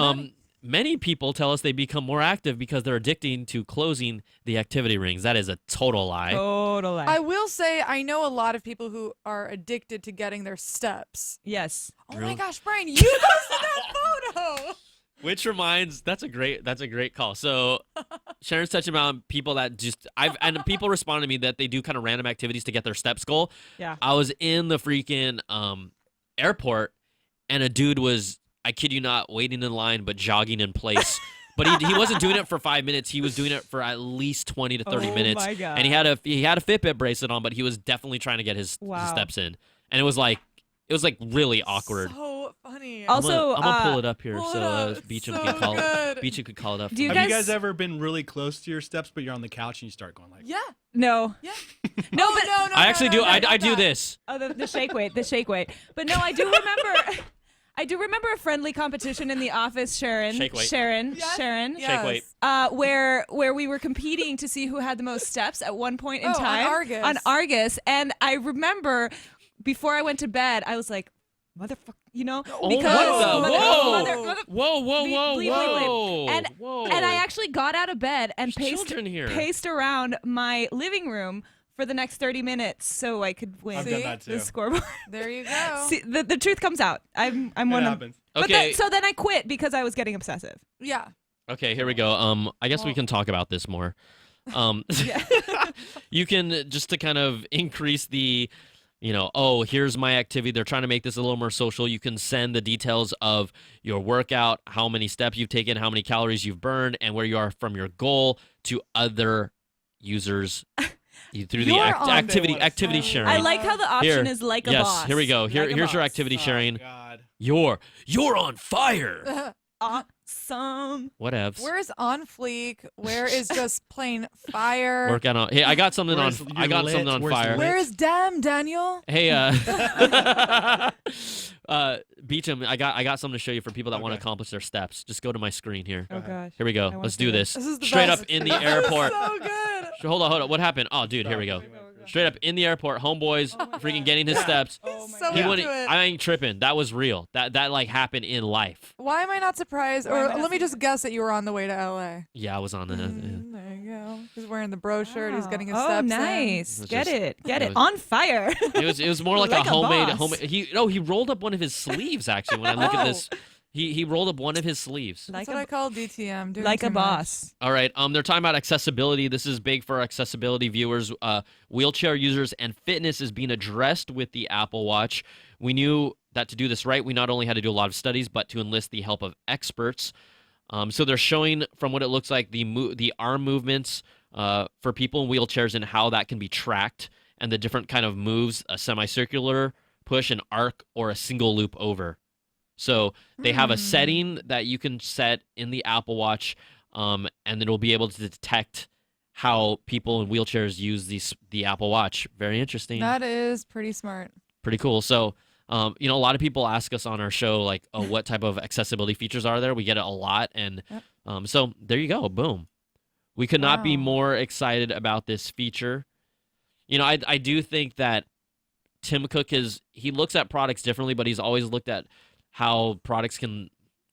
Many people tell us they become more active because they're addicting to closing the activity rings. That is a total lie. Total lie. I will say I know a lot of people who are addicted to getting their steps. Yes. Oh Really? my gosh, Brian, you posted that photo. Which reminds, that's a great call. So Sharon's touching on people that and people respond to me that they do kind of random activities to get their steps goal. Yeah. I was in the freaking airport, and a dude was, I kid you not, waiting in line but jogging in place. But he wasn't doing it for 5 minutes. He was doing it for at least 20 to 30 minutes. Oh my God. And he had a Fitbit bracelet on, but he was definitely trying to get his steps in. And it was like really awkward. So funny. Also, I'm gonna pull it up here pull it so up. Beecham So can call good. it. Beecham could call it up. Do you for Have me. you guys- guys ever been really close to your steps, but you're on the couch and you start going like, Yeah. No. Yeah. No, Oh, but no, I actually do. no, I not do that. this. Oh, the shake weight, the shake weight. But no, I do remember. I do remember a friendly competition in the office, Sharon. Shake weight. Sharon. Yes. Sharon. Yes. Shake weight. Where we were competing to see who had the most steps at one point in Oh, on time Argus. on Argus, and I remember before I went to bed, I was like, "Motherfucker," you know, Oh, because what the- whoa. Whoa! Bleep, bleep, bleep. And Whoa. and I actually got out of bed and There's children here. paced around my living room for the next 30 minutes so I could win I've done that the too. scoreboard. There you go. See, the truth comes out. I'm It one of. happens. But Okay. so then I quit because I was getting obsessive. Yeah. Okay, here we go. I guess we can talk about this more. You can, just to kind of increase the, here's my activity. They're trying to make this a little more social. You can send the details of your workout, how many steps you've taken, how many calories you've burned, and where you are from your goal to other users through the You're on activity it. sharing. I like how the option Here. is like a yes, boss. here we go. Like a Here's your boss. activity Oh, sharing. God. You're on fire. Awesome. Whatevs. Where's on fleek? Where is just plain fire? Workout on. Hey, I got something on. Where's I got your something lit? on Where's fire. lit? Where is damn Daniel? Hey, Beecham, I got something to show you for people that want to Okay. accomplish their steps. Just go to my screen here. Oh gosh. Here we go. I Let's wanna do see this. This is the Straight best. up in the airport. So good. Hold on. What happened? Oh, dude, here we go. Straight up in the airport, homeboys freaking getting his steps. So He into wouldn't. it. I ain't tripping. That was real. That like happened in life. Why am I not surprised? Why am Or I not let me surprised? just guess that you were on the way to LA. Yeah, I was on the. There you go. He's wearing the bro shirt. He's getting his Oh, steps in. nice. It was Get just- it. Get it it. was- On fire. It was more like, Like a a homemade boss. he rolled up one of his sleeves actually. When I look at this, he rolled up one of his sleeves. That's what I call DTM. Doing like too a much. boss. All right. They're talking about accessibility. This is big for accessibility viewers. Wheelchair users and fitness is being addressed with the Apple Watch. We knew that to do this right, we not only had to do a lot of studies, but to enlist the help of experts. So they're showing, from what it looks like, the arm movements for people in wheelchairs and how that can be tracked, and the different kind of moves: a semicircular push, an arc, or a single loop over. So they have a setting that you can set in the Apple Watch, and then it'll be able to detect how people in wheelchairs use the Apple Watch. Very interesting. That is pretty smart. Pretty cool. So, a lot of people ask us on our show, like, oh, what type of accessibility features are there? We get it a lot. And so there you go. Boom. We could not be more excited about this feature. I do think that Tim Cook he looks at products differently, but he's always looked at how products can,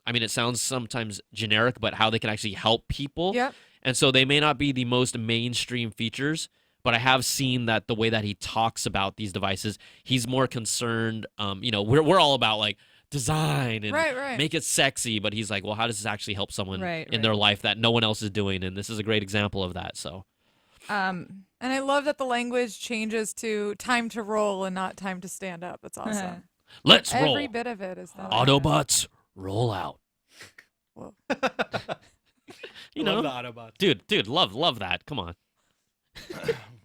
it sounds sometimes generic, but how they can actually help people. Yep. And so they may not be the most mainstream features, but I have seen that the way that he talks about these devices, he's more concerned. We're all about like design and Right. make it sexy, but he's like, well, how does this actually help someone Right, in their life that no one else is doing? And this is a great example of that. So And I love that the language changes to time to roll and not time to stand up. It's awesome. let's roll. Every bit of it is that. Autobots, roll out. Whoa. Love the Autobots. Dude, love that. Come on.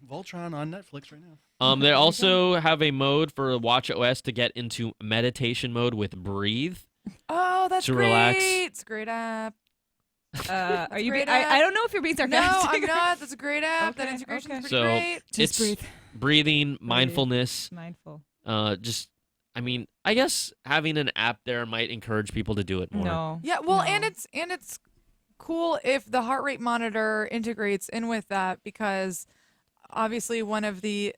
Voltron on Netflix right now. They also have a mode for Watch OS to get into meditation mode with Breathe. Oh, that's To great. relax. It's a great app. Are you? great I app. don't know if you're being No, sarcastic. I'm not. That's a great app. That Okay, integration's okay. pretty So great. Just it's breathe. breathing, mindfulness. Mindful. I guess having an app there might encourage people to do it more. No. Yeah, well, No. and it's cool if the heart rate monitor integrates in with that, because obviously one of the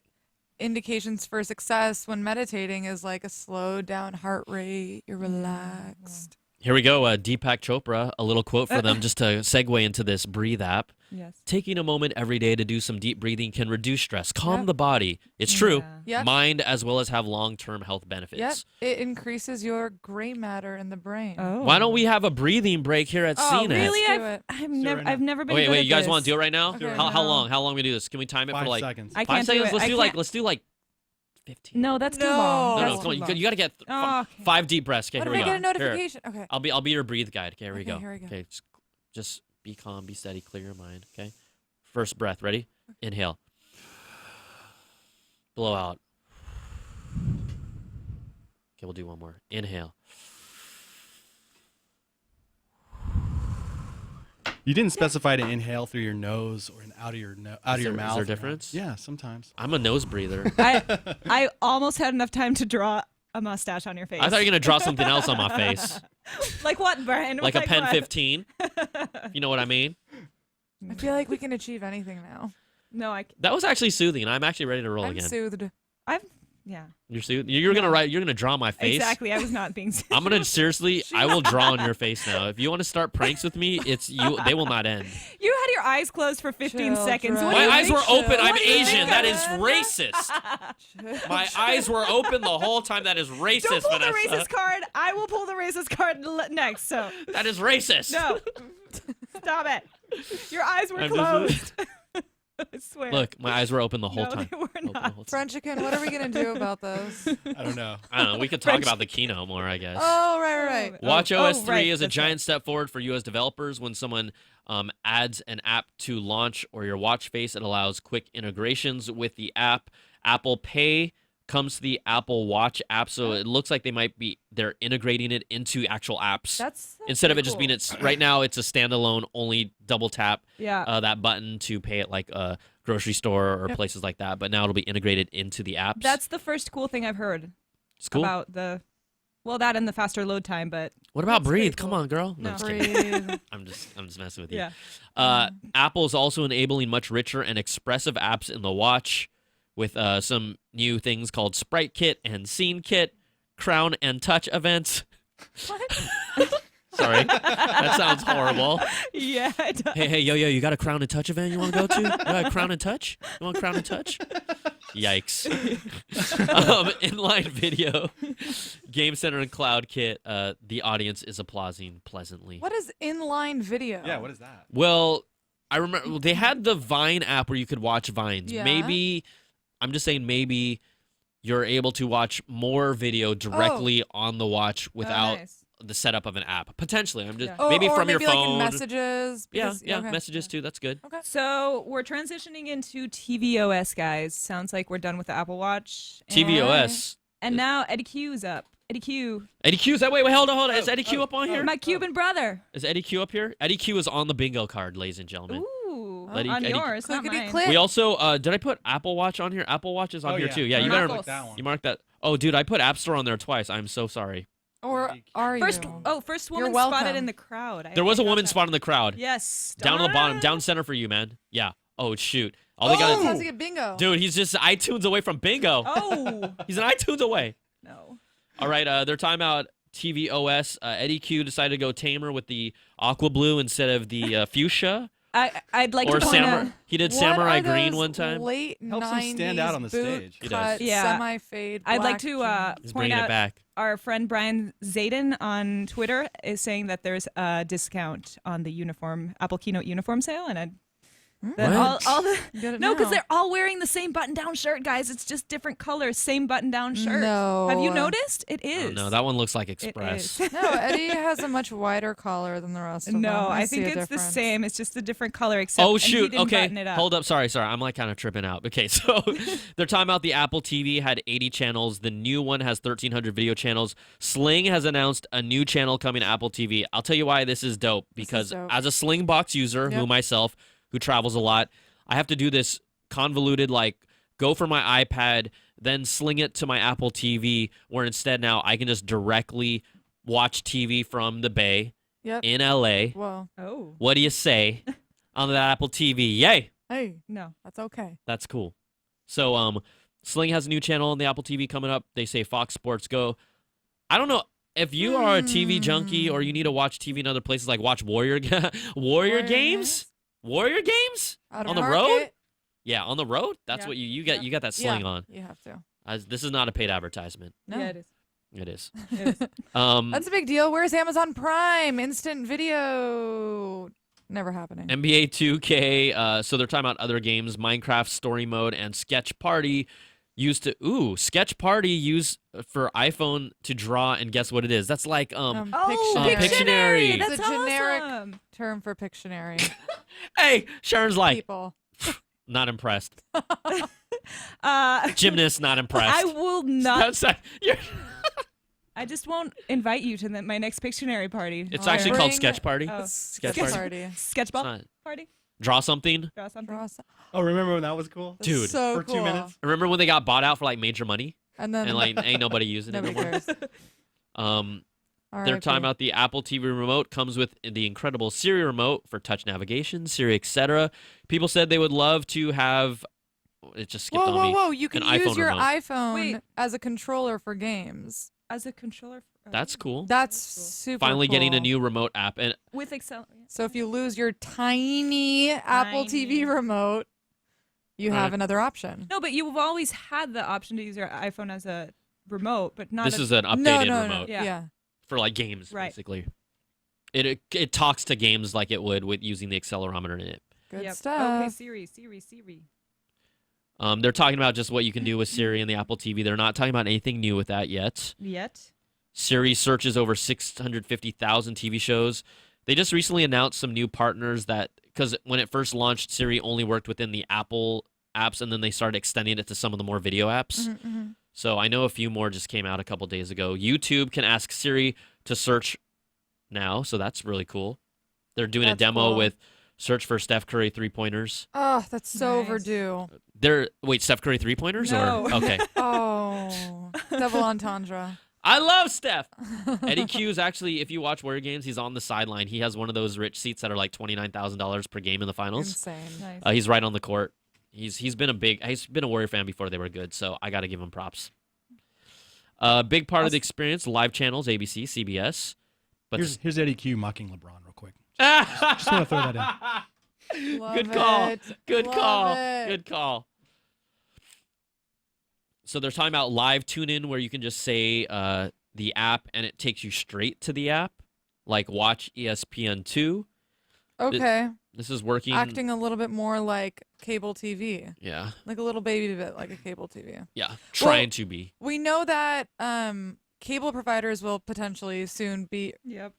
indications for success when meditating is like a slowed down heart rate. You're relaxed. Here we go. Deepak Chopra, a little quote for them just to segue into this Breathe app. Yes. Taking a moment every day to do some deep breathing can reduce stress, calm the body. It's true. Yeah. Mind as well as have long-term health benefits. Yep, it increases your gray matter in the brain. Oh. Why don't we have a breathing break here at Oh, CNET? really? Really? Let's do it. I've never been. Wait, good wait. at You guys this. want to do it right now? Okay. How long? How long we do this? Can we time it 5 for like seconds. I 5 can't do seconds? it. Let's I do can't- let's do like 15. No, that's too No. long. No, That's come on. too You long. got to get Oh, okay. 5 deep breaths. Okay, What here if we I go. get a Here. notification? Okay. I'll be your breathe guide. Okay, here we Okay, go. here we go. Okay, just be calm, be steady, clear your mind. Okay. First breath. Ready? Inhale. Blow out. Okay, we'll do one more. Inhale. You didn't specify to inhale through your nose or out of your Is there- mouth. is there or- difference? Yeah, sometimes. I'm a nose breather. I almost had enough time to draw a mustache on your face. I thought you were gonna draw something else on my face, Like what, Brian? like a pen what? 15. You know what I mean? I feel like we can achieve anything now. No, That was actually soothing. I'm actually ready to roll I'm again. soothed. yeah. You're soothing. You're gonna write. You're gonna draw my face. Exactly. I was not being. I'm gonna seriously. I will draw on your face now. If you want to start pranks with me, it's you. They will not end. You had your eyes closed for 15 Chill, seconds. Dre. What do My you eyes think? were open. I'm What do you Asian. think That of is it? racist. My eyes were open the whole time. That is racist, Don't pull the Vanessa. racist card. I will pull the racist card next. So That is racist. no, stop it. Your eyes were I'm just- closed. I swear. Look, my eyes were open the whole No, time. they were Open the not. whole time. Frenchican, what are we gonna do about this? I don't know. I don't know. We could talk about the keynote more, I guess. Oh, right. Watch Oh, OS 3 right, is a that's giant step forward for you as developers. When someone adds an app to launch or your watch face, it allows quick integrations with the app. Apple Pay comes to the Apple Watch app, so it looks like they're integrating it into actual apps. That's Instead of it pretty just being cool. right now, it's a standalone, only double tap Yeah. that button to pay at like a grocery store or places like that. But now it'll be integrated into the apps. That's the first cool thing I've heard it's cool. about that and the faster load time. But What about That's pretty Breathe? Come cool. on, girl. No, No. I'm just kidding. Breathe. I'm just messing with you. yeah. Apple is also enabling much richer and expressive apps in the watch, with some new things called Sprite Kit and Scene Kit, Crown and Touch events. Sorry, that sounds horrible. Yeah. It does. Hey, yo, you got a Crown and Touch event you want to go to? You got a Crown and Touch? You want Crown and Touch? Yikes. Inline video, Game Center and Cloud Kit. The audience is applauding pleasantly. What is inline video? Yeah, what is that? Well, I remember they had the Vine app where you could watch Vines. Yeah. Maybe, I'm just saying maybe you're able to watch more video directly on the watch without nice. the setup of an app. Potentially. I'm just Oh, maybe or from maybe your like phone. in messages. Yeah, because- yeah, okay. messages too. That's good. Okay. So we're transitioning into tvOS, guys. Sounds like we're done with the Apple Watch. tvOS. And now Eddie Q's up. Eddie Q. Eddie Q's that. Wait, hold on. Is Eddie Q up on here? My Cuban brother. Is Eddie Q up here? Eddie Q is on the bingo card, ladies and gentlemen. Ooh. Eddie- on Eddie- yours, not Clickety mine. click. We also did I put Apple Watch on here? Apple Watch is on Oh, here yeah. too. Yeah, I you remember better like that one. you mark that. Oh, dude, I put App Store on there twice. I'm so sorry. Or are you? First You're woman welcome. spotted in the crowd. There was a woman spotted. spot in the crowd. Yes. Down on the bottom, down center for you, man. Yeah. Oh shoot. All they Oh, got has to get bingo. dude, he's just iTunes away from bingo. Oh. He's an iTunes away. No. All right, they're talking about tvOS. Eddie Q decided to go tamer with the aqua blue instead of the fuchsia. I'd like Or to point Samurai. out. He did What Samurai are Green those one time. Late Helps him 90s stand out on the boot stage. He does. cut, Yeah. semi-fade. I'd like black to He's point bringing it out back. our friend Brian Zayden on Twitter is saying that there's a discount on the uniform Apple Keynote uniform sale, and that What? all the Get it no, because now. they're all wearing the same button-down shirt, guys. It's just different colors, same button-down shirt. No. Have you noticed? It is. Oh, no, that one looks like It Express. is. No, Eddie has a much wider collar than the rest of them. No, I see think a it's the difference. same. It's just a different color, except Oh and he shoot! didn't Okay, button it up. hold up. Sorry. I'm like kind of tripping out. Okay, so they're talking about the Apple TV had 80 channels. The new one has 1,300 video channels. Sling has announced a new channel coming to Apple TV. I'll tell you why this is dope. Because dope. as a Sling box user, Yep. who myself, who travels a lot, I have to do this convoluted go for my iPad, then sling it to my Apple TV. Where instead now I can just directly watch TV from the Bay Yep. in LA. Whoa. Oh. What do you say on that Apple TV? Yay! Hey, No. that's okay. That's cool. So, Sling has a new channel on the Apple TV coming up. They say Fox Sports Go. I don't know if you are a TV junkie or you need to watch TV in other places, like watch Warrior games. Warrior games Out of on the market? road. Yeah, on the road. That's Yeah. what you get. Yeah. You got that Sling Yeah, on. You have to. This is not a paid advertisement. No. Yeah, it is. It is. It is. That's a big deal. Where's Amazon Prime? Instant video. Never happening. NBA 2K. So they're talking about other games: Minecraft Story Mode and Sketch Party. Sketch Party used for iPhone to draw and guess what it is. That's like Oh, Pictionary. Pictionary. That's It's a generic awesome. term for Pictionary. Hey, Sharon's like People. not impressed. Uh, Gymnast not impressed. I will not. You're- I just won't invite you to my next Pictionary party. It's Oh, actually bring- called Sketch Party. Oh. Sketch Sketch Party. party. Sketchball not- party. Draw something. Draw something. Draw some- Oh, remember when that was cool? That's Dude, so for 2 minutes? Remember when they got bought out for like major money And then and like ain't nobody using it no nobody more? cares. They're RIP. talking about the Apple TV remote comes with the incredible Siri remote for touch navigation, Siri, etc. People said they would love to have. It just skipped Whoa, on whoa, me. whoa! You can an use iPhone your remote. iPhone Wait. as a controller for games. As a controller. That's cool. That's cool. super. Finally getting a cool. new remote app, and With Excel. So if you lose your tiny Apple TV remote, you have another option. No, but you've always had the option to use your iPhone as a remote, but not. this as, is an No, updated no, remote no. Yeah. Yeah. for like games, Right. basically. It talks to games like it would with using the accelerometer in it. Good Yep. stuff. Okay, Siri. They're talking about just what you can do with Siri and the Apple TV. They're not talking about anything new with that yet. Yet. Siri searches over 650,000 TV shows. They just recently announced some new partners that, because when it first launched, Siri only worked within the Apple apps, and then they started extending it to some of the more video apps. Mm-hmm. So I know a few more just came out a couple days ago. YouTube can ask Siri to search now, so that's really cool. They're doing a That's demo cool. with search for Steph Curry 3-pointers. Oh, that's so Nice. overdue. Wait, Steph Curry 3-pointers? No. Or okay. Oh, double entendre. I love Steph. Eddie Q is actually, if you watch Warrior games, he's on the sideline. He has one of those rich seats that are like $29,000 per game in the finals. Insane. Nice. He's right on the court. He's been a Warrior fan before they were good, so I got to give him props. Big part of the experience, live channels, ABC, CBS. But here's Eddie Q mocking LeBron real quick. Just want to throw that in. Good call. it. Good Love call. it. Good call. So they're talking about live tune in where you can just say the app and it takes you straight to the app, like watch ESPN2. Okay. This is working. Acting a little bit more like cable TV. Yeah. Like a little baby bit like a cable TV. Yeah. Trying to be. We know that cable providers will potentially soon be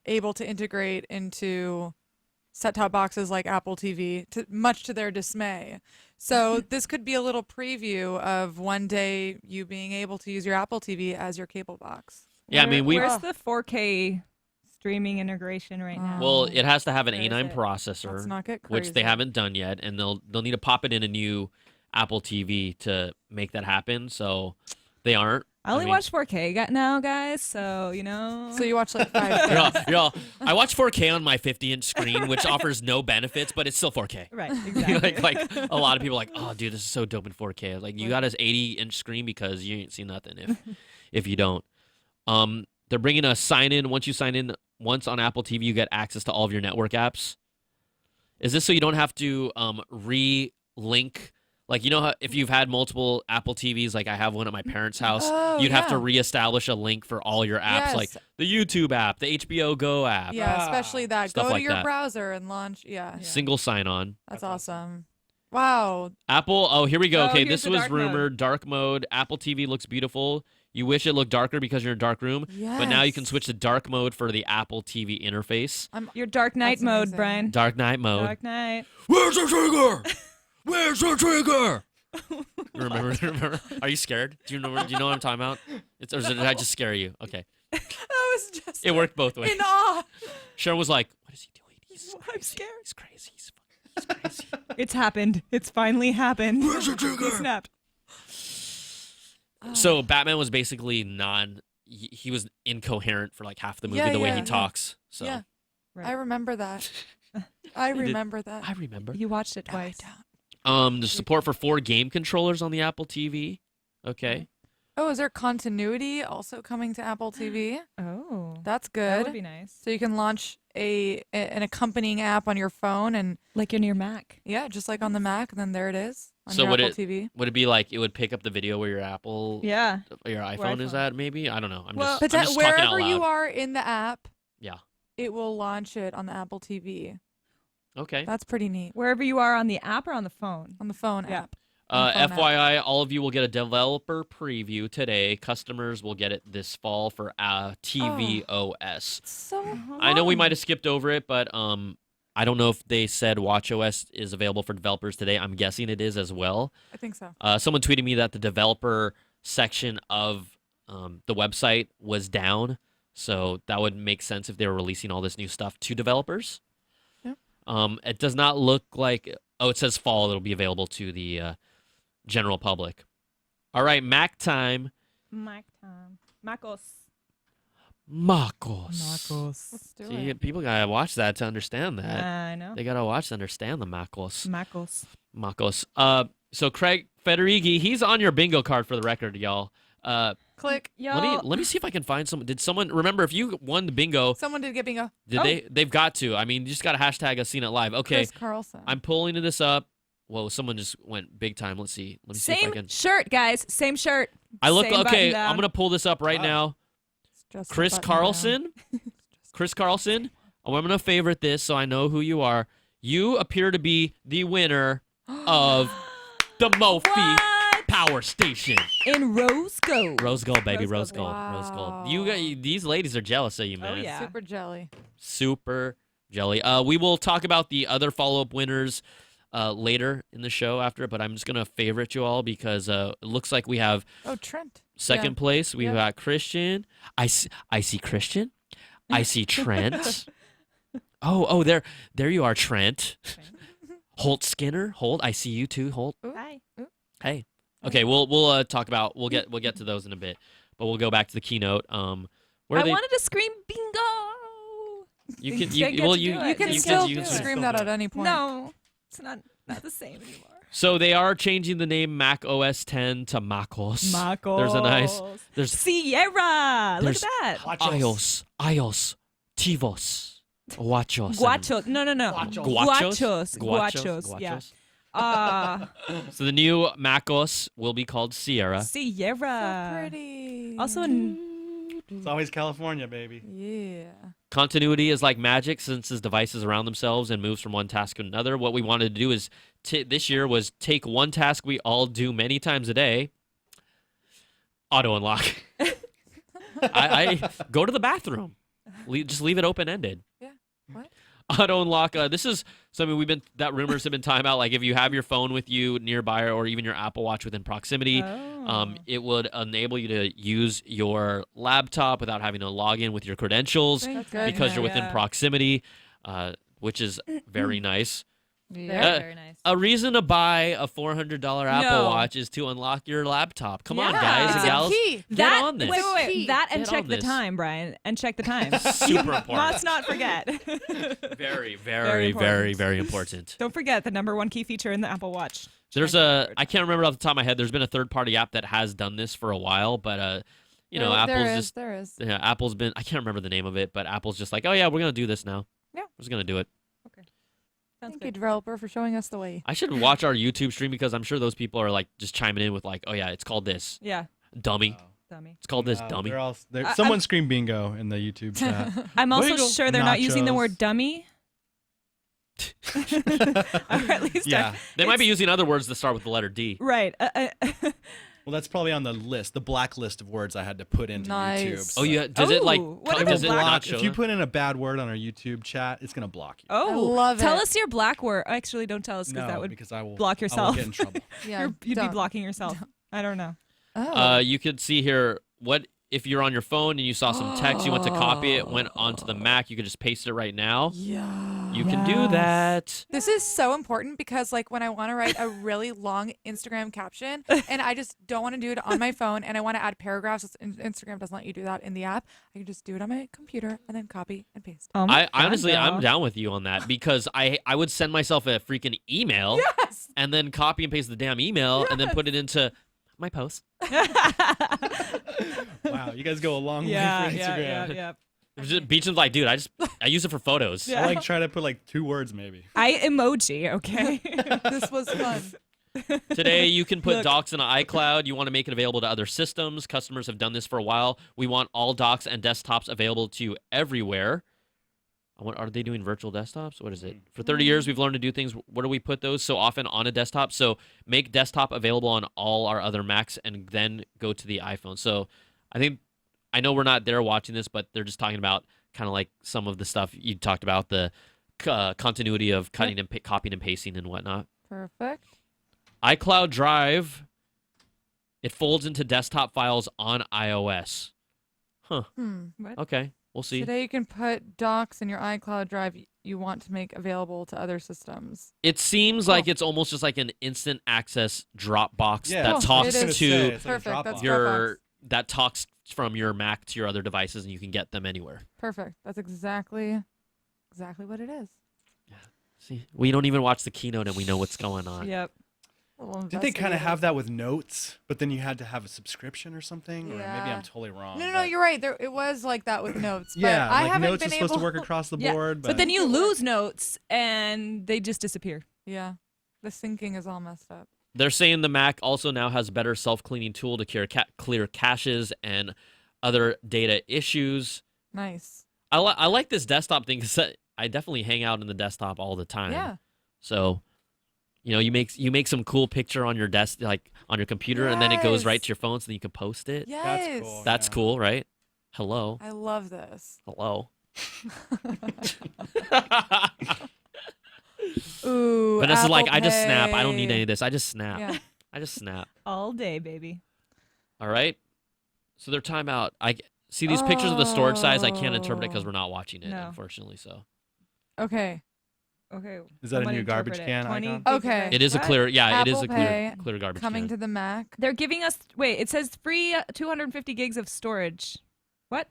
able to integrate into set-top boxes like Apple TV, much to their dismay. So this could be a little preview of one day you being able to use your Apple TV as your cable box. Yeah, I mean, where's the 4K streaming integration right now? Well, it has to have an Where is A9 it? processor, Let's not get which they crazy. haven't done yet, and they'll need to pop it in a new Apple TV to make that happen. So they aren't. I only mean, watch 4K now, guys. So So you watch like 5K. You're all, I watch 4K on my 50-inch screen, which offers no benefits, but it's still 4K. Right, exactly. like a lot of people are like, oh, dude, this is so dope in 4K. Like, you got an 80-inch screen because you ain't seen nothing if you don't. They're bringing a sign-in. Once you sign in once on Apple TV, you get access to all of your network apps. Is this so you don't have to re-link? Like, you know how if you've had multiple Apple TVs, like I have one at my parents' house, you'd have to reestablish a link for all your apps, like the YouTube app, the HBO Go app. Yeah, especially that. Stuff Go to like your that. browser and launch. Yeah. Single sign-on. That's awesome. Wow. Apple, oh, here we go. Oh, Okay, here's this the was dark mode. rumored. Dark mode. Apple TV looks beautiful. You wish it looked darker because you're in a dark room, but now you can switch to dark mode for the Apple TV interface. Your Dark Knight mode, Brian. Dark night mode. Dark Knight. Where's the trigger? Where's the trigger? Remember? Are you scared? Do you know what I'm talking about? Or did I just scare you? Okay. That was just. It worked both ways. In awe. Sharon was like, "What is he doing? I'm scared. He's crazy. He's crazy." It's happened. It's finally happened. Where's the trigger? He snapped. So Batman was basically he was incoherent for like half the movie, the way he talks. So Yeah. Right. I remember that. I remember that. I remember. You watched it twice. The support for 4 game controllers on the Apple TV. Okay. Oh, is there continuity also coming to Apple TV? Oh, that's good. That would be nice. So you can launch an accompanying app on your phone and like in your Mac. Yeah, just like on the Mac, and then there it is on So your would Apple it TV. would it be like it would pick up the video where your Apple Yeah. your iPhone is iPhone. at? Maybe I don't know. I'm Well, just talking out wherever you loud. are in the app, Yeah. it will launch it on the Apple TV. Okay. That's pretty neat. Wherever you are on the app or on the phone? On the phone Yeah. app. On the phone app. FYI, all of you will get a developer preview today. Customers will get it this fall for tvOS. So I know we might have skipped over it, but I don't know if they said watchOS is available for developers today. I'm guessing it is as well. I think so. Someone tweeted me that the developer section of the website was down, so that would make sense if they were releasing all this new stuff to developers. Yep. It does not look like. Oh, it says fall. It'll be available to the general public. All right, Mac time. Mac time. Macos. Macos. Let's do See, it. people gotta watch that to understand that. I know. They gotta watch to understand the Macos. Macos. Macos. So Craig Federighi, he's on your bingo card for the record, y'all. Click. Let me see if I can find someone. Did someone remember if you won the bingo? Someone did get bingo. They've got to. I mean, you just got to hashtag us CNET live. Okay. Chris Carlson. I'm pulling this up. Whoa, someone just went big time. Let's see. Let me see if I Same can. shirt, guys. Same shirt. I look Same okay. button down. I'm gonna pull this up right now. Just a Chris button Carlson. Chris Carlson. Oh, I'm gonna favorite this so I know who you are. You appear to be the winner of the Mophie Power Station. In rose gold. Rose gold, baby, rose Rose gold, gold. rose gold. Wow. You got these ladies are jealous of you, man. yeah. Super jelly. Super jelly. We will talk about the other follow-up winners later in the show after, but I'm just gonna favorite you all because it looks like we have Oh, Trent. second place. We've Yeah. got Christian. I see Christian. I see Trent. Oh, there you are, Trent. Holt Skinner. Holt, I see you too, Holt. Hi. Hey. Okay, we'll talk about we'll get to those in a bit, but we'll go back to the keynote. Where I are they? wanted to scream bingo. You can Didn't you get well to you do you it. You can you still you can scream that at any point. No, it's not the same anymore. So they are changing the name Mac OS 10 to MacOS. MacOS. There's a nice. There's Sierra. Look there's at that. iOS, Tivos, Guachos. Guachos. No. Guachos. Guachos. Yeah. So the new MacOS will be called Sierra. Sierra. So pretty. Also, It's always California, baby. Yeah. Continuity is like magic since his devices around themselves and moves from one task to another. What we wanted to do is this year was take one task we all do many times a day, auto unlock. I go to the bathroom. Just leave it open ended. Yeah. What? Auto unlock. This is something that rumors have been time out. Like if you have your phone with you nearby or even your Apple Watch within proximity, it would enable you to use your laptop without having to log in with your credentials because you're within proximity, which is very nice. Yeah. very nice. A reason to buy a $400 Apple Watch is to unlock your laptop. Come on, guys and It's gals. a key. Get on this. Wait. That and Get check on the this. time, Brian. And check the time. Super important. Must not forget. Very, Very very, important. very, very important. Don't forget the #1 key feature in the Apple Watch. There's I can't remember off the top of my head. There's been a third-party app that has done this for a while, but Apple's there is. yeah, Apple's been. I can't remember the name of it, but Apple's just like, oh yeah, we're gonna do this now. Yeah. we're just gonna do it. Thank you, developer, for showing us the way. I should watch our YouTube stream because I'm sure those people are like just chiming in with like, oh yeah, it's called this, Yeah. dummy. Dummy. It's called this, dummy. Someone scream bingo in the YouTube chat. I'm also Bingo. sure they're not using the Nachos. word dummy. Or at least Yeah. They might be using other words that start with the letter D. right. Well, that's probably on the list, the blacklist of words I had to put into Nice. YouTube. Oh yeah, does it like? Ooh, what are Does the it black- not show If you them? put in a bad word on our YouTube chat, it's gonna block you. Oh, I love tell it. us your black word. Actually, don't tell us because No, that would because I will block I will yourself. get in trouble. Yeah. You'd be don't. blocking yourself. I don't know. Oh. You could see here what if you're on your phone and you saw some text, you went to copy it, went onto the Mac, you could just paste it right now. Yeah. You can do that. This is so important because, like, when I want to write a really long Instagram caption and I just don't want to do it on my phone and I want to add paragraphs, Instagram doesn't let you do that in the app. I can just do it on my computer and then copy and paste. Oh my I God, honestly, girl. I'm down with you on that because I would send myself a freaking email Yes. and then copy and paste the damn email and then put it into my post. Wow, you guys go a long Yeah, way for Instagram. yeah. Beecham's like, dude, I use it for photos. Yeah. I like try to put like 2 words maybe. I emoji, okay? This was fun. Today, you can put Look. docs in iCloud. You want to make it available to other systems. Customers have done this for a while. We want all docs and desktops available to you everywhere. Are they doing virtual desktops? What is it? For 30 years, we've learned to do things. Where do we put those so often on a desktop? So make desktop available on all our other Macs and then go to the iPhone. So I know we're not there watching this, but they're just talking about kind of like some of the stuff you talked about, the continuity of cutting and copying and pasting and whatnot. Perfect. iCloud Drive, it folds into desktop files on iOS. Huh. What? Okay, we'll see. Today you can put docs in your iCloud Drive you want to make available to other systems. It seems like it's almost just like an instant access Dropbox Yeah, that cool. talks It is. to It's like a Perfect. That's Dropbox. Dropbox. that talks from your Mac to your other devices, and you can get them anywhere. Perfect. That's exactly what it is. See, we don't even watch the keynote, and we know what's going on. Yep. Did they kind of have that with notes, but then you had to have a subscription or something? Or maybe Yeah. I'm totally wrong. No, but- you're right. It was like that with notes. But Yeah, I like haven't notes been is supposed able to work across the Yeah, board, But then you lose notes and they just disappear. Yeah. The syncing is all messed up. They're saying the Mac also now has a better self-cleaning tool to clear caches and other data issues. Nice. I like this desktop thing because I definitely hang out in the desktop all the time. Yeah. So, you make some cool picture on your desk, like on your computer, and then it goes right Yes. to your phone, so then you can post it. Yes. That's cool. That's cool, right? Hello. I love this. Hello. Ooh. Vanessa's like, Apple I just snap. I don't need Pay. any of this. I just snap. Yeah. I just snap. All day, baby. All right. So their timeout. I see these pictures of the storage size. I can't interpret it because we're not watching it, No. unfortunately. So Okay. Okay. Is that a somebody new garbage interpret it. can 20 icon? Okay. it is a What? clear. Yeah, it is Apple a clear, Pay clear garbage Coming can. to the Mac. They're giving us, wait, it says free 250 gigs of storage. What?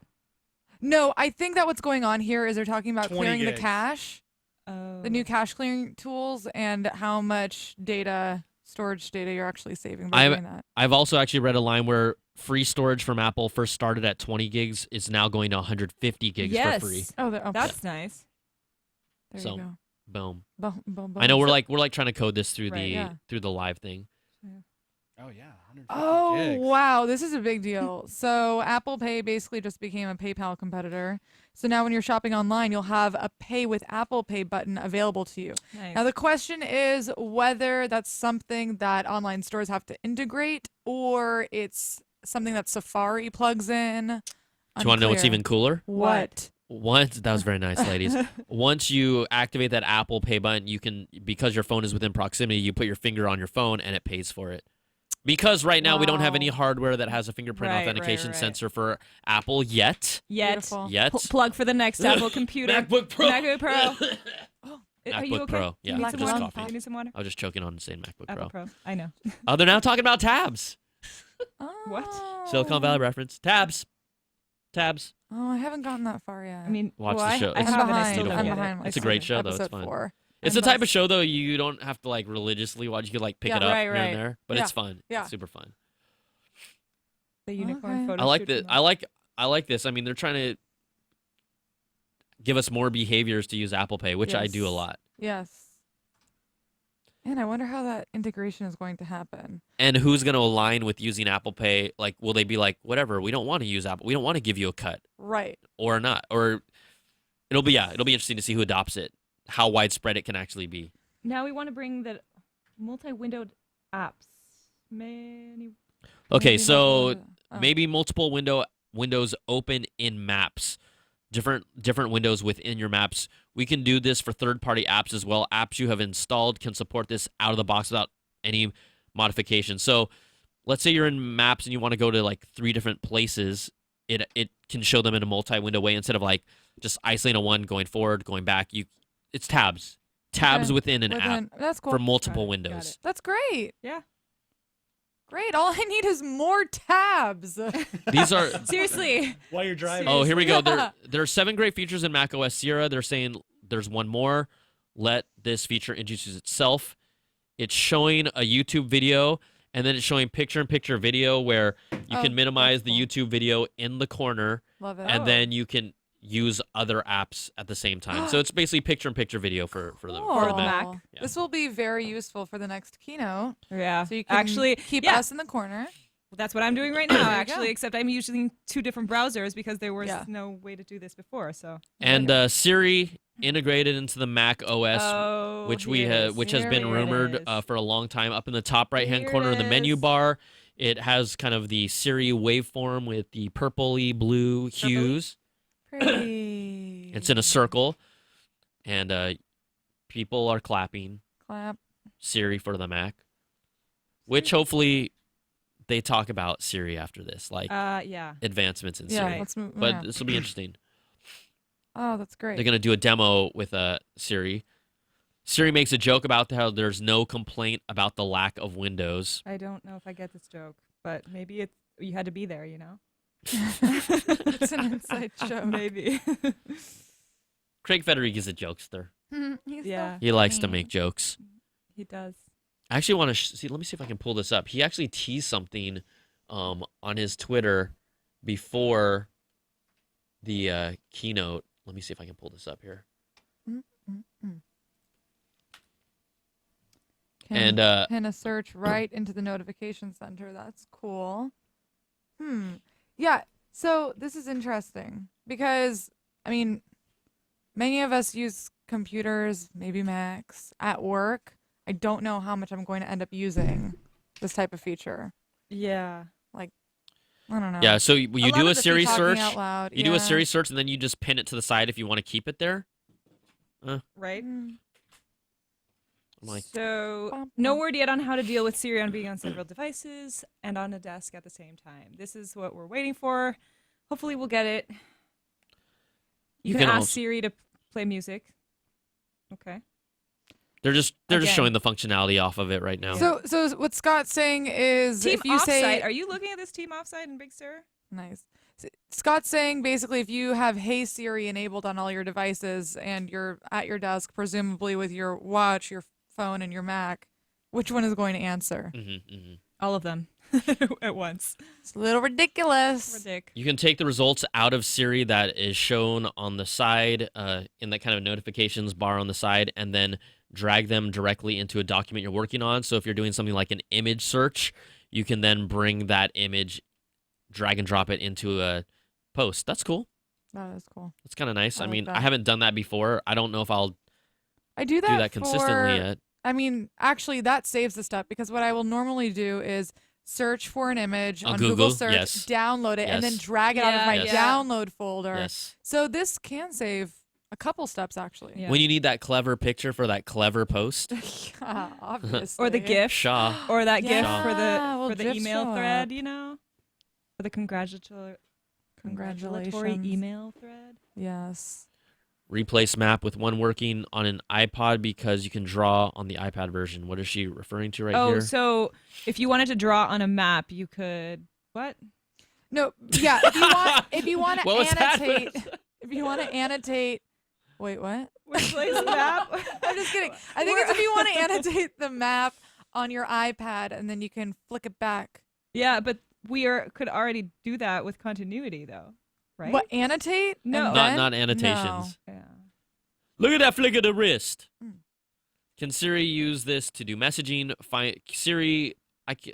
No, I think that what's going on here is they're talking about 20 clearing the gigs. cache, Oh. the new cache clearing tools, and how much data storage data you're actually saving by doing that. I've also actually read a line where free storage from Apple first started at 20 gigs, is now going to 150 gigs for free. Oh, that's nice. There So, you go. boom. Boom, boom, boom. I know we're like trying to code this through Right, through the live thing. Oh yeah, 150 Oh, gigs. wow. This is a big deal. So Apple Pay basically just became a PayPal competitor. So now when you're shopping online, you'll have a Pay with Apple Pay button available to you. Nice. Now the question is whether that's something that online stores have to integrate or it's something that Safari plugs in. Do you want to know what's Unclear. even cooler? What? That was very nice, ladies. Once you activate that Apple Pay button, you can, because your phone is within proximity, you put your finger on your phone and it pays for it. Because right now we don't have any hardware that has a fingerprint authentication sensor for Apple yet. Beautiful. Yet. Plug for the next Apple computer. MacBook Pro. MacBook Pro. Are you MacBook okay? Pro. Yeah, You need just some water? coffee. You need some water? I was just choking on saying MacBook Apple Pro. I know. Oh, they're now talking about tabs. What? Silicon Valley reference. Tabs. Oh, I haven't gotten that far yet. I mean, Watch well, the show. I It's have it. I behind. still beautiful. don't I'm get behind. it. It's a great show, though. It's Episode fun. 4. It's the type of show though you don't have to like religiously watch. You can like pick Yeah, it up right, here right. and there, but Yeah, it's fun. yeah. It's super fun. The unicorn Okay. photo I like shoot this. from I like this. I mean, they're trying to give us more behaviors to use Apple Pay, which I do a Yes. lot. Yes. And I wonder how that integration is going to happen. And who's going to align with using Apple Pay? Like, will they be like, whatever, we don't want to use Apple. We don't want to give you a cut Right. or not. Or it'll be interesting to see who adopts it, how widespread it can actually be. Now we want to bring the multi-windowed apps. Many. Okay, Maybe so multiple- oh. maybe multiple windows open in maps. Different windows within your maps. We can do this for third-party apps as well. Apps you have installed can support this out of the box without any modification. So let's say you're in maps and you want to go to like 3 different places. It can show them in a multi-window way instead of like just isolating one, going forward, going back. It's tabs Okay. within an app That's cool. for multiple Got it. windows. That's great. Yeah. Great. All I need is more tabs. These are Seriously. While you're driving. Oh, here we go. Yeah. There are 7 great features in macOS Sierra. They're saying there's one more. Let this feature introduce itself. It's showing a YouTube video, and then it's showing picture-in-picture video where you Oh, can minimize that's the cool. YouTube video in the corner, Love it. and then you can use other apps at the same time. So it's basically picture-in-picture video for the Mac. Cool. Yeah. This will be very useful for the next keynote. Yeah. So you can actually keep yeah. us in the corner. That's what I'm doing right now, you actually, go. except I'm using 2 different browsers because there was Yeah. no way to do this before. So. And Siri integrated into the Mac OS, Oh, which we here it is. which has been Here it rumored is. for a long time. Up in the top right-hand Here corner it of the menu is. bar, it has kind of the Siri waveform with the purpley blue hues. Pretty. It's in a circle, and people are clapping Clap. Siri for the Mac, which hopefully they talk about Siri after this, like Yeah. advancements in Yeah. Siri. Let's move. But yeah. this will be interesting. Oh, that's great. They're going to do a demo with Siri. Siri makes a joke about how there's no complaint about the lack of windows. I don't know if I get this joke, but maybe you had to be there, you know? It's an inside joke. Maybe. Craig Federighi is a jokester. He's Yeah. He likes to funny. make jokes. He does. I actually want to see. Let me see if I can pull this up. He actually teased something on his Twitter before the keynote. Let me see if I can pull this up here. Can, And can a search right into the notification center. That's cool. Yeah. So this is interesting because, I mean, many of us use computers, maybe Macs, at work. I don't know how much I'm going to end up using this type of feature. Yeah. Like, I don't know. yeah, so you lot do a of the Siri talking search. out loud, You do a yeah. Siri search, and then you just pin it to the side if you want to keep it there. Right? Mm. I'm like, So, no word yet on how to deal with Siri on being on several devices and on a desk at the same time. This is what we're waiting for. Hopefully, we'll get it. You can ask also- Siri to play music. Okay. they're just Again. showing the functionality off of it right now. So what Scott's saying is Team if you say Offsite. Are you looking at this Team Offsite in Big Sur? Nice. Scott's saying basically if you have Hey Siri enabled on all your devices and you're at your desk, presumably with your watch, your phone, and your Mac, which one is going to answer. All of them at once. It's a little ridiculous. You can take the results out of Siri that is shown on the side in that kind of notifications bar on the side, and then drag them directly into a document you're working on. So if you're doing something like an image search, you can then bring that image, drag and drop it into a post. That's cool. That is cool. That's kind of nice. I I like mean, that. I haven't done that before. I don't know if I'll I do do that, that consistently for, yet. I mean, actually, that saves the step because what I will normally do is search for an image On on Google, Search, yes. download it, and then Yes. drag it out of my Yes. download folder. Yes. So this can save a couple steps, actually. When you need that clever picture for that clever post. Yeah, obviously. Or the GIF. Shaw. Or that GIF Yeah, for well, the GIFs email show thread, up. you know? For the congratulatory Congratulations. email thread. Yes. Replace map with one working on an iPod because you can draw on the iPad version. What is she referring to right Oh, here? so if you wanted to draw on a map, you could what? No, yeah. If you want to What was that? annotate, if you want to annotate, wait, what? Replace map. I'm just kidding. I think it's if you want to annotate the map on your iPad and then you can flick it back. Yeah, but could already do that with continuity though, right? What, annotate? No. And Not then? not annotations. No. Yeah. Look at that flick of the wrist. Mm. Can Siri use this to do messaging? Siri,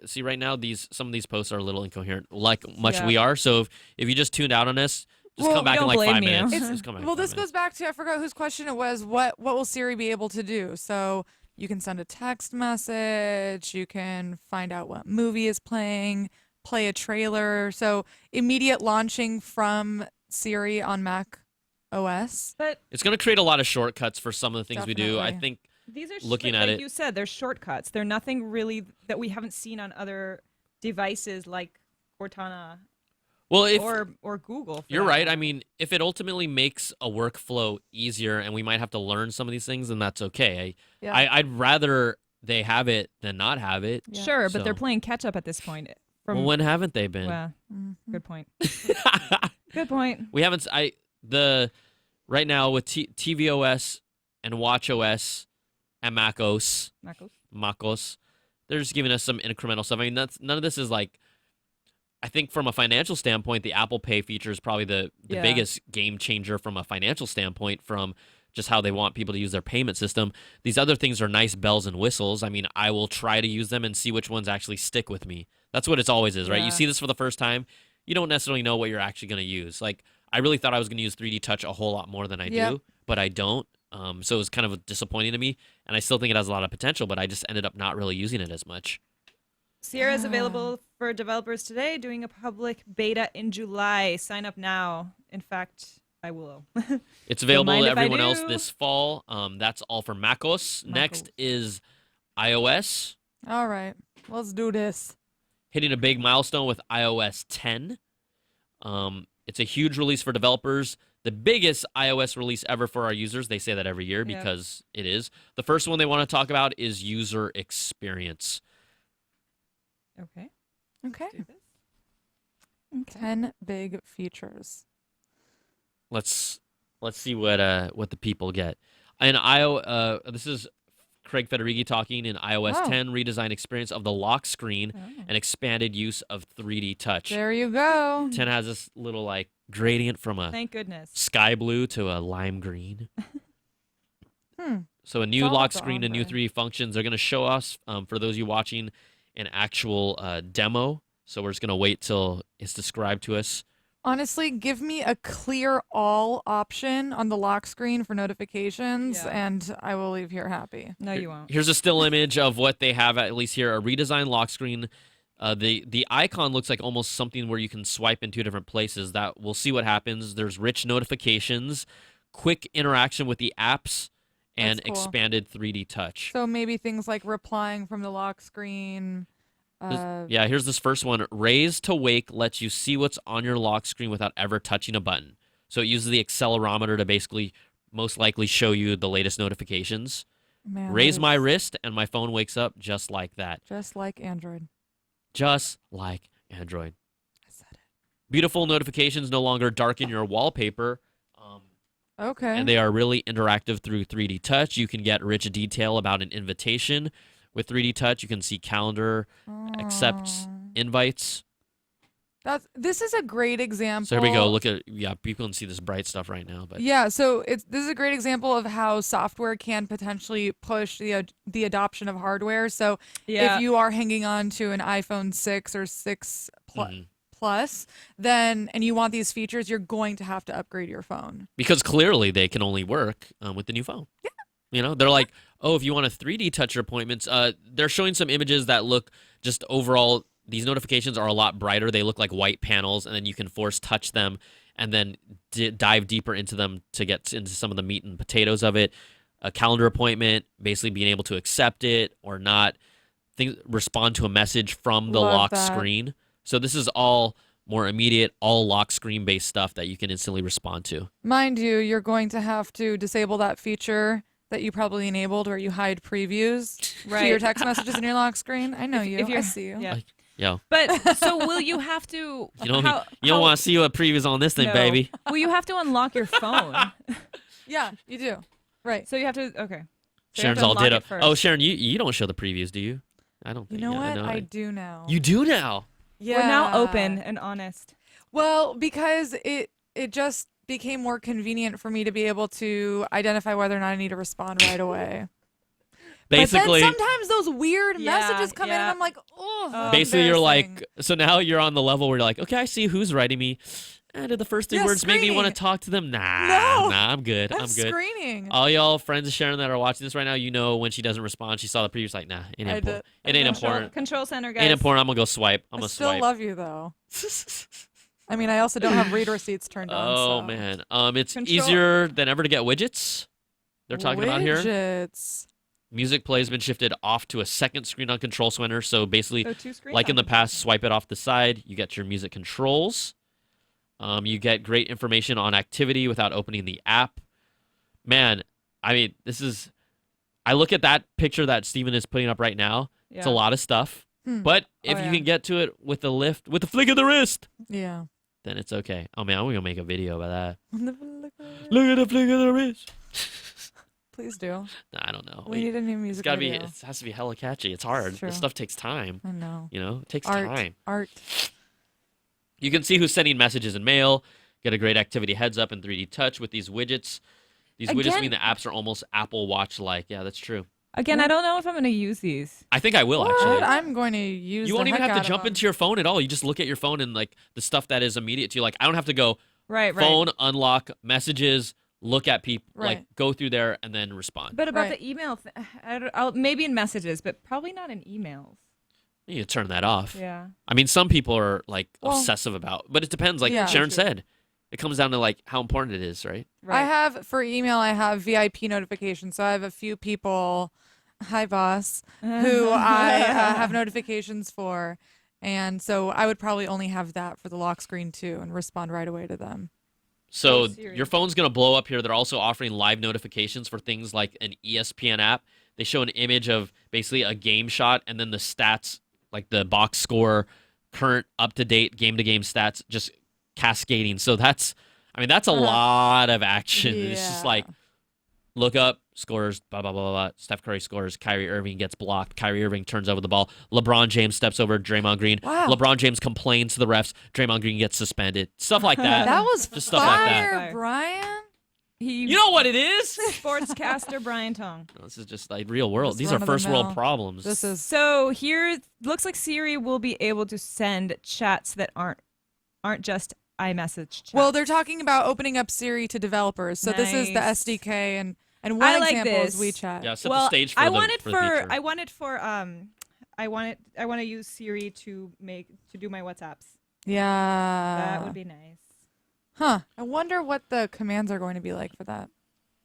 see right now some of these posts are a little incoherent, like much Yeah. we are. So if you just tuned out on us, just Well, come back in don't like 5 blame you. minutes. It's- Just come back in Well, 5 this minutes. goes back to, I forgot whose question it was. What will Siri be able to do? So you can send a text message. You can find out what movie is playing, play a trailer. So immediate launching from Siri on Mac OS. But It's going to create a lot of shortcuts for some of the things we do. I Definitely. think these are looking like at it, you said, they're shortcuts. They're nothing really that we haven't seen on other devices like Cortana well, if or Google. for you're that right. I matter. mean, if it ultimately makes a workflow easier and we might have to learn some of these things, then that's okay. Yeah. I'd rather they have it than not have it. Yeah. Sure, but they're So- playing catch up at this point. From Well, when haven't they been? well, Mhm. good point. Good point. We haven't. Right now with tvOS and watchOS and macOS, they're just giving us some incremental stuff. I mean, none of this is like. I think from a financial standpoint, the Apple Pay feature is probably the Yeah. biggest game changer from a financial standpoint, from just how they want people to use their payment system. These other things are nice bells and whistles. I mean, I will try to use them and see which ones actually stick with me. That's what it's always is, right? Yeah. You see this for the first time, you don't necessarily know what you're actually going to use. Like, I really thought I was going to use 3D Touch a whole lot more than I Yep. do, but I don't. So it was kind of disappointing to me, and I still think it has a lot of potential, but I just ended up not really using it as much. Sierra is available for developers today, doing a public beta in July. Sign up now. In fact, I will. It's available mind to if I everyone else do? this fall. That's all for macOS. Next is iOS, All right. Let's do this. hitting a big milestone with iOS 10. It's a huge release for developers. The biggest iOS release ever for our users. They say that every year Yeah. because it is. The first one they want to talk about is user experience. Okay. Okay. Do this. 10 big features. Let's see what the people get. In this is Craig Federighi talking in iOS Oh. 10 redesigned experience of the lock screen Oh. and expanded use of 3D touch. There you go. 10 has this little like gradient from a Thank goodness. sky blue to a lime green. Hmm. So a new all lock about the screen and new ombre. 3D functions. They're going to show us, for those of you watching, an actual demo. So we're just going to wait till it's described to us. Honestly, give me a clear all option on the lock screen for notifications, Yeah. and I will leave here happy. No, you won't. Here's a still image of what they have, at least here, a redesigned lock screen. The icon looks like almost something where you can swipe in two different places. That we'll see what happens. There's rich notifications, quick interaction with the apps, and That's cool. expanded 3D touch. So maybe things like replying from the lock screen. Yeah, here's this first one. Raise to wake lets you see what's on your lock screen without ever touching a button. So it uses the accelerometer to basically most likely show you the latest notifications. Man, Raise that my is wrist and my phone wakes up just like that. just like Android. Just like Android. I said it. Beautiful notifications no longer darken your wallpaper. Okay. And they are really interactive through 3D touch. You can get rich detail about an invitation With 3D Touch, you can see calendar, accept invites. This is a great example. So here we go. Look at people can see this bright stuff right now. But yeah, so this is a great example of how software can potentially push the adoption of hardware. So if you are hanging on to an iPhone 6 or 6 Plus, then and you want these features, you're going to have to upgrade your phone. Because clearly they can only work with the new phone. Yeah. You know, they're like, oh, if you want a 3D touch your appointments, they're showing some images that look just overall. These notifications are a lot brighter. They look like white panels, and then you can force touch them and then dive deeper into them to get into some of the meat and potatoes of it. A calendar appointment, basically being able to accept it or not. Respond to a message from the lock screen. So this is all more immediate, all lock screen-based stuff that you can instantly respond to. Mind you, you're going to have to disable that feature that you probably enabled where you hide previews to your text messages in your lock screen. I know I see you. Yeah. Yo. But so will you have to? You don't want to see what previews on this thing, baby. Will you have to unlock your phone? Yeah, you do. Right. So you have to. Okay. So Sharon's all ditto. Oh, Sharon, you don't show the previews, do you? I don't think. You know what? I do now. You do now. Yeah. We're now open and honest. Well, because it just became more convenient for me to be able to identify whether or not I need to respond right away. Basically, but then sometimes those weird messages come in, and I'm like, oh. Basically, you're like, so now you're on the level where you're like, okay, I see who's writing me. Did the first three words make me want to talk to them? Nah, I'm good. I'm good. Screening. All y'all friends of Sharon that are watching this right now, you know when she doesn't respond, she saw the preview, like, nah, it ain't important. It ain't important. Control center, guys. Ain't important. I'm gonna go swipe. I'm gonna swipe. I still love you though. I mean, I also don't have read receipts turned on. Oh man, it's easier than ever to get widgets. They're talking about here. Widgets. Music play has been shifted off to a second screen on Control Center. So basically, like in the past, swipe it off the side. You get your music controls. You get great information on activity without opening the app. Man, I mean, I look at that picture that Steven is putting up right now. Yeah. It's a lot of stuff. But if you can get to it with the flick of the wrist, then it's okay. Oh man, I'm gonna make a video about that. Look at the flick of the wrist. Please do. I don't know. We need a new music video. It has to be hella catchy. It's hard. This stuff takes time. I know. You know, it takes time. Art. You can see who's sending messages in mail. Get a great activity heads up in 3D Touch with these widgets. These widgets mean the apps are almost Apple Watch-like. Yeah, that's true. Again, I don't know if I'm going to use these. I think I will, actually. I'm going to use You won't even have to jump into your phone at all. You just look at your phone and, like, the stuff that is immediate to you. Like, I don't have to go phone, unlock, messages, look at people, like go through there and then respond. But about the email, maybe in messages, but probably not in emails. You need to turn that off. Yeah. I mean, some people are like obsessive about, but it depends. Like Sharon said, it comes down to like how important it is, right? I have for email, I have VIP notifications. So I have a few people, hi boss, who I have notifications for. And so I would probably only have that for the lock screen too and respond right away to them. So your phone's going to blow up here. They're also offering live notifications for things like an ESPN app. They show an image of basically a game shot and then the stats, like the box score, current up-to-date game-to-game stats just cascading. So that's a lot of action. Yeah. It's just like, look up, scores, blah, blah, blah, blah, blah. Steph Curry scores, Kyrie Irving gets blocked, Kyrie Irving turns over the ball, LeBron James steps over Draymond Green, LeBron James complains to the refs, Draymond Green gets suspended, stuff like that. That was just fire, stuff like that. Brian. You know what it is? Sportscaster Brian Tong. This is just like real world. These are first world problems. So here, looks like Siri will be able to send chats that aren't just iMessage chats. Well, they're talking about opening up Siri to developers. So this is the SDK and one example is WeChat. Yeah, set the stage for I want to use Siri to do my WhatsApps. Yeah. That would be nice. Huh. I wonder what the commands are going to be like for that.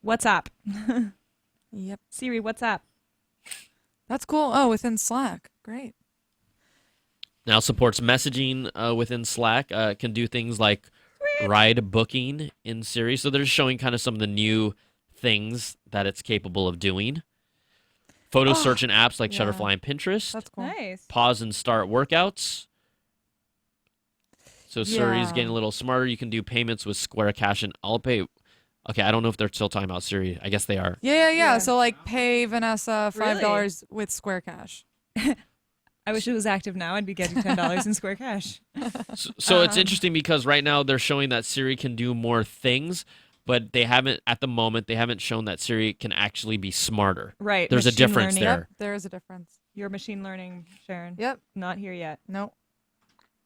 WhatsApp. Yep. Siri, WhatsApp. That's cool. Oh, within Slack. Great. Now supports messaging within Slack. Can do things like ride booking in Siri. So they're showing kind of some of the new things that it's capable of doing. Photo search in apps like Shutterfly and Pinterest. That's cool. Nice. Pause and start workouts. So Siri's getting a little smarter. You can do payments with Square Cash and Alipay. Okay, I don't know if they're still talking about Siri. I guess they are. Yeah. So like pay Vanessa $5 Really? with Square Cash. I wish it was active now. I'd be getting $10 in Square Cash. So it's interesting because right now they're showing that Siri can do more things, but they haven't, at the moment, they haven't shown that Siri can actually be smarter. Right. There's a machine difference learning. there. Yep, there is a difference. Your machine learning, Sharon. Yep. Not here yet. Nope.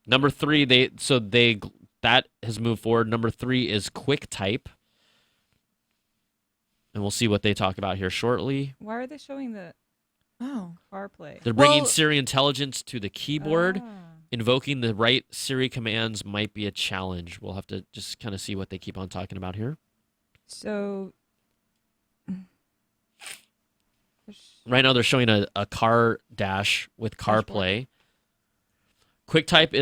Number 3, that has moved forward. Number 3 is QuickType. And we'll see what they talk about here shortly. Why are they showing the CarPlay? They're bringing Well- Siri intelligence to the keyboard. Ah. Invoking the right Siri commands might be a challenge. We'll have to just kind of see what they keep on talking about here. So Right now they're showing a car dash with CarPlay. QuickType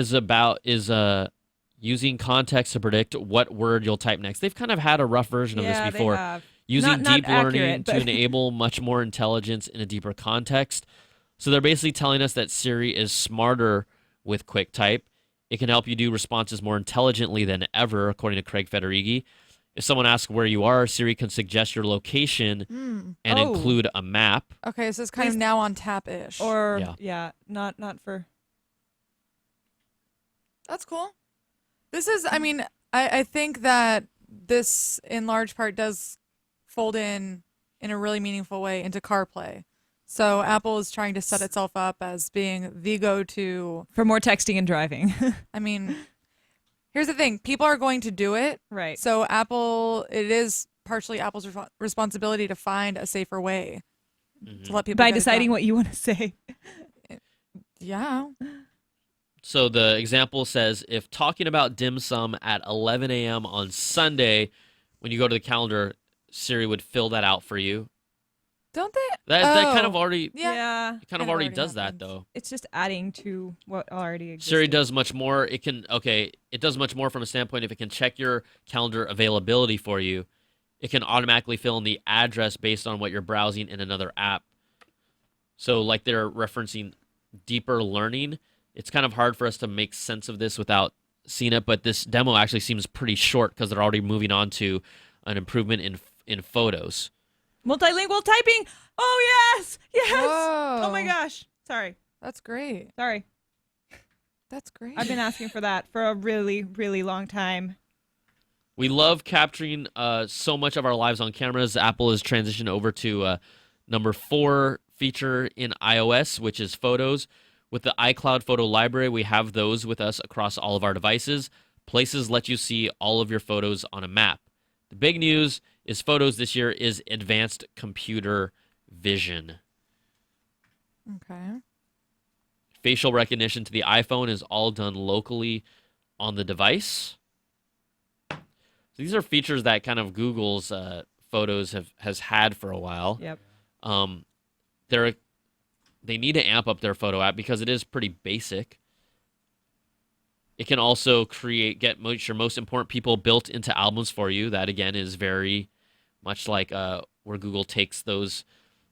is using context to predict what word you'll type next. They've kind of had a rough version of Yeah, this they before. have. Using Not deep learning accurate, to but- enable much more intelligence in a deeper context. So they're basically telling us that Siri is smarter with QuickType. It can help you do responses more intelligently than ever, according to Craig Federighi. If someone asks where you are, Siri can suggest your location and Oh. include a map. Okay, so it's kind of now on tap-ish. Or Yeah. not for. That's cool. This is, I mean, I think that this in large part does fold in a really meaningful way into CarPlay. So Apple is trying to set itself up as being the go-to for more texting and driving. I mean, here's the thing. People are going to do it. Right. So it is partially Apple's responsibility to find a safer way to let people By get it deciding done. what you want to say. Yeah. So the example says, if talking about dim sum at 11 a.m. on Sunday, when you go to the calendar, Siri would fill that out for you. Don't they? That kind of already Yeah. it kind of already does that though. It's just adding to what already exists. Siri does much more. It does much more from a standpoint if it can check your calendar availability for you. It can automatically fill in the address based on what you're browsing in another app. So like they're referencing deeper learning. It's kind of hard for us to make sense of this without seeing it, but this demo actually seems pretty short because they're already moving on to an improvement in photos. Multilingual typing. Oh yes. Whoa. Oh my gosh. Sorry. That's great. Sorry. That's great. I've been asking for that for a really, really long time. We love capturing so much of our lives on cameras. Apple has transitioned over to number 4 feature in iOS, which is photos. With the iCloud photo library, we have those with us across all of our devices. Places let you see all of your photos on a map. The big news is Photos this year is advanced computer vision. Okay. Facial recognition to the iPhone is all done locally on the device. So these are features that kind of Google's Photos has had for a while. Yep. They need to amp up their photo app because it is pretty basic. It can also get your most important people built into albums for you. That, again, is very much like where Google takes those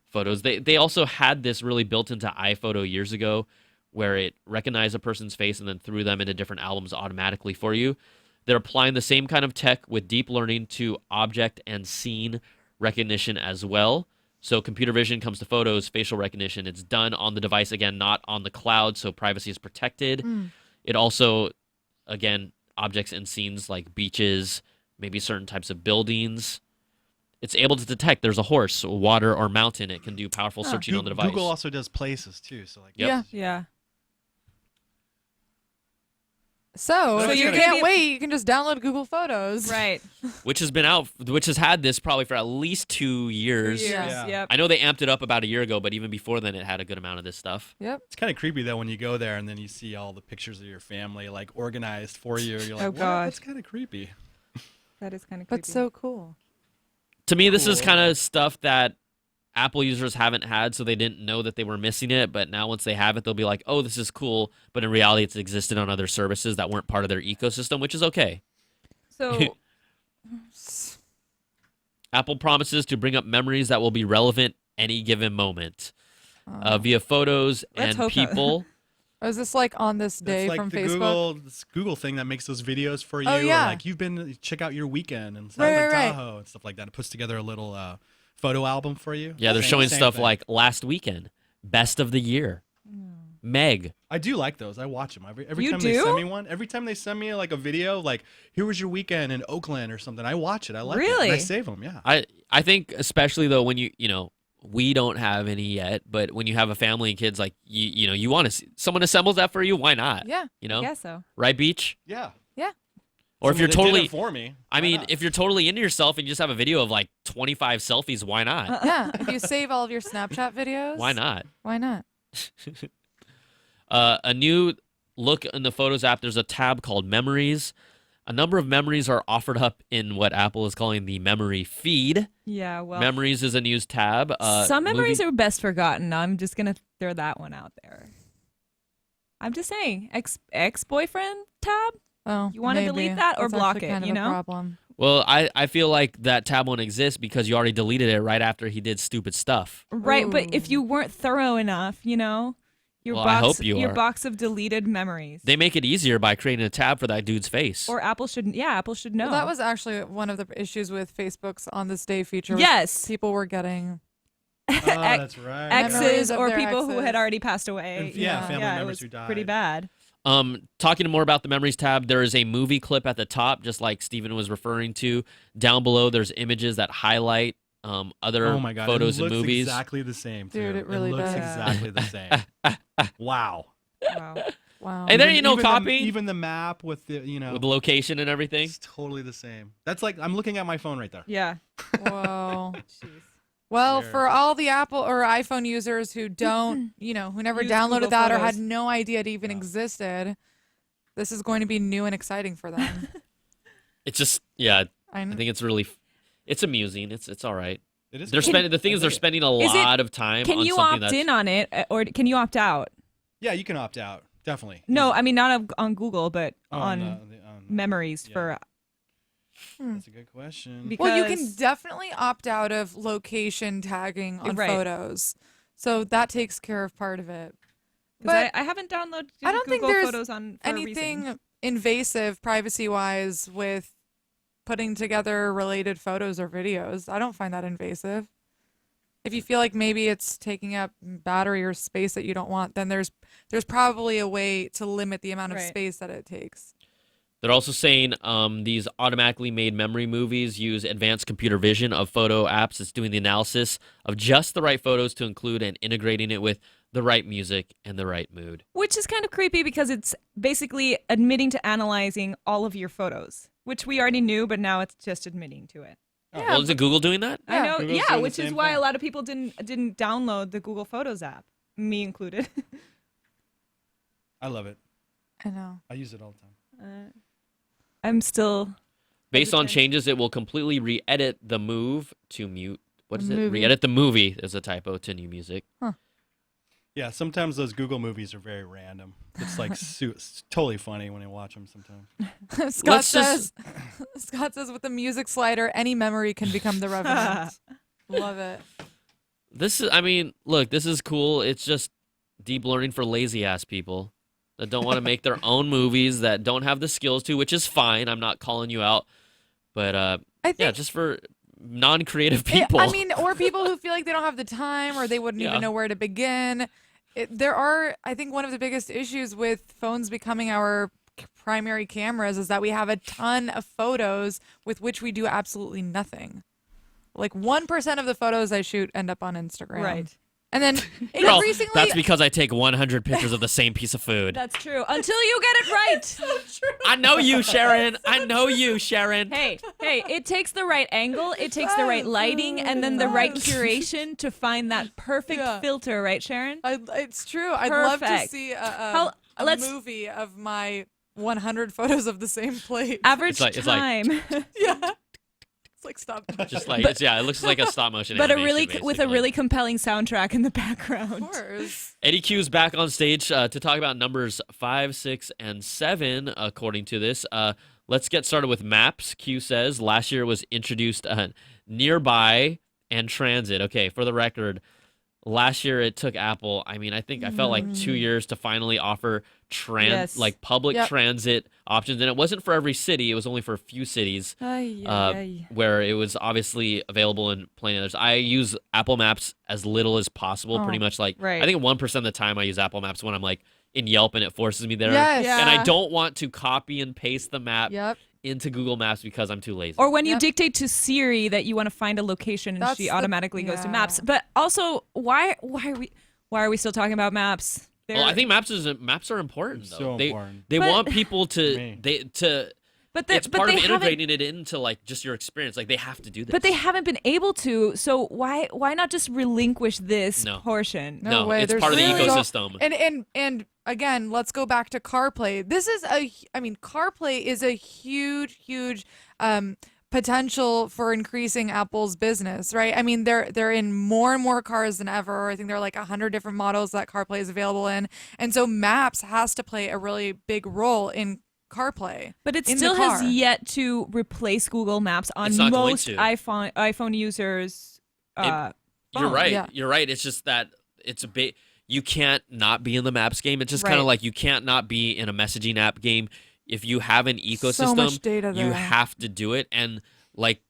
photos. They also had this really built into iPhoto years ago where it recognized a person's face and then threw them into different albums automatically for you. They're applying the same kind of tech with deep learning to object and scene recognition as well. So computer vision comes to photos, facial recognition. It's done on the device, again, not on the cloud, so privacy is protected. It also, again, objects and scenes like beaches, maybe certain types of buildings. It's able to detect there's a horse, water, or mountain. It can do powerful searching on the device. Google also does places too. So like Yep. Yeah. So So you you're can't wait. You can just download Google Photos. Right. Which has had this probably for at least 2 years. Yeah. Yep. I know they amped it up about a year ago, but even before then, it had a good amount of this stuff. Yep. It's kind of creepy though when you go there and then you see all the pictures of your family like organized for you. You're like, Oh, what? gosh. That's kind of creepy. That is kind of creepy. But so cool. To me, this is kind of stuff that Apple users haven't had, so they didn't know that they were missing it. But now once they have it, they'll be like, oh, this is cool. But in reality, it's existed on other services that weren't part of their ecosystem, which is okay. So Apple promises to bring up memories that will be relevant any given moment. Via photos Let's and hope not. people, Oh, is this like on this day It's like from the Facebook? This Google thing that makes those videos for you. Oh, yeah. Or like check out your weekend and sounds Right, like right. Tahoe and stuff like that. It puts together a little photo album for you. Yeah, they're Same- showing same stuff thing. like last weekend, best of the year, Meg. I do like those. I watch them every You time they do? send me one. Every time they send me like a video, like here was your weekend in Oakland or something. I watch it. I like it. Really? And I save them. Yeah. I think especially though when you know we don't have any yet, but when you have a family and kids, like you want to see someone assembles that for you. Why not? Yeah. You know, I guess so. right, Beach? Yeah. Yeah. Or if you're They did totally, it for me. I Why mean, not? if you're totally into yourself and you just have a video of like 25 selfies, why not? Yeah. If you save all of your Snapchat videos. Why not? Why not? A new look in the Photos app. There's a tab called Memories. A number of memories are offered up in what Apple is calling the memory feed. Yeah, well, Memories is a news tab. some memories movie- are best forgotten. I'm just gonna throw that one out there. I'm just saying, ex-boyfriend tab. Oh, You wanna maybe. delete that or That's block actually it, kind of you a know? problem. Well, I feel like that tab won't exist because you already deleted it right after he did stupid stuff. Right, but if Ooh. you weren't thorough enough, your Well, box, I hope you your are. box of deleted memories. They make it easier by creating a tab for that dude's face. Or Apple should, Apple should know. Well, that was actually one of the issues with Facebook's On This Day feature. was Yes. People were getting Oh, that's right. Memories exes of or their people who exes. had already passed away. And, yeah, family it members was who died. pretty bad. Talking more about the Memories tab, there is a movie clip at the top, just like Steven was referring to. Down below, there's images that highlight other Oh my God. photos it and looks movies. exactly the same. Dude, too. it really looks does. exactly the same. Wow. Wow. wow. Hey, there Even- ain't no even the- copying. even the map with the With the location and everything. it's totally the same. That's like I'm looking at my phone right there. Yeah. Whoa. Well, Weird. for all the Apple or iPhone users who don't, who never Use downloaded Google that or Photos. had no idea it even existed, this is going to be new and exciting for them. It's just, yeah, I I know. think it's really, it's amusing. It's all right. It is. They're cool. spending, the thing I is they're dig it. spending a Is it- lot of time Can on you something opt that's, in on it, or can you opt out? Yeah, you can opt out. Definitely. No, I mean not on Google, but on on memories yeah. for. That's a good question. Because Well, you can definitely opt out of location tagging on Right. photos. So that takes care of part of it. 'cause But I haven't downloaded I don't think Google there's Photos on for a reason. anything invasive privacy-wise with putting together related photos or videos. I don't find that invasive. If you feel like maybe it's taking up battery or space that you don't want, then there's probably a way to limit the amount of Right. space that it takes. They're also saying these automatically made memory movies use advanced computer vision of photo apps. It's doing the analysis of just the right photos to include and integrating it with the right music and the right mood. Which is kind of creepy because it's basically admitting to analyzing all of your photos, which we already knew, but now it's just admitting to it. Yeah, Well, isn't Google doing that? I know, Google's yeah, doing the which is same why thing. a lot of people didn't download the Google Photos app, me included. I love it. I know. I use it all the time. I'm still. Based on hesitant. changes, it will completely re-edit the move to mute. What is The it? movie. Re-edit the movie is a typo to new music. Yeah, sometimes those Google movies are very random. It's like it's totally funny when I watch them sometimes. Scott Let's says just- Scott says with the music slider, any memory can become the revenant. Love it. This is, I mean, look, this is cool. It's just deep learning for lazy ass people that don't want to make their own movies, that don't have the skills to, which is fine. I'm not calling you out, but I think yeah, just for non-creative people. I mean, or people who feel like they don't have the time or they wouldn't Yeah. even know where to begin. There are, I think, one of the biggest issues with phones becoming our primary cameras is that we have a ton of photos with which we do absolutely nothing. Like 1% of the photos I shoot end up on Instagram. Right. And then Girl, increasingly, that's because I take 100 pictures of the same piece of food. That's true. Until you get it right. I know you, Sharon. I know you, Sharon. Hey, it takes the right angle, it takes the right lighting, and then the right curation to find that perfect Yeah. filter, right, Sharon? it's true. I'd love to Perfect. see How- a let's- movie of my 100 photos of the same plate. Average It's like- time. Yeah. It's like stop. Just like it looks like a stop motion. But animation, with a basically. really compelling soundtrack in the background. Of course. Eddie Q's back on stage to talk about numbers 5, 6, and 7, according to this. Let's get started with maps. Q says last year was introduced nearby and transit. Okay, for the record, last year it took Apple, I mean, I think I felt like 2 years to finally offer Yes. like public Yep. transit options, and it wasn't for every city. It was only for a few cities where it was obviously available in plenty others. I use Apple Maps as little as possible, pretty much like right. I think 1% of the time I use Apple Maps when I'm like in Yelp and it forces me there. Yes. Yeah. And I don't want to copy and paste the map Yep. into Google Maps because I'm too lazy. Or when you Yep. dictate to Siri that you want to find a location and That's she the- automatically goes to yeah. Maps. But also, why are we still talking about Maps? Well, I think maps are important though. So they important. they But- want people to Me. it's part of integrating it into like just your experience. Like they have to do this. But they haven't been able to. So why not just relinquish this No. portion? No way. it's There's part of the really no- ecosystem. And again, let's go back to CarPlay. CarPlay is a huge potential for increasing Apple's business, right? I mean, they're in more and more cars than ever. I think there are like 100 different models that CarPlay is available in, and so Maps has to play a really big role in CarPlay. But it in the still has car. yet to replace Google Maps on It's not going most to. iPhone users. You're phone. right. Yeah. You're right. It's just that it's a bit. You can't not be in the Maps game. It's just kind Right. of like you can't not be in a messaging app game. If you have an ecosystem, So much data you there. have to do it. And like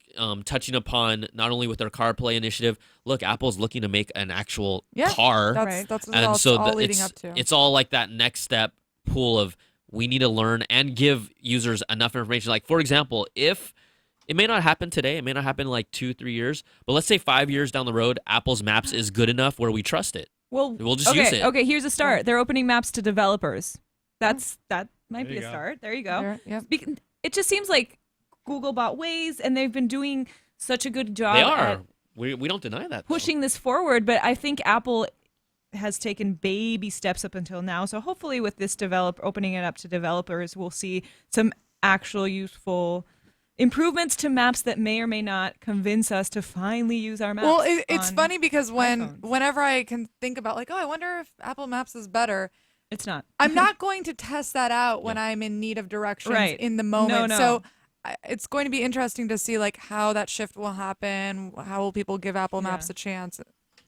touching upon not only with their CarPlay initiative, look, Apple's looking to make an actual Yeah, car. That's what and it's so all the- leading up to. it's all like that next step pool of we need to learn and give users enough information. Like for example, if it may not happen today, it may not happen in like 2-3 years, but let's say 5 years down the road, Apple's Maps is good enough where we trust it. Well, We'll just okay, use it. Okay, here's a start. They're opening Maps to developers. That might There be you a go. start. There you go. There, yep. It just seems like Google bought Waze, and they've been doing such a good job They at are. We don't deny that. though. pushing this forward. But I think Apple has taken baby steps up until now. So hopefully, with this opening it up to developers, we'll see some actual useful improvements to Maps that may or may not convince us to finally use our Maps. Well, it's on funny because iPhones. whenever I can think about like, oh, I wonder if Apple Maps is better. It's not. I'm not going to test that out when I'm in need of directions Right. in the moment. No. So it's going to be interesting to see like how that shift will happen. How will people give Apple Maps Yeah. a chance?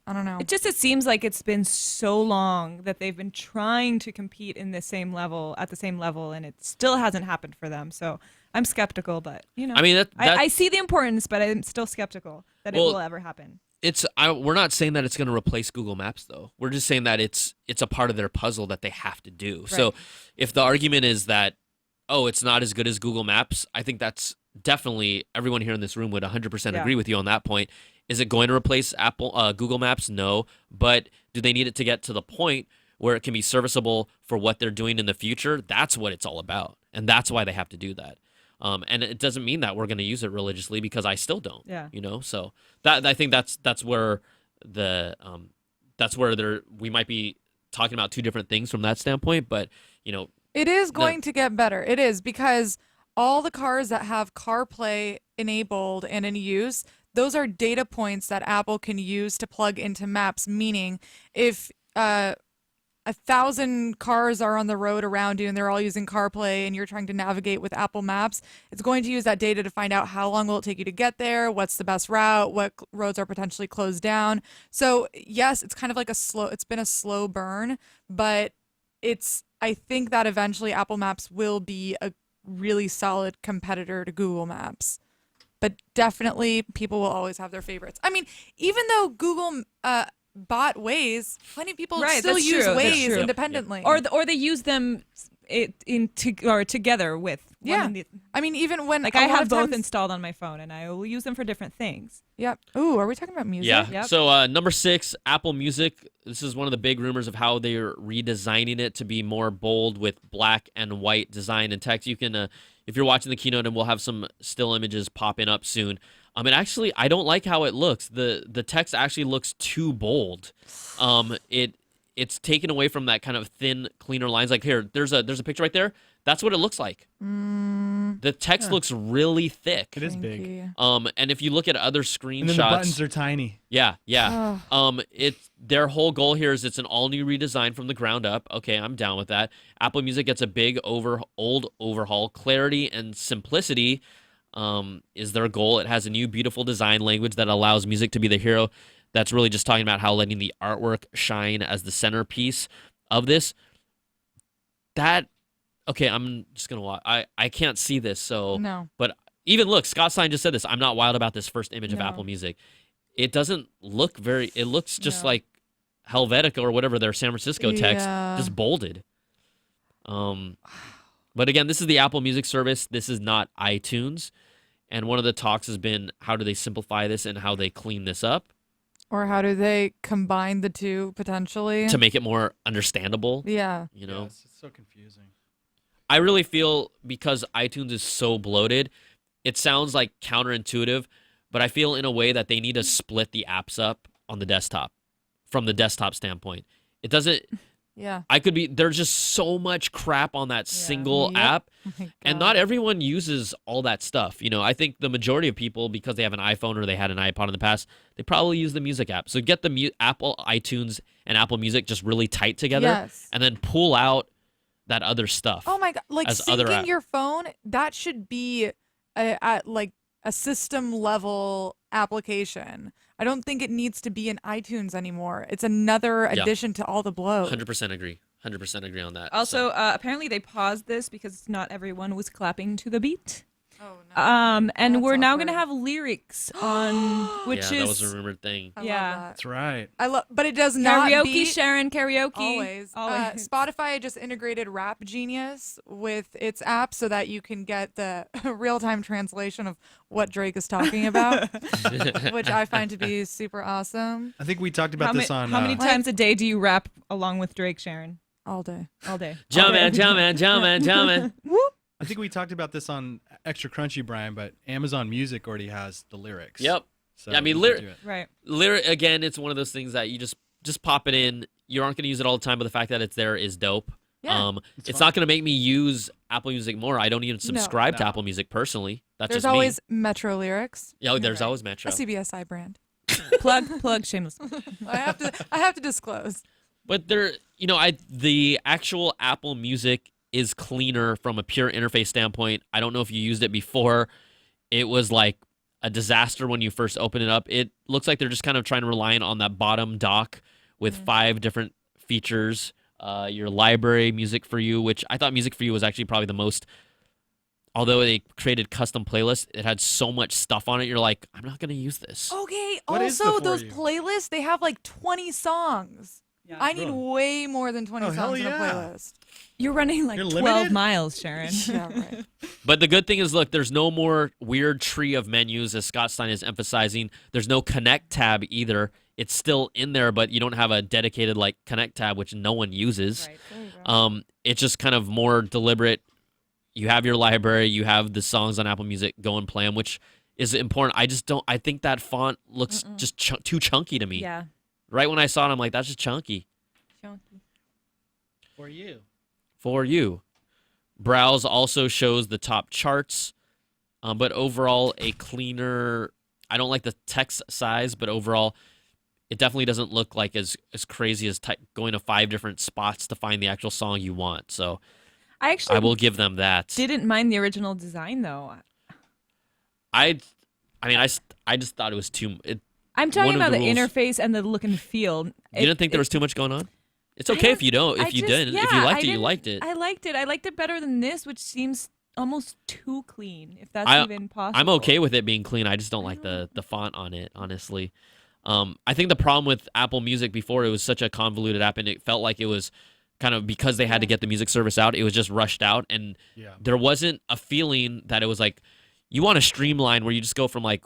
I don't know. It seems like it's been so long that they've been trying to compete in the same level and it still hasn't happened for them. So I'm skeptical, but I mean, I see the importance, but I'm still skeptical that it Well, will ever happen. we're not saying that it's going to replace Google Maps though. We're just saying that it's a part of their puzzle that they have to do. So if the argument is that it's not as good as Google Maps, I think that's definitely everyone here in this room would 100% agree with you on that point. Is it going to replace Google Maps? No, but do they need it to get to the point where it can be serviceable for what they're doing in the future? That's what it's all about, and that's why they have to do that. And it doesn't mean that we're going to use it religiously because I still don't. Yeah. So that I think that's where we might be talking about two different things from that standpoint. But It is going to get better. It is because all the cars that have CarPlay enabled and in use, those are data points that Apple can use to plug into Maps. Meaning, if 1,000 cars are on the road around you and they're all using CarPlay and you're trying to navigate with Apple Maps, it's going to use that data to find out how long will it take you to get there, what's the best route, what roads are potentially closed down. So yes, it's kind of like it's been a slow burn, but I think that eventually Apple Maps will be a really solid competitor to Google Maps. But definitely people will always have their favorites. I mean, even though Google bought Waze, plenty of people still that's use true, that's Waze true. independently. Or they use them together with Yeah. one in the, I mean, even when like a I lot have of both times- installed on my phone and I will use them for different things. Yep. Ooh, are we talking about music? yeah. Yep. So number 6, Apple Music. This is one of the big rumors of how they're redesigning it to be more bold with black and white design and text. You can, if you're watching the keynote, and we'll have some still images popping up soon. And actually, I don't like how it looks. The text actually looks too bold. It's taken away from that kind of thin, cleaner lines. Like here, there's a picture right there. That's what it looks like. The text looks really thick. It is big. Cranky. And if you look at other screenshots, And then the buttons are tiny. yeah. Their whole goal here is it's an all new redesign from the ground up. Okay, I'm down with that. Apple Music gets a big overhaul. Clarity and simplicity is their goal. It has a new beautiful design language that allows music to be the hero that's really just talking about how letting the artwork shine as the centerpiece of this. That, okay, I'm just going to watch. I can't see this, so. No. But even look, Scott Stein just said this. I'm not wild about this first image of No. Apple Music. It doesn't look very, it looks just No. like Helvetica or whatever their San Francisco text, Yeah. just bolded. But again, this is the Apple Music service. This is not iTunes. And one of the talks has been how do they simplify this and how they clean this up Or how do they combine the two potentially? to make it more understandable. Yeah. You know, Yes, it's so confusing. I really feel because iTunes is so bloated, it sounds like counterintuitive, but I feel in a way that they need to split the apps up on the desktop from the desktop standpoint. It doesn't. Yeah. There's just so much crap on that single Yep. app. Oh my And God. not everyone uses all that stuff. You know, I think the majority of people, because they have an iPhone or they had an iPod in the past, they probably use the music app. So get the Apple iTunes and Apple Music just really tight together, Yes. and then pull out that other stuff. Oh my God. Like as other syncing app. your phone, that should be at like a system level application. I don't think it needs to be in iTunes anymore. It's another Yeah. addition to all the bloat. 100% agree. 100% agree on that. Also, So- apparently they paused this because not everyone was clapping to the beat. Oh no. And That's we're now going to awkward. have lyrics on, which yeah, is that was a rumored thing. I love yeah. that. That's right. I love, but it does not karaoke. beat Sharon, karaoke. always. Spotify just integrated Rap Genius with its app so that you can get the real-time translation of what Drake is talking about, which I find to be super awesome. I think we talked about this on. How many Like- times a day do you rap along with Drake, Sharon? All day. All day. Jumpin', jumpin', jumpin', jumpin'. I think we talked about this on Extra Crunchy, Brian, but Amazon Music already has the lyrics. Yep. So Yeah, I mean, you can do it. Right. Lyric again, it's one of those things that you just pop it in. You aren't going to use it all the time, but the fact that it's there is dope. Yeah. It's not going to make me use Apple Music more. I don't even subscribe to No. Apple Music personally. That's There's just always Metro Lyrics, me. Yeah, there's right. always Metro. a CBSI brand. plug, shameless. I have to disclose. But the actual Apple Music is cleaner from a pure interface standpoint. I don't know if you used it before. It was like a disaster when you first open it up. It looks like they're just kind of trying to rely on that bottom dock with 5 different features. Your library, Music for You, which I thought Music for You was actually probably the most. Although they created custom playlists, it had so much stuff on it. You're like, I'm not going to use this. Okay. What is Also, the For those You? playlists, they have like 20 songs. I need way more than 20 Oh, hell songs in a yeah. playlist. You're running like You're 12 limited? miles, Sharon. Yeah, right. But the good thing is, look, there's no more weird tree of menus, as Scott Stein is emphasizing. There's no Connect tab either. It's still in there, but you don't have a dedicated like Connect tab, which no one uses. Right. There you go. It's just kind of more deliberate. You have your library, you have the songs on Apple Music, go and play them, which is important. I think that font looks just too chunky to me. Yeah. Right when I saw it, I'm like, that's just chunky. Chunky. For you. For you. Browse also shows the top charts, but overall a cleaner. I don't like the text size, but overall, it definitely doesn't look like as crazy as going to 5 different spots to find the actual song you want. So I actually I will give them that. didn't mind the original design though. I just thought it was too. I'm talking One of about the the rules- interface and the look and feel. You didn't think there was too much going on? It's okay if you don't. If you didn't, if you liked it, you liked it. I liked it. I liked it better than this, which seems almost too clean, if that's even possible. I'm okay with it being clean. I just don't like the font on it, honestly. I think the problem with Apple Music before, it was such a convoluted app, and it felt like it was kind of because they had to get the music service out, it was just rushed out, and there wasn't a feeling that it was like you want a streamline where you just go from like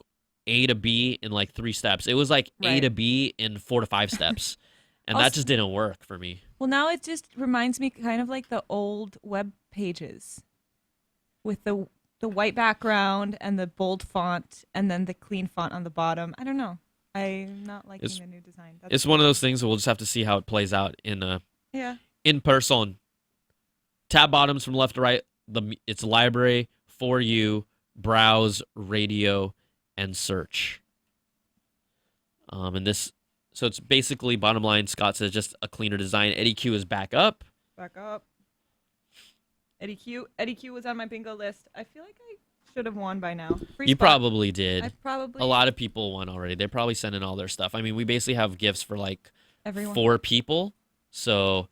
A to B in like 3 steps. It was like A to B in 4 to 5 steps. And that just didn't work for me. Well, now it just reminds me kind of like the old web pages with the white background and the bold font and then the clean font on the bottom. I don't know. I'm not liking the new design. It's one of those things we'll just have to see how it plays out in person. Tab bottoms from left to right. It's library, For You, browse, radio, and search. And this. So it's basically, bottom line, Scott says, just a cleaner design. Eddie Q is back up. Back up. Eddie Q was on my bingo list. I feel like should have won by now. Free You spot. probably did. I probably. A lot of people won already. They're probably sending all their stuff. I mean, we basically have gifts for like Everyone. 4 people. So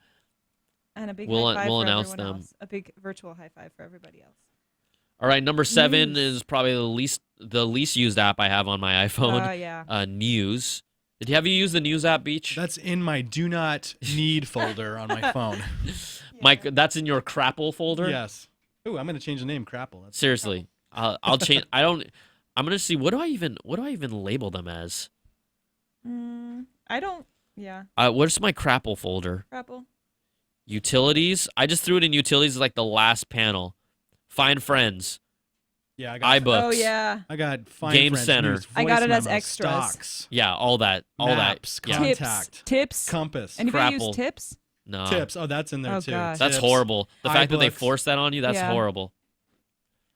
And a big we'll- high five we'll for announce everyone them. else. A big virtual high five for everybody else. all right, number 7 News. is probably the least used app I have on my iPhone. Yeah. News. Have you used the News app, Beach? That's in my do not need folder on my phone. Mike, that's in your Crapple folder? Yes. Ooh, I'm gonna change the name Crapple. That's Seriously. I'll change I'm going to see what do I even label them as? I don't. Yeah. What's my Crapple folder? Crapple. Utilities. I just threw it in utilities like the last panel. Find friends. Yeah, I got iBooks. Oh yeah. I got Find Game Friends, Center. News, I got voice it as memos, extras. Stocks, Yeah, all that. maps, Yeah. contact, Tips. compass, Anybody Crapple. use tips? No. tips. Oh, that's in there Oh, too. gosh. That's Tips, horrible. The fact that they iBooks, forced that on you, that's Yeah. horrible.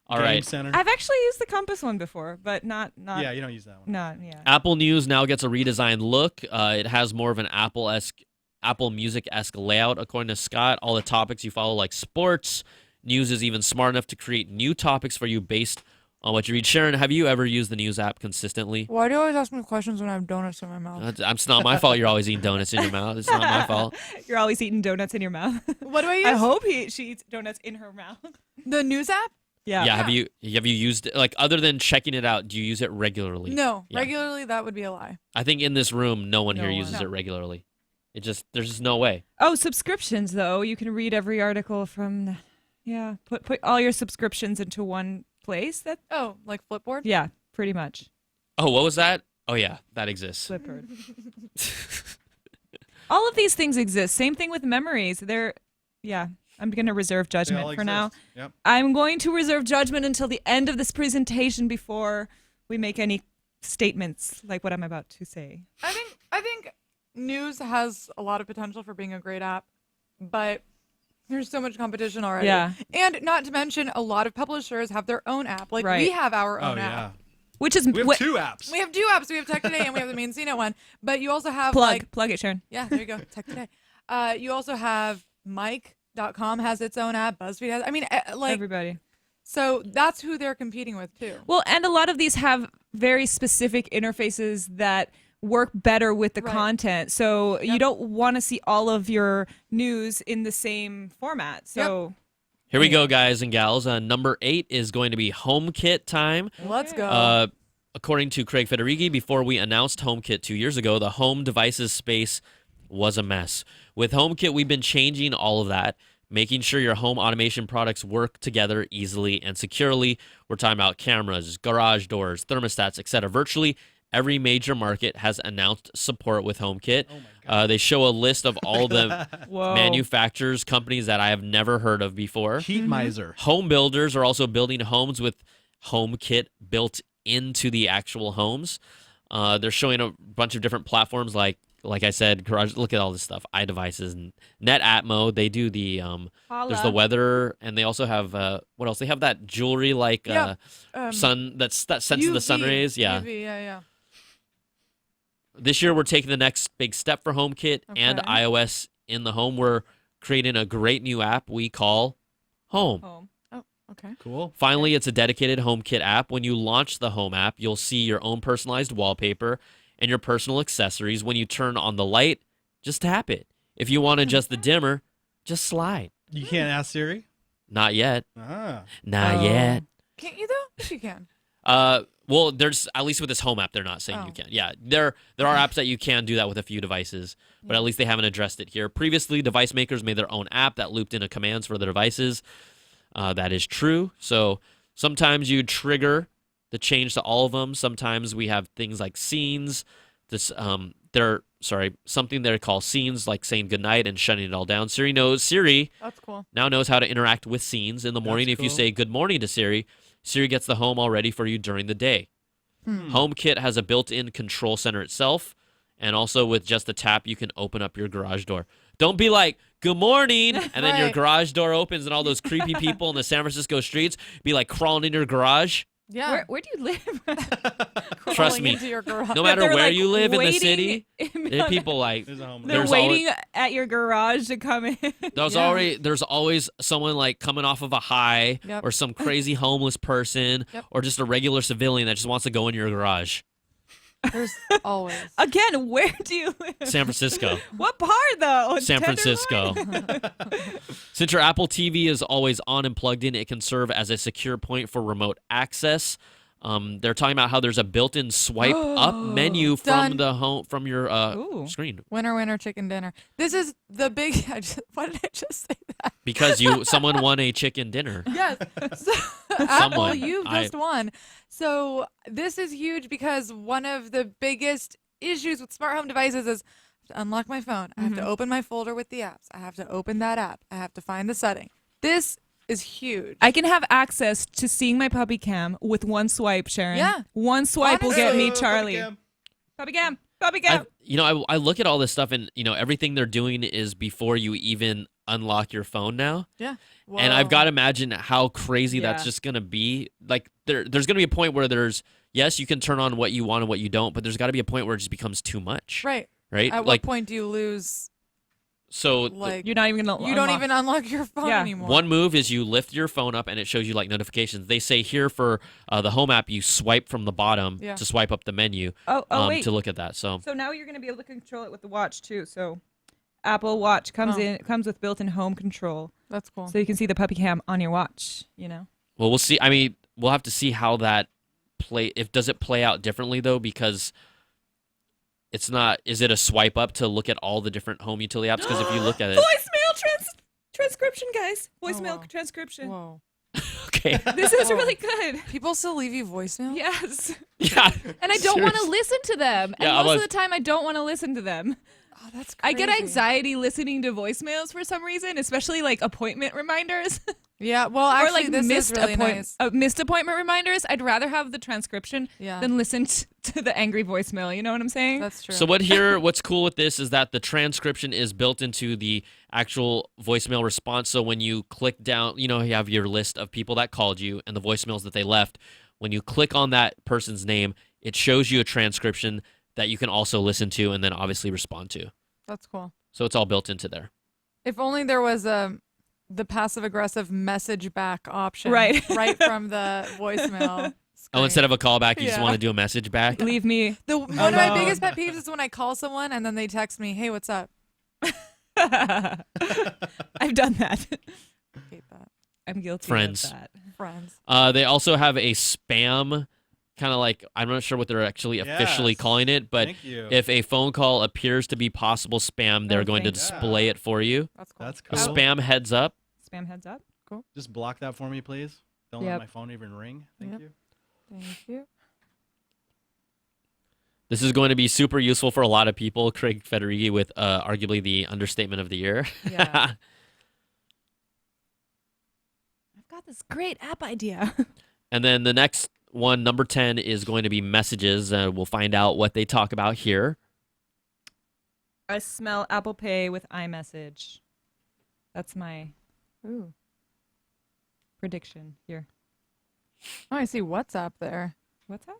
All Game right. Center. I've actually used the compass one before, but not. Yeah, you don't use that one. Not yeah. Apple News now gets a redesigned look. It has more of an Apple Music-esque layout, according to Scott. All the topics you follow, like sports. News is even smart enough to create new topics for you based on what you read. Sharon, have you ever used the News app consistently? Why do you always ask me questions when I have donuts in my mouth? It's not my fault you're always eating donuts in your mouth. It's not my fault. You're always eating donuts in your mouth. What do I use? I hope she eats donuts in her mouth. The news app? Yeah. Yeah, have you used it, like, other than checking it out, do you use it regularly? No, Yeah. regularly that would be a lie. I think in this room no one No here one. uses No. it regularly. There's just no way. Oh, subscriptions though. You can read every article from. Yeah. Put all your subscriptions into one place. That. Oh, like Flipboard? Yeah. Pretty much. Oh, what was that? Oh yeah, that exists. Flipboard. All of these things exist. Same thing with memories. They're. Yeah. I'm going to reserve They all judgment for now. exist. Yep. I'm going to reserve judgment until the end of this presentation before we make any statements like what I'm about to say. I think news has a lot of potential for being a great app, but there's so much competition already. Yeah. And not to mention, a lot of publishers have their own app. Like Right. we have our Oh own yeah. app. Which is We have 2 apps. We have 2 apps. We have Tech Today and we have the main CNET one. But you also have plug it, Sharon. Yeah, there you go. Tech Today. You also have Mike.com has its own app. BuzzFeed has. I mean, Everybody. So that's who they're competing with too. Well, and a lot of these have very specific interfaces that work better with the Right. content. So you don't want to see all of your news in the same format. So Here we go, guys and gals. Number 8 is going to be HomeKit time. Let's go. According to Craig Federighi, before we announced HomeKit 2 years ago, the home devices space was a mess. With HomeKit, we've been changing all of that, making sure your home automation products work together easily and securely. We're talking about cameras, garage doors, thermostats, etc. Virtually every major market has announced support with HomeKit. They show a list of all the Whoa. manufacturers, companies that I have never heard of before. Heat miser. Home builders are also building homes with HomeKit built into the actual homes. They're showing a bunch of different platforms like I said, garage. Look at all this stuff. iDevices and NetAtmo. They do the there's the weather, and they also have what else? They have that jewelry like sun that senses the sun UV, rays. Yeah. UV, yeah. This year we're taking the next big step for HomeKit and Okay. iOS in the home. We're creating a great new app we call Home. home. Oh, okay. Cool. Finally, it's a dedicated HomeKit app. When you launch the Home app, you'll see your own personalized wallpaper and your personal accessories. When you turn on the light, just tap it. If you want to adjust the dimmer, just slide. You can't ask Siri. Not yet. Ah. Not yet. Can't you though? Yes, you can. Well, there's at least with this Home app, they're not saying you can. Yeah, there are apps that you can do that with a few devices, but at least they haven't addressed it here. Previously, device makers made their own app that looped into commands for their devices. That is true. So sometimes you trigger the change to all of them. Sometimes we have things like scenes. Something they call scenes, like saying goodnight and shutting it all down. Siri That's cool. now knows how to interact with scenes in the morning. That's If you cool. say good morning to Siri, Siri gets the home all ready for you during the day. HomeKit has a built-in control center itself, and also with just a tap, you can open up your garage door. Don't be like, good morning, and then your Right. garage door opens and all those creepy people in the San Francisco streets be like crawling in your garage. Yeah. Where do you live? Trust Crawling me, into your garage. no matter They're, where like, you live in the waiting city, there are people like There's a homeless. They're There's waiting at your garage to come in. there's always someone like coming off of a high Yep. or some crazy homeless person Yep. or just a regular civilian that just wants to go in your garage. There's always. Again, where do you live? San Francisco. What part though? San Francisco. Since your Apple TV is always on and plugged in, it can serve as a secure point for remote access. They're talking about how there's a built-in swipe up menu Done. from your Ooh. screen Winner, winner, chicken dinner. This is the big. Why did I just say that? because someone won a chicken dinner. Yes. So, Apple, Someone. you've just won. So this is huge because one of the biggest issues with smart home devices is I have to unlock my phone. I have to open my folder with the apps. I have to open that app. I have to find the setting. This is huge. I can have access to seeing my puppy cam with one swipe, Sharon. Yeah. One swipe will get me Honestly. Charlie. Puppy cam. Puppy cam. I look at all this stuff and everything they're doing is before you even unlock your phone now. Yeah. And I've Whoa. got to imagine how crazy that's Yeah. just going to be. Like there's going to be a point where yes, you can turn on what you want and what you don't, but there's got to be a point where it just becomes too much. Right. Right? At like what point do you lose? so Like You're not even gonna. you don't even unlock your phone Yeah. anymore. one move is you lift your phone up and it shows you like notifications. They say here for the home app, you swipe from the bottom Yeah. to swipe up the menu Oh, wait. to look at that. So So now you're gonna be able to control it with the watch too. So Apple Watch comes with built-in home control, That's cool. so you can see the puppy cam on your watch. You know. well, we'll see. I mean, we'll have to see how that does it play out differently though, because it's not. Is it a swipe up to look at all the different home utility apps? Because if you look at it, Voicemail transcription, guys. Voicemail wow. transcription. Whoa. okay, This is really good. People still leave you voicemail? Yes. yeah, And I don't want to seriously. listen to them. Yeah, And I most was- of the time, I don't want to listen to them. Oh, that's I crazy. get anxiety listening to voicemails for some reason, especially like appointment reminders Yeah, well, actually, or like this missed is really nice. missed appointment reminders. I'd rather have the transcription Yeah. than listen to the angry voicemail. You know what I'm saying? That's true. So what's cool with this is that the transcription is built into the actual voicemail response. So when you click down, you have your list of people that called you and the voicemails that they left. When you click on that person's name, it shows you a transcription that you can also listen to and then obviously respond to. That's cool. So it's all built into there. If only there was the passive aggressive message back option Right. right from the voicemail. Oh, instead of a callback, you just Yeah. want to do a message back? Leave me. One of my alone. biggest pet peeves is when I call someone and then they text me, "Hey, what's up?" I've done that. Hate that. I'm guilty Friends. of that. Friends. They also have a spam kind of like, I'm not sure what they're actually officially Yes. calling it, but Thank you. if a phone call appears to be possible spam, they're Oh, going to thanks. display it for you. That's cool. That's A cool. spam heads up. Spam heads up. Just block that for me, please. Don't Yep. let my phone even ring. Thank Yep. you. Thank you. This is going to be super useful for a lot of people. Craig Federighi with arguably the understatement of the year. Yeah. I've got this great app idea. And then the next one, number 10, is going to be messages. We'll find out what they talk about here. I smell Apple Pay with iMessage. That's my Ooh. prediction here. Oh, I see WhatsApp there. What's that?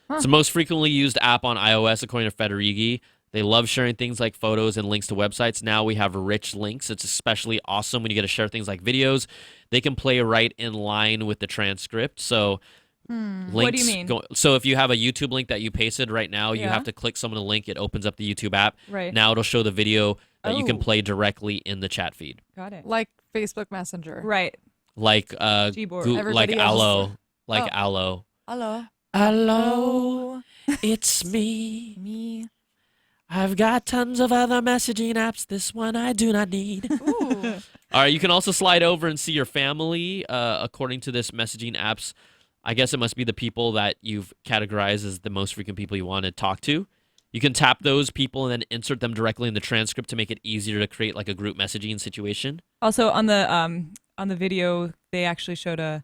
It's the most frequently used app on iOS, according to Federighi. They love sharing things like photos and links to websites. Now we have rich links. It's especially awesome when you get to share things like videos. They can play right in line with the transcript. So links What do you mean? So if you have a YouTube link that you pasted right now, you Yeah. have to click some of the link. It opens up the YouTube app. Right. Now it'll show the video that you can Oh. play directly in the chat feed. Got it. Like Facebook Messenger. Right. Like Gboard. like Everybody else. Allo. Like Oh. Allo. Hello. Hello, it's me. Me. I've got tons of other messaging apps. This one I do not need. Ooh. All right, you can also slide over and see your family. According to this messaging apps, I guess it must be the people that you've categorized as the most frequent people you want to talk to. You can tap those people and then insert them directly in the transcript to make it easier to create like a group messaging situation. Also on the video, they actually showed a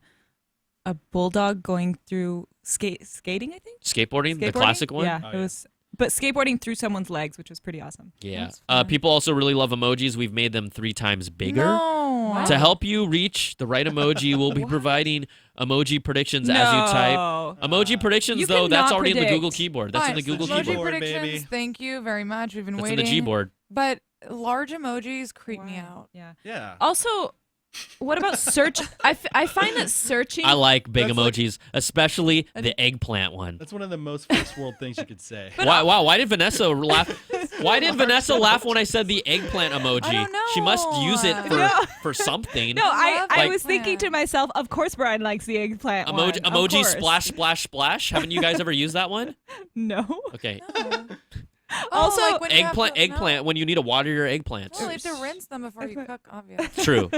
bulldog going through skating. I think Skateboarding, the Skateboarding? classic one. Yeah, Oh, it yeah. was but skateboarding through someone's legs, which was pretty awesome. Yeah. That's fun. People also really love emojis. We've made them 3 times bigger. No. To help you reach the right emoji, we'll be providing emoji predictions as you type. Emoji predictions, You though, that's cannot already in the predict. Google keyboard. That's in the Fine, Google emoji keyboard. predictions, baby. thank you very much. We've been That's in waiting. the Gboard. But large emojis creep me out. Yeah. Yeah. Also, what about search? I find that searching. I like big That's like- emojis, especially the eggplant one. That's one of the most first world things you could say. Why did Vanessa laugh? Why did Vanessa laugh when I said the eggplant emoji? I don't She must know. use it for, No. for something. No, I Like- was thinking to myself, of course Brian likes the eggplant one. Of Emoji course. splash splash splash. Haven't you guys ever used that one? No. Okay. Also, like when you have Eggplant, to- no. eggplant. When you need to water your eggplants. Well, you have to rinse them before you cook, obviously. True.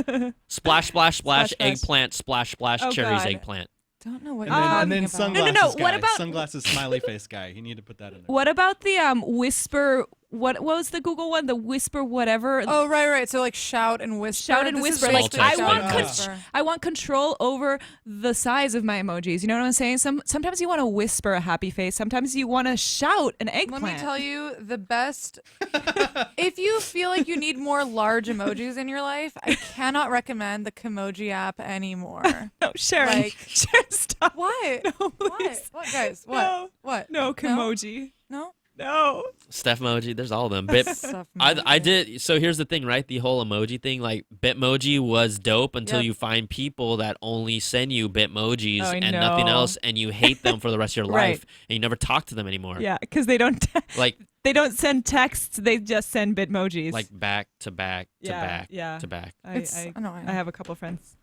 Splash splash splash. Splash, splash. Eggplant splash splash. Oh, Cherries God. eggplant. Don't know what And you're then, talking and then about. sunglasses No, guy. what about- Sunglasses smiley face guy? You need to put that in there. What about the whisper? What was the Google one? The whisper whatever. Oh, right. So like shout and whisper. Shout and This is whisper. Like basically Multi- I shout want, and con- whisper. I want control over the size of my emojis. You know what I'm saying? Sometimes you want to whisper a happy face. Sometimes you want to shout an eggplant. Let me tell you, the best. If you feel like you need more large emojis in your life, I cannot recommend the Kimoji app anymore. No, Sharon. Like- Sharon, stop. What? No, What? please. What, guys? What? No. What? No, Kimoji. No. No. Steph emoji. There's all of them. Bit. Stuff I emoji. did. So here's the thing, right? The whole emoji thing, like Bitmoji was dope until Yep. you find people that only send you Bitmojis Oh, I and nothing know. else, and you hate them for the rest of your Right. life, and you never talk to them anymore. Yeah, because they don't. Like They don't send texts. They just send bitmojis. back to back to Yeah, back yeah. to back. It's I annoying. have a couple friends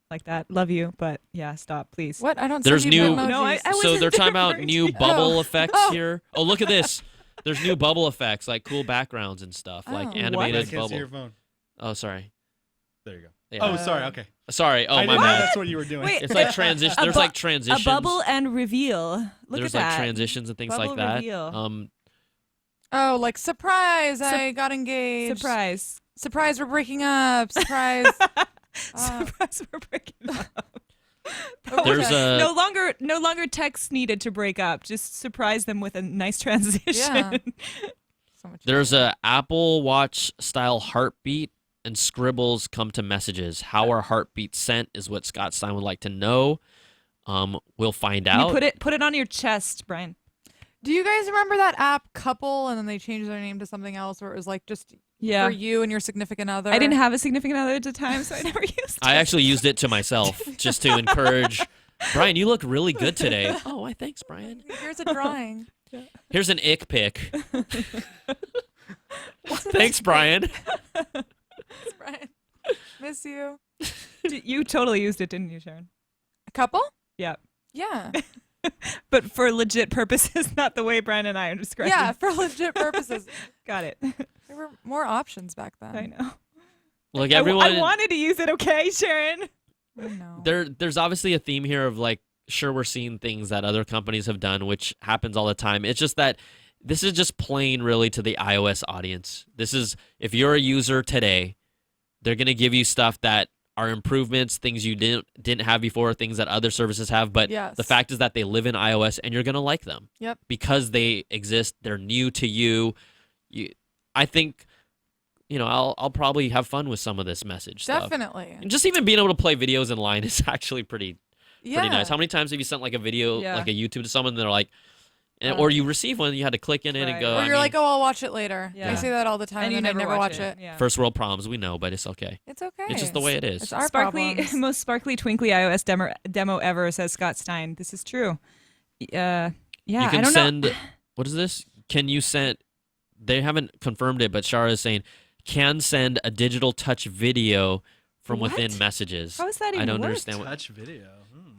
like that. Love you, but yeah, stop, please. What? I don't. There's send you new- Bitmojis. No, I So wasn't they're talking about referring new to- bubble Oh. effects Oh. here. Oh, look at this. There's new bubble effects, like cool backgrounds and stuff, like Oh. I animated can't see your bubble. phone. Oh, sorry. There you go. Yeah. Oh, sorry. Okay. Sorry. Oh, I my didn't know bad. that's what you were doing. Wait, It's like transition. A There's bu- like transitions. A bubble and reveal. Look There's at like that. transitions and things like Bubble that. reveal. Oh, like surprise! I got engaged. Surprise. Surprise! We're breaking up. Surprise! Surprise, we're breaking up. There's a No longer texts needed to break up. Just surprise them with a nice transition. Yeah. So much there's a Apple Watch style heartbeat and scribbles come to messages. How are heartbeats sent is what Scott Stein would like to know. We'll find You out. put it on your chest, Brian. Do you guys remember that app Couple, and then they changed their name to something else, where it was like just Yeah. for you and your significant other? I didn't have a significant other at the time, so I never used it. I actually used it to myself just to encourage. Brian, you look really good today. Oh, why? Thanks, Brian. Here's a drawing. Here's an ick pic. Thanks, Brian. Thanks, Brian. Miss you. You totally used it, didn't you, Sharon? A couple? Yeah. Yeah. But for legit purposes, not the way Brian and I are describing. Yeah, for legit purposes. Got it. There were more options back then. Um, I know. Look, I everyone. wanted to use it, okay, Sharon? I know. There's obviously a theme here of like, sure, we're seeing things that other companies have done, which happens all the time. It's just that this is just plain really to the iOS audience. This is, if you're a user today, they're going to give you stuff that are improvements, things you didn't have before, things that other services have. But Yes. the fact is that they live in iOS and you're going to like them. Yep. Because they exist, they're new to you. I think, I'll probably have fun with some of this message stuff. Definitely. And just even being able to play videos in line is actually pretty Yeah. nice. How many times have you sent like a video, Yeah. like a YouTube to someone, and they're like, or you receive one, you had to click in it and Right. go. Or you're like, oh, I'll watch it later. Yeah. I say that all the time, And you and I never watch it. Yeah. first world problems, we know, but it's okay. It's okay. It's just the way it is. It's our Sparkly, problems. most sparkly, twinkly iOS demo ever, says Scott Stein. This is true. Yeah, You I can don't send. know. What is this? Can you send? They haven't confirmed it, but Shara is saying can send a digital touch video from What? within messages. How is that I even don't work? understand what Touch video.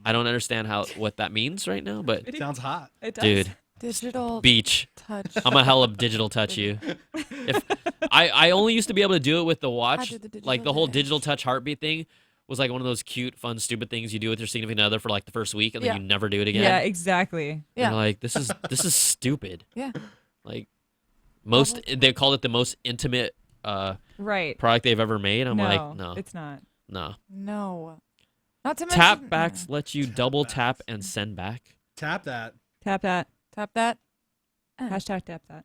I don't understand what that means right now. But Sounds hot. It does. dude, Digital beach. touch. I'm gonna hella digital touch you. If I only used to be able to do it with the watch, do the digital like the whole touch. digital touch heartbeat thing was like one of those cute, fun, stupid things you do with your significant other for like the first week, and then Yeah. you never do it again. Yeah, exactly. Yeah. You're like, this is stupid. Yeah. Like they called it the most intimate Right. product they've ever made. I'm no, like, no, it's not. no. No. Not to mention Tap backs let you double tap and send back. Tap that. Tap that. Tap that. Hashtag tap that.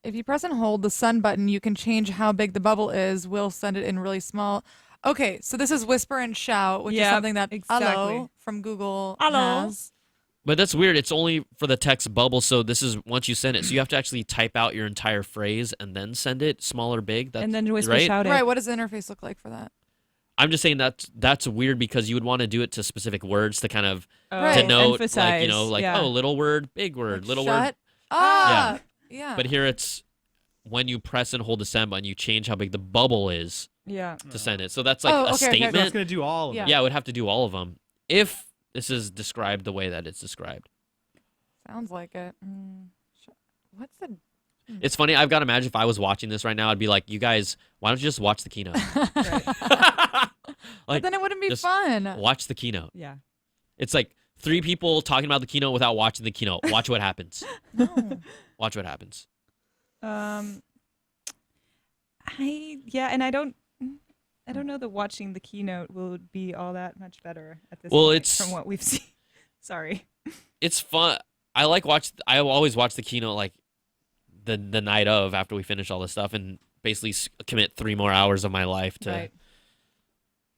If you press and hold the send button, you can change how big the bubble is. We'll send it in really small. Okay, so this is whisper and shout, which is Yep, something that exactly. Hello from Google Hello. has. But that's weird. It's only for the text bubble, so this is once you send it. So you have to actually type out your entire phrase and then send it, small or big. That's, And then whisper right? shout it. Right, what does the interface look like for that? I'm just saying that's weird because you would want to do it to specific words to kind of Right. denote, Emphasize, like oh, little word, big word, Like little shut? word. Ah, yeah. But here it's when you press and hold the send button, you change how big the bubble is Yeah. to send it. So that's like Oh, a okay, okay, okay. statement. So it's going to do all of Yeah. it. Yeah, it would have to do all of them if this is described the way that it's described. Sounds like it. What's the... It's funny. I've got to imagine if I was watching this right now, I'd be like, you guys, why don't you just watch the keynote? But then it wouldn't be just fun. Watch the keynote. Yeah. It's like 3 people talking about the keynote without watching the keynote. Watch what happens. Watch what happens. And I don't know that watching the keynote will be all that much better at this Well, point it's- from what we've seen. Sorry. It's fun. I always watch the keynote like the night of after we finish all this stuff and basically commit 3 more hours of my life to Right.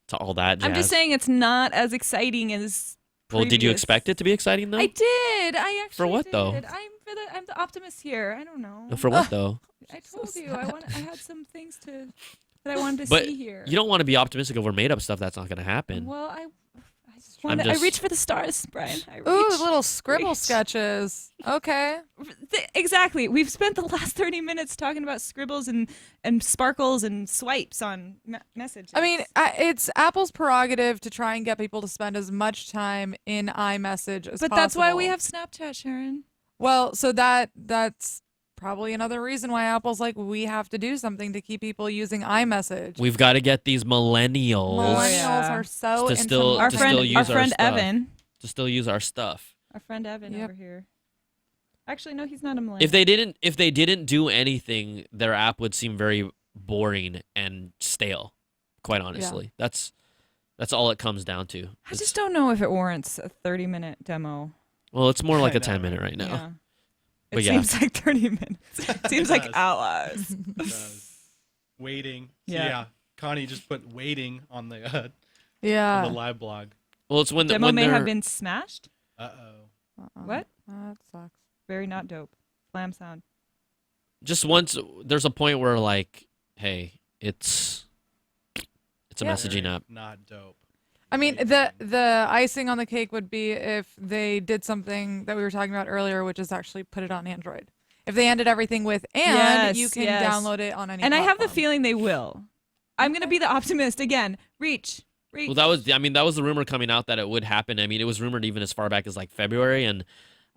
to all that jazz. I'm just saying it's not as exciting as Well, did you previous. expect it to be exciting though? I did. I actually For what, though? did. I'm the optimist here. I don't know. For what though? I told you I had some things that I wanted to But see here. you don't want to be optimistic over made up stuff that's not going to happen. Well, I I'm just- reach for the stars, Brian. Ooh, little scribble sketches. Okay. Exactly. We've spent the last 30 minutes talking about scribbles and sparkles and swipes on messages. I mean, it's Apple's prerogative to try and get people to spend as much time in iMessage as possible. but that's why we have Snapchat, Sharon. Well, so that's probably another reason why Apple's like, we have to do something to keep people using iMessage. We've got to get these millennials Millennials are so to still Our to friend, still use our friend stuff. Evan. To still use our stuff. Our friend Evan Yep. over here. Actually, no, he's not a millennial. If they didn't do anything, their app would seem very boring and stale. Quite honestly, that's all it comes down to. I just don't know if it warrants a 30-minute demo. Well, it's more like I a 10-minute right now. Yeah. But It yeah. seems like 30 minutes. It seems like does. hours. It does. Waiting. So, Yeah. yeah. Connie just put waiting on the on Yeah. the live blog. Well, it's when Demo when may they're have been smashed. Uh-oh. What? That sucks. Very not dope. Slam sound. just once. There's a point where like, hey, it's a Yeah. messaging app. Not dope. I mean, the icing on the cake would be if they did something that we were talking about earlier, which is actually put it on Android. If they ended everything with Yes, you can yes. download it on any And I have the platform. feeling they will. I'm going to be the optimist again. Reach. Well, that was the rumor coming out that it would happen. I mean, it was rumored even as far back as like February, and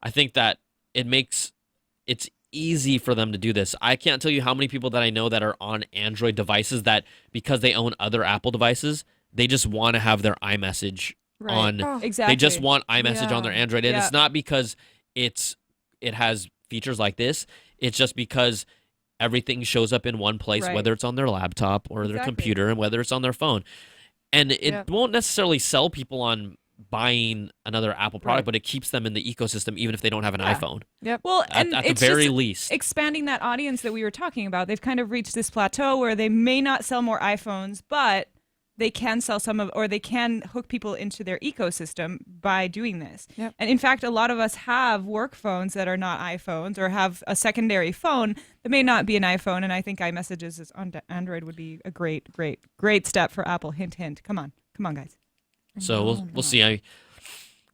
I think that it's easy for them to do this. I can't tell you how many people that I know that are on Android devices that because they own other Apple devices, they just want to have their iMessage Right. on. Oh, Exactly. They just want iMessage on their Yeah. Android, and Yeah. it's not because it has features like this. It's just because everything shows up in one place, Right. whether it's on their laptop or their Exactly. computer, and whether it's on their phone. And it Yep. won't necessarily sell people on buying another Apple product, Right. but it keeps them in the ecosystem even if they don't have an Yeah. iPhone. Well, At, and at the it's very just least. expanding that audience that we were talking about. They've kind of reached this plateau where they may not sell more iPhones, but they can sell or they can hook people into their ecosystem by doing this. Yep. And in fact, a lot of us have work phones that are not iPhones or have a secondary phone that may not be an iPhone. And I think iMessages on Android would be a great, great, great step for Apple. Hint, hint. Come on, guys. So we'll see.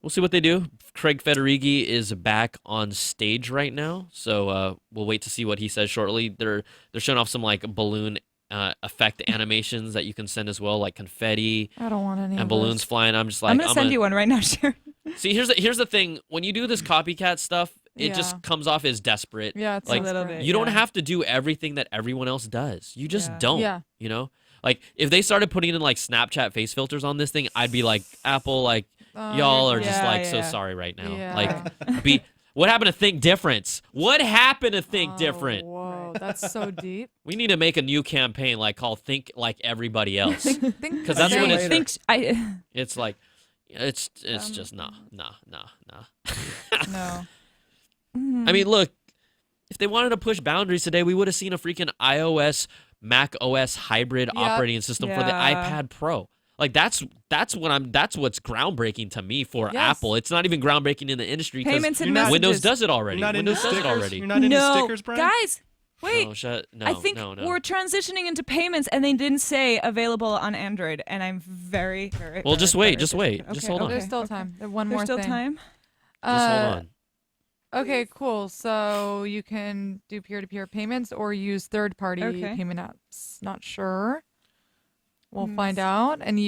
We'll see what they do. Craig Federighi is back on stage right now, so we'll wait to see what he says shortly. They're showing off some like balloon effect animations that you can send as well, like confetti I don't want any and of balloons this. flying. I'm just like, I'm going to send you one right now, Sharon. See, here's the thing. When you do this copycat stuff, it Yeah. just comes off as desperate. Yeah, it's like a little desperate. bit. you don't yeah. have to do everything that everyone else does. You just Yeah. don't. Yeah. You know, like if they started putting in like Snapchat face filters on this thing, I'd be like, Apple, like y'all are just Yeah, like so yeah. sorry right now. Yeah. Like, what happened to Think Difference? What happened to Think Different? Whoa, that's so deep. We need to make a new campaign like called Think Like Everybody Else. Think Because that's when later. it's I it's like it's just nah. no. I mean, look, if they wanted to push boundaries today, we would have seen a freaking iOS, Mac OS hybrid operating system for the iPad Pro. Like that's what's groundbreaking to me for Apple. It's not even groundbreaking in the industry because Windows does it already. You're not into Windows does it stickers? already. You're not into stickers, Brian? Guys, wait. No, I think we're transitioning into payments, and they didn't say available on Android, and I'm very, very. Well, just wait. very Just wait. okay, Just hold on. There's still time. There's one more There's still thing. time. Just hold on. Okay, cool. So you can do peer-to-peer payments or use third-party payment apps. Not sure. We'll find out. And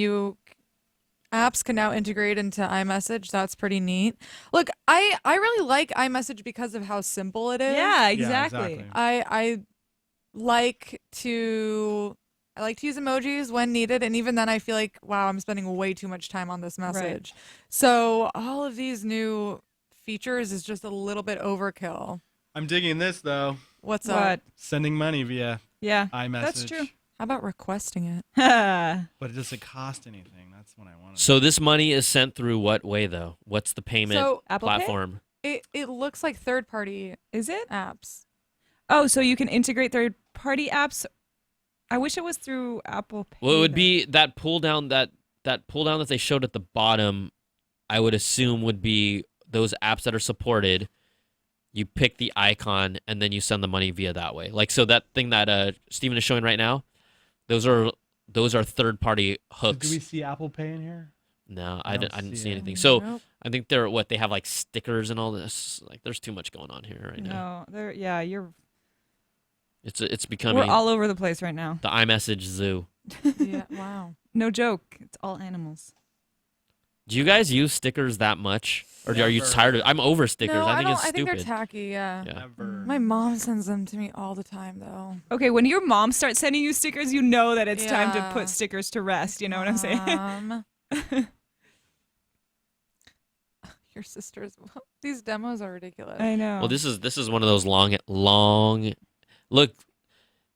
apps can now integrate into iMessage. That's pretty neat. Look, I really like iMessage because of how simple it is. Yeah, exactly. I like to use emojis when needed, and even then I feel like, wow, I'm spending way too much time on this message. So all of these new features is just a little bit overkill. I'm digging this though. What's up? Sending money via iMessage. That's true. How about requesting it? But does it cost anything? That's what I want. So this money is sent through what way though? What's the payment platform? It looks like third-party. Is it apps? Oh, so you can integrate third-party apps. I wish it was through Apple Pay. Well, it would be that pull down that pull down that they showed at the bottom. I would assume would be those apps that are supported. You pick the icon and then you send the money via that way. Like so that thing that Steven is showing right now, those are third-party hooks. So do we see Apple Pay in here? No, I didn't see anything. Nope. So I think they have like stickers and all this. Like there's too much going on here right now. No, you're. It's becoming. We're all over the place right now. The iMessage zoo. Yeah. Wow. No joke. It's all animals. Do you guys use stickers that much, or are you tired of? I'm over stickers. No, I think it's I stupid. think they're tacky. Yeah. Never. My mom sends them to me all the time, though. Okay, when your mom starts sending you stickers, you know that it's time to Yeah. put stickers to rest. You know what I'm saying? Your sisters. These demos are ridiculous. I know. Well, this is one of those long. Look,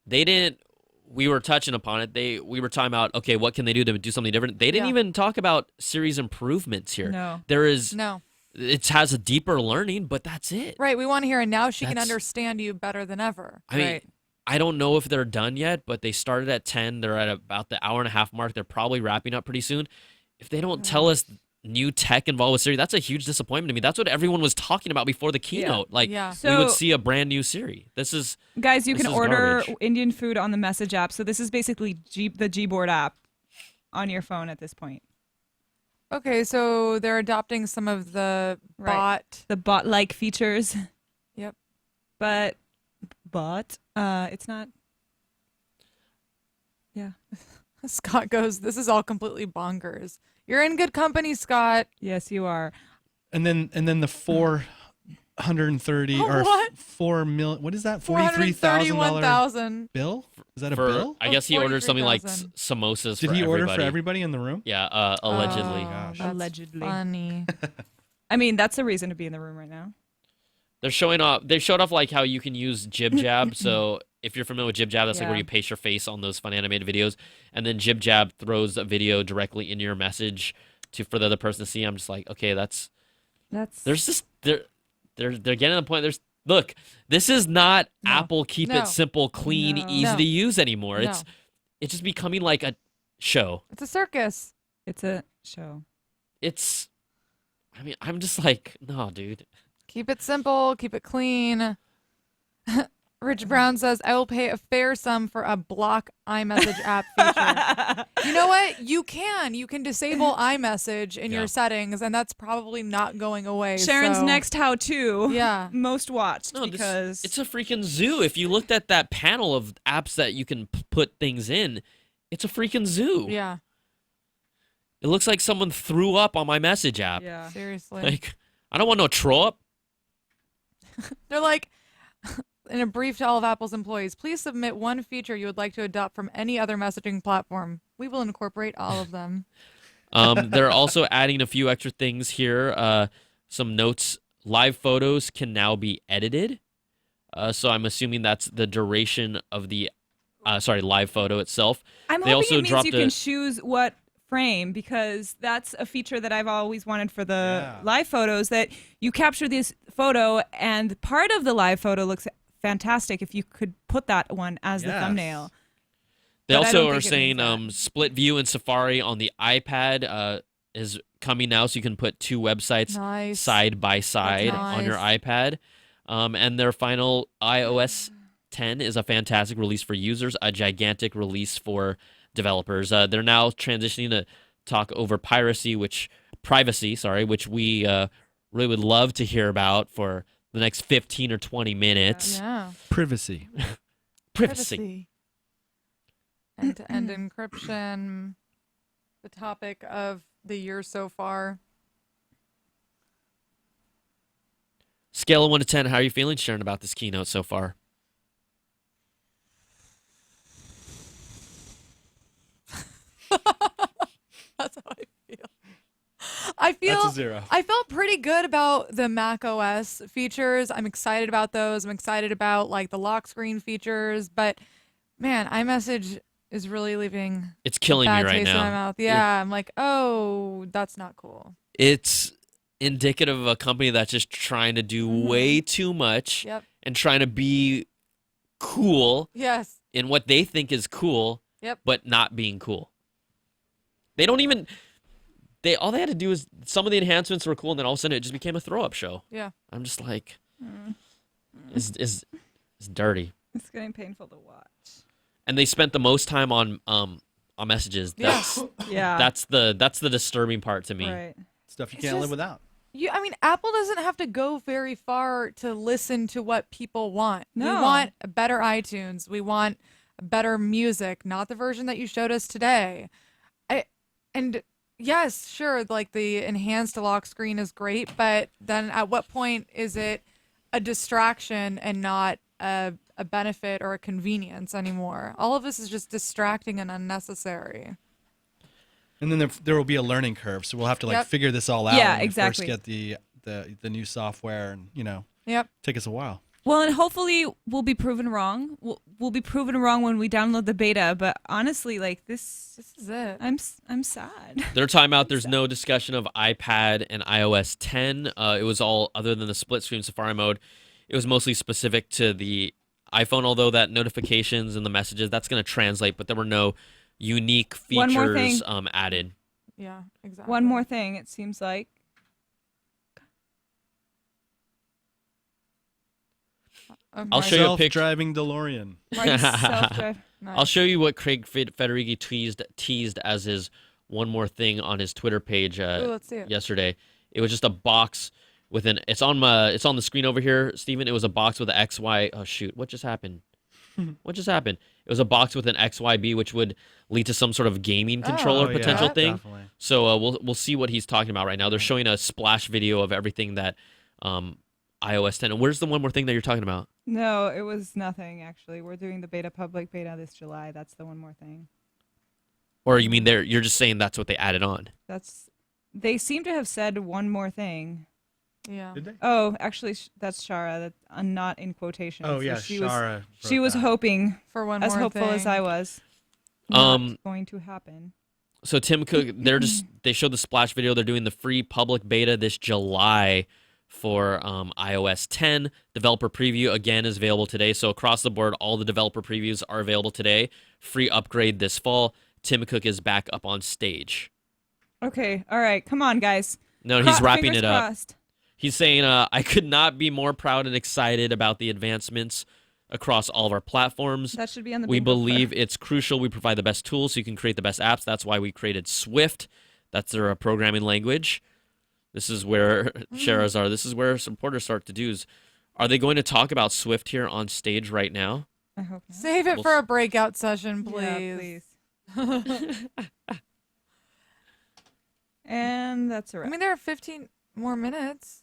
they didn't. We were touching upon it. We were talking about, okay, what can they do to do something different? They didn't even talk about series improvements here. No. There is. No. It has a deeper learning, but that's it. Right. We want to hear, and now she can understand you better than ever. I mean, I don't know if they're done yet, but they started at 10. They're at about the hour and a half mark. They're probably wrapping up pretty soon. If they don't tell us new tech involved with Siri, that's a huge disappointment to me. That's what everyone was talking about before the keynote. Like, we would see a brand new Siri. This is guys, you can order garbage. Indian food on the message app. So this is basically the Gboard app on your phone at this point. Okay, so they're adopting some of the bot-like features. Yep. But it's not. Yeah. Scott goes, this is all completely bonkers. You're in good company, Scott. Yes, you are. And then the 430 or What? 4 million. What is that? $43,000 bill? Is that a bill? I guess he ordered something like samosas. Did for he order everybody. for everybody in the room? Yeah, allegedly. That's Allegedly. Funny. I mean, that's a reason to be in the room right now. They're showing off. They showed off like how you can use Jib Jab. So if you're familiar with Jib Jab, that's like where you paste your face on those fun animated videos, and then Jib Jab throws a video directly into your message for the other person to see. I'm just like, okay, that's. There's just they're getting to the point. Look, this is not Apple. Keep it simple, clean, easy to use anymore. No. It's just becoming like a show. It's a circus. It's a show. I mean, I'm just like, no, dude. Keep it simple. Keep it clean. Rich Brown says, I will pay a fair sum for a block iMessage app feature. You know what? You can disable iMessage in your settings, and that's probably not going away. Sharon's next how-to. Yeah. Most watched No, because it's a freaking zoo. If you looked at that panel of apps that you can put things in, it's a freaking zoo. Yeah. It looks like someone threw up on my message app. Yeah. Seriously. Like, I don't want no throw up. They're like, in a brief to all of Apple's employees, please submit one feature you would like to adopt from any other messaging platform. We will incorporate all of them. They're also adding a few extra things here. Some notes. Live photos can now be edited. So I'm assuming that's the duration of the live photo itself. I'm they hoping also it means dropped you can choose what frame, because that's a feature that I've always wanted for the live photos, that you capture this photo and part of the live photo looks fantastic if you could put that one as the thumbnail. They But I also don't are think it saying means split view in Safari on the iPad is coming now, so you can put two websites side by side on your iPad. And their final iOS 10 is a fantastic release for users, a gigantic release for developers. They're now transitioning to talk over privacy, which we really would love to hear about for the next 15 or 20 minutes. Yeah. Privacy. Privacy. End-to-end encryption, the topic of the year so far. Scale of 1 to 10, how are you feeling, Sharon, about this keynote so far? That's how I feel. That's a 0. I felt pretty good about the Mac OS features. I'm excited about those. I'm excited about like the lock screen features, but man, iMessage is really leaving It's killing a me bad right taste in now. my mouth. Yeah, I'm like, oh, that's not cool. It's indicative of a company that's just trying to do way too much and trying to be cool Yes. in what they think is cool, but not being cool. They don't even... all they had to do is some of the enhancements were cool, and then all of a sudden it just became a throw-up show. Yeah. I'm just like, it's dirty. It's getting painful to watch. And they spent the most time on messages. That's that's the disturbing part to me. Right. Stuff you can't live without. I mean, Apple doesn't have to go very far to listen to what people want. No. We want a better iTunes. We want better music, not the version that you showed us today. And yes, sure, like the enhanced lock screen is great, but then at what point is it a distraction and not a benefit or a convenience anymore? All of this is just distracting and unnecessary. And then there will be a learning curve, so we'll have to figure this all out. Yeah, when we exactly. First get the new software, and take us a while. Well, and hopefully we'll be proven wrong. We'll be proven wrong when we download the beta. But honestly, like this is it. I'm sad. They're talking about there's no discussion of iPad and iOS 10. It was all other than the split screen Safari mode. It was mostly specific to the iPhone, although that notifications and the messages, that's going to translate, but there were no unique One more features thing. added. Yeah, exactly. One more thing, it seems like. I'll show you a picture. Self-driving DeLorean. I'll show you what Craig Federighi teased as his one more thing on his Twitter page let's see it. yesterday. It was just a box with it's on the screen over here, Steven. It was a box with an XY. Oh shoot, what just happened? What just happened? It was a box with an XYB, which would lead to some sort of gaming controller potential thing. Definitely. So we'll see what he's talking about right now. They're showing a splash video of everything that iOS 10. And where's the one more thing that you're talking about? No, it was nothing, actually. We're doing the public beta this July. That's the one more thing. Or you mean you're just saying that's what they added on? They seem to have said one more thing. Yeah. Did they? Oh, actually, that's Shara. That not in quotations. Oh yeah, she Shara. She was hoping for one as more hopeful as thing. I was. Not going to happen. So Tim Cook, they showed the splash video. They're doing the free public beta this July for iOS 10. Developer preview again is available today. So across the board, all the developer previews are available today. Free upgrade this fall. Tim Cook is back up on stage. Okay, all right, come on, guys. No, he's wrapping Fingers it up. crossed. He's saying, I could not be more proud and excited about the advancements across all of our platforms. That should be on the We bingo believe card. it's crucial we provide the best tools so you can create the best apps. That's why we created Swift. That's their programming language. This is where Shara's are. This is where supporters start to do is, are they going to talk about Swift here on stage right now? I hope not. Save it for a breakout session, please. Yeah, please. And that's a wrap. I mean, there are 15 more minutes.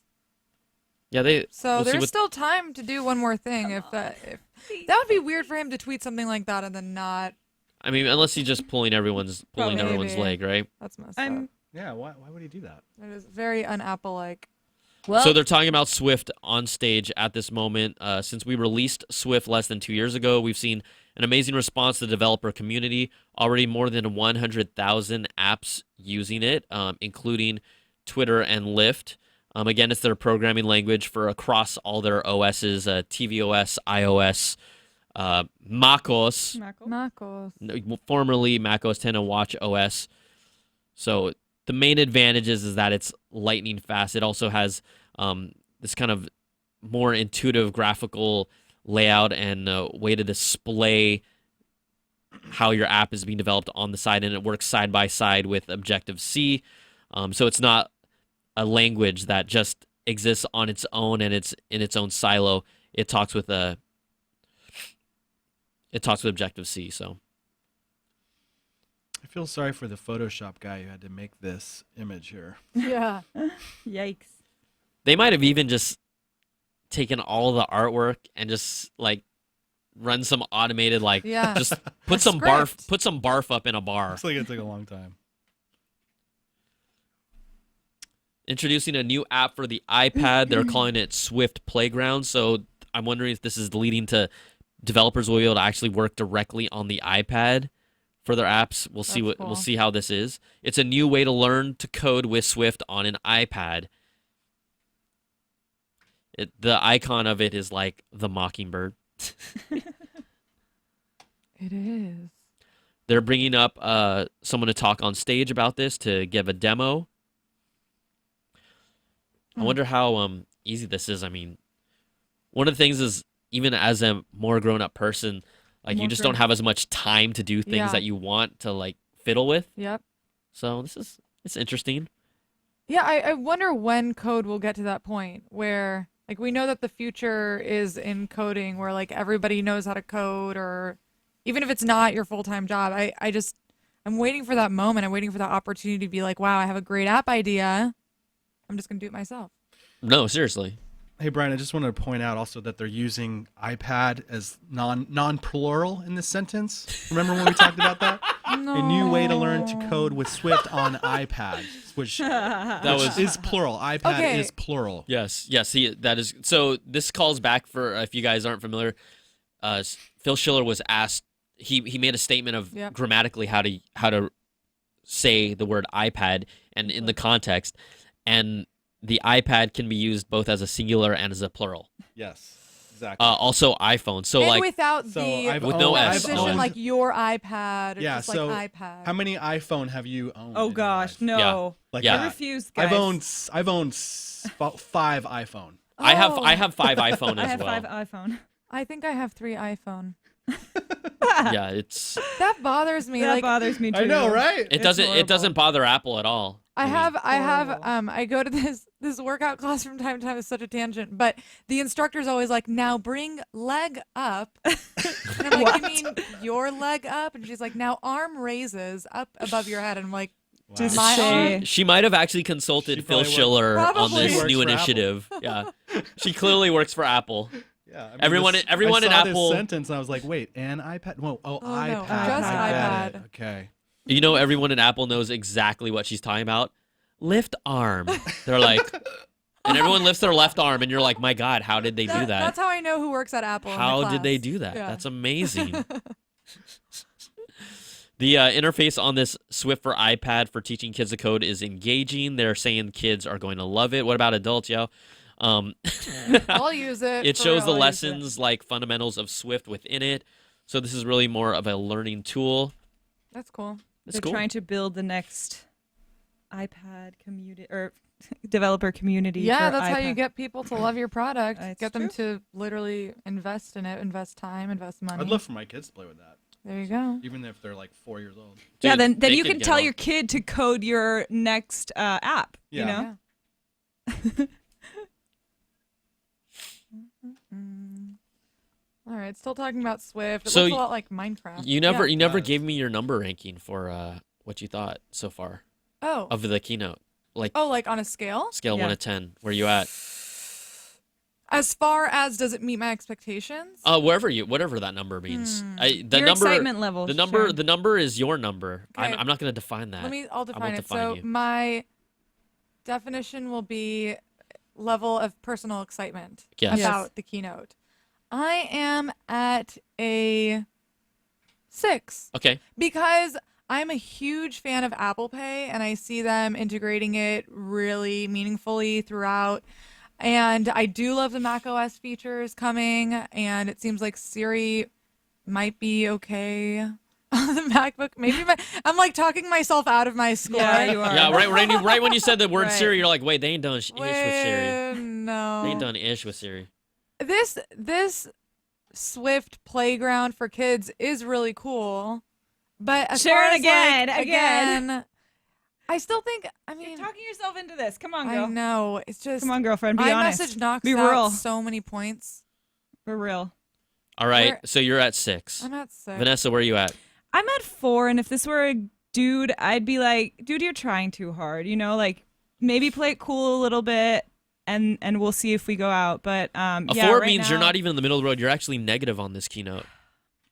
Yeah, So we'll see there's what- still time to do one more thing. If that would be weird for him to tweet something like that and then not. I mean, unless he's just pulling everyone's Maybe. leg, right? That's messed up. Yeah, why would he do that? It is very un-Apple-like. Well, So they're talking about Swift on stage at this moment. Since we released Swift less than 2 years ago, we've seen an amazing response to the developer community. Already more than 100,000 apps using it, including Twitter and Lyft. Again, it's their programming language for across all their OSs, tvOS, iOS, macOS, Marcos. formerly macOS 10 and Watch OS. So the main advantages is that it's lightning fast. It also has this kind of more intuitive graphical layout and way to display how your app is being developed on the side, and it works side by side with Objective-C. So it's not a language that just exists on its own and it's in its own silo. It talks with Objective-C. So I feel sorry for the Photoshop guy who had to make this image here. Yeah. Yikes. they might have even just taken all the artwork and just like run some automated Yeah. just put some barf up in a bar. Looks like it took a long time. Introducing a new app for the iPad. They're calling it Swift Playground. So I'm wondering if this is leading to developers will be able to actually work directly on the iPad for their apps. We'll see That's we'll cool. see how this is. It's a new way to learn to code with Swift on an iPad. The icon of it is like the mockingbird. It is. They're bringing up someone to talk on stage about this to give a demo. I wonder how easy this is. I mean, one of the things is even as a more grown-up person, like you just don't have as much time to do things Yeah. that you want to like fiddle with. Yep. So it's interesting. Yeah, I wonder when code will get to that point where, like, we know that the future is in coding, where like everybody knows how to code, or even if it's not your full-time job. I'm waiting for that moment. I'm waiting for that opportunity to be like, wow, I have a great app idea. I'm just gonna do it myself. No, seriously. Hey, Brian, I just wanted to point out also that they're using iPad as non-plural in this sentence. Remember when we talked about that? No. A new way to learn to code with Swift on iPad, which is plural. iPad is plural. Yes. That is. So this calls back for if you guys aren't familiar. Phil Schiller was asked. He made a statement of Yep. grammatically how to say the word iPad and in the context, and the iPad can be used both as a singular and as a plural. Yes, exactly. Also iPhone. So And like without So the I've With no owned- S, I've position, owned- like your iPad, or yeah. just So like iPad. how many iPhone have you owned? Oh in your gosh, life? no. Like Yeah. I that? refuse, guys. I've owned 5 iPhone. I have Oh. 5 iPhone I as have well. 5 iPhone. I think I have 3 iPhone. Yeah, it's That bothers me. That like bothers me too. I know, right? it doesn't bother Apple at all. I have horrible. I go to this workout class from time to time. It's such a tangent, but the instructor's always like, now bring leg up. And I'm like, you mean your leg up? And she's like, now arm raises up above your head. And I'm like, Just my say- arm? She might have actually consulted She Phil probably Schiller on Probably. this She new works for initiative. Yeah, she clearly works for Apple. Yeah, I mean, Everyone in I Apple- saw this sentence and I was like, wait, an iPad? Whoa, no, iPad. just I get iPad. it. Okay. You know, everyone in Apple knows exactly what she's talking about. Lift arm. They're like, and everyone lifts their left arm, and you're like, my God, how did they do that? That's how I know who works at Apple. in the How did class. they do that? Yeah. That's amazing. The interface on this Swift for iPad for teaching kids to code is engaging. They're saying kids are going to love it. What about adults, yo? I'll use it. It for shows the real, I'll use it. lessons like fundamentals of Swift within it. So this is really more of a learning tool. That's cool. It's They're cool. trying to build the next iPad community or developer community. Yeah, for that's how you iPad. get people to love your product. It's Get them true. to literally invest in it, invest time, invest money. I'd love for my kids to play with that, There you go. even if they're like 4 years old. Yeah, Dude, then they you could can get tell on. your kid to code your next app. Yeah. You know. Yeah. Mm. All right, still talking about Swift. It So looks a lot like Minecraft. You never does. gave me your number ranking for what you thought so far Oh. of the keynote. Like Oh, like on a scale? scale Yeah. 1 to 10. Where you at? As far as does it meet my expectations? Whatever that number means. The Your number excitement level, The number Sharon. the number is your number. Okay. I'm not going to define that. I'll I define won't it. define So you. my definition will be level of personal excitement Yes. about the keynote. I am at a 6. Okay. Because I'm a huge fan of Apple Pay, and I see them integrating it really meaningfully throughout. And I do love the macOS features coming, and it seems like Siri might be okay on the MacBook. Maybe I'm like talking myself out of my score. Yeah, you are. Yeah, right when you said the word Right. Siri, you're like, wait, they ain't done ish with Siri. No. They ain't done ish with Siri. This Swift playground for kids is really cool, but as Sharon, far as, again, like, again. I still think. I mean, You're talking yourself into this. Come on, I girl. know it's just. Come on, girlfriend. Be honest. iMessage knocks Be out real. so many points. For real. All right, Where- so you're at 6. I'm at 6. Vanessa, where are you at? I'm at 4, and if this were a dude, I'd be like, dude, you're trying too hard. You know, like maybe play it cool a little bit, and we'll see if we go out. But A yeah, 4 right means you're now- not even in the middle of the road. You're actually negative on this keynote.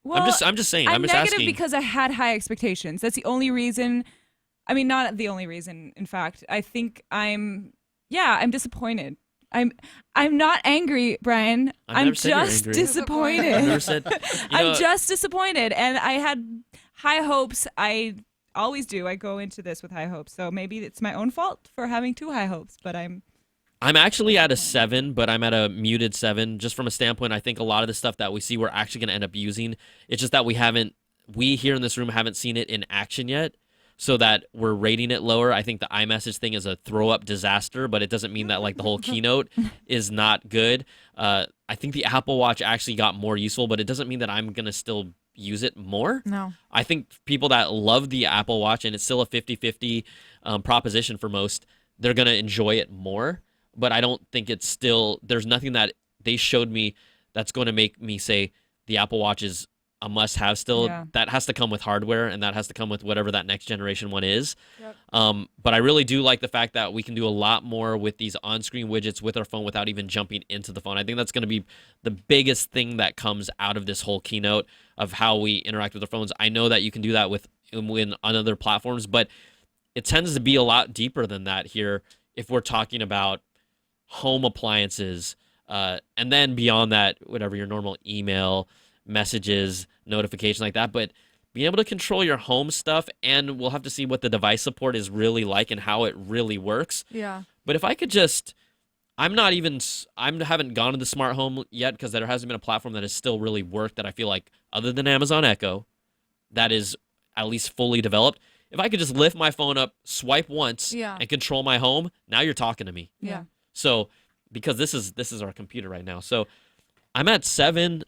Well, I'm just saying. I'm just negative asking. because I had high expectations. That's the only reason. I mean, not the only reason. In fact, I think I'm disappointed. I'm not angry, Brian. I've I'm never said you're just angry. disappointed. I've never said. I'm just disappointed, and I had high hopes. I always do. I go into this with high hopes, so maybe it's my own fault for having too high hopes. But I'm actually at a 7, but I'm at a muted 7. Just from a standpoint, I think a lot of the stuff that we see, we're actually going to end up using. It's just that we here in this room haven't seen it in action yet, so that we're rating it lower. I think the iMessage thing is a throw-up disaster, but it doesn't mean that like the whole keynote is not good. I think the Apple Watch actually got more useful, but it doesn't mean that I'm going to still use it more. No. I think people that love the Apple Watch, and it's still a 50-50 proposition for most, they're going to enjoy it more. But I don't think it's still, there's nothing that they showed me that's going to make me say the Apple Watch is a must-have still. Yeah. That has to come with hardware, and that has to come with whatever that next generation one is. Yep. But I really do like the fact that we can do a lot more with these on-screen widgets with our phone without even jumping into the phone. I think that's going to be the biggest thing that comes out of this whole keynote of how we interact with our phones. I know that you can do that on other platforms, but it tends to be a lot deeper than that here if we're talking about home appliances, and then beyond that, whatever your normal email, messages, notification like that. But being able to control your home stuff, and we'll have to see what the device support is really like and how it really works. Yeah. But if I could just, I haven't gone to the smart home yet because there hasn't been a platform that has still really worked that I feel like, other than Amazon Echo, that is at least fully developed. If I could just lift my phone up, swipe once, Yeah. and control my home, now you're talking to me. Yeah. So, because this is our computer right now. So, I'm at 7.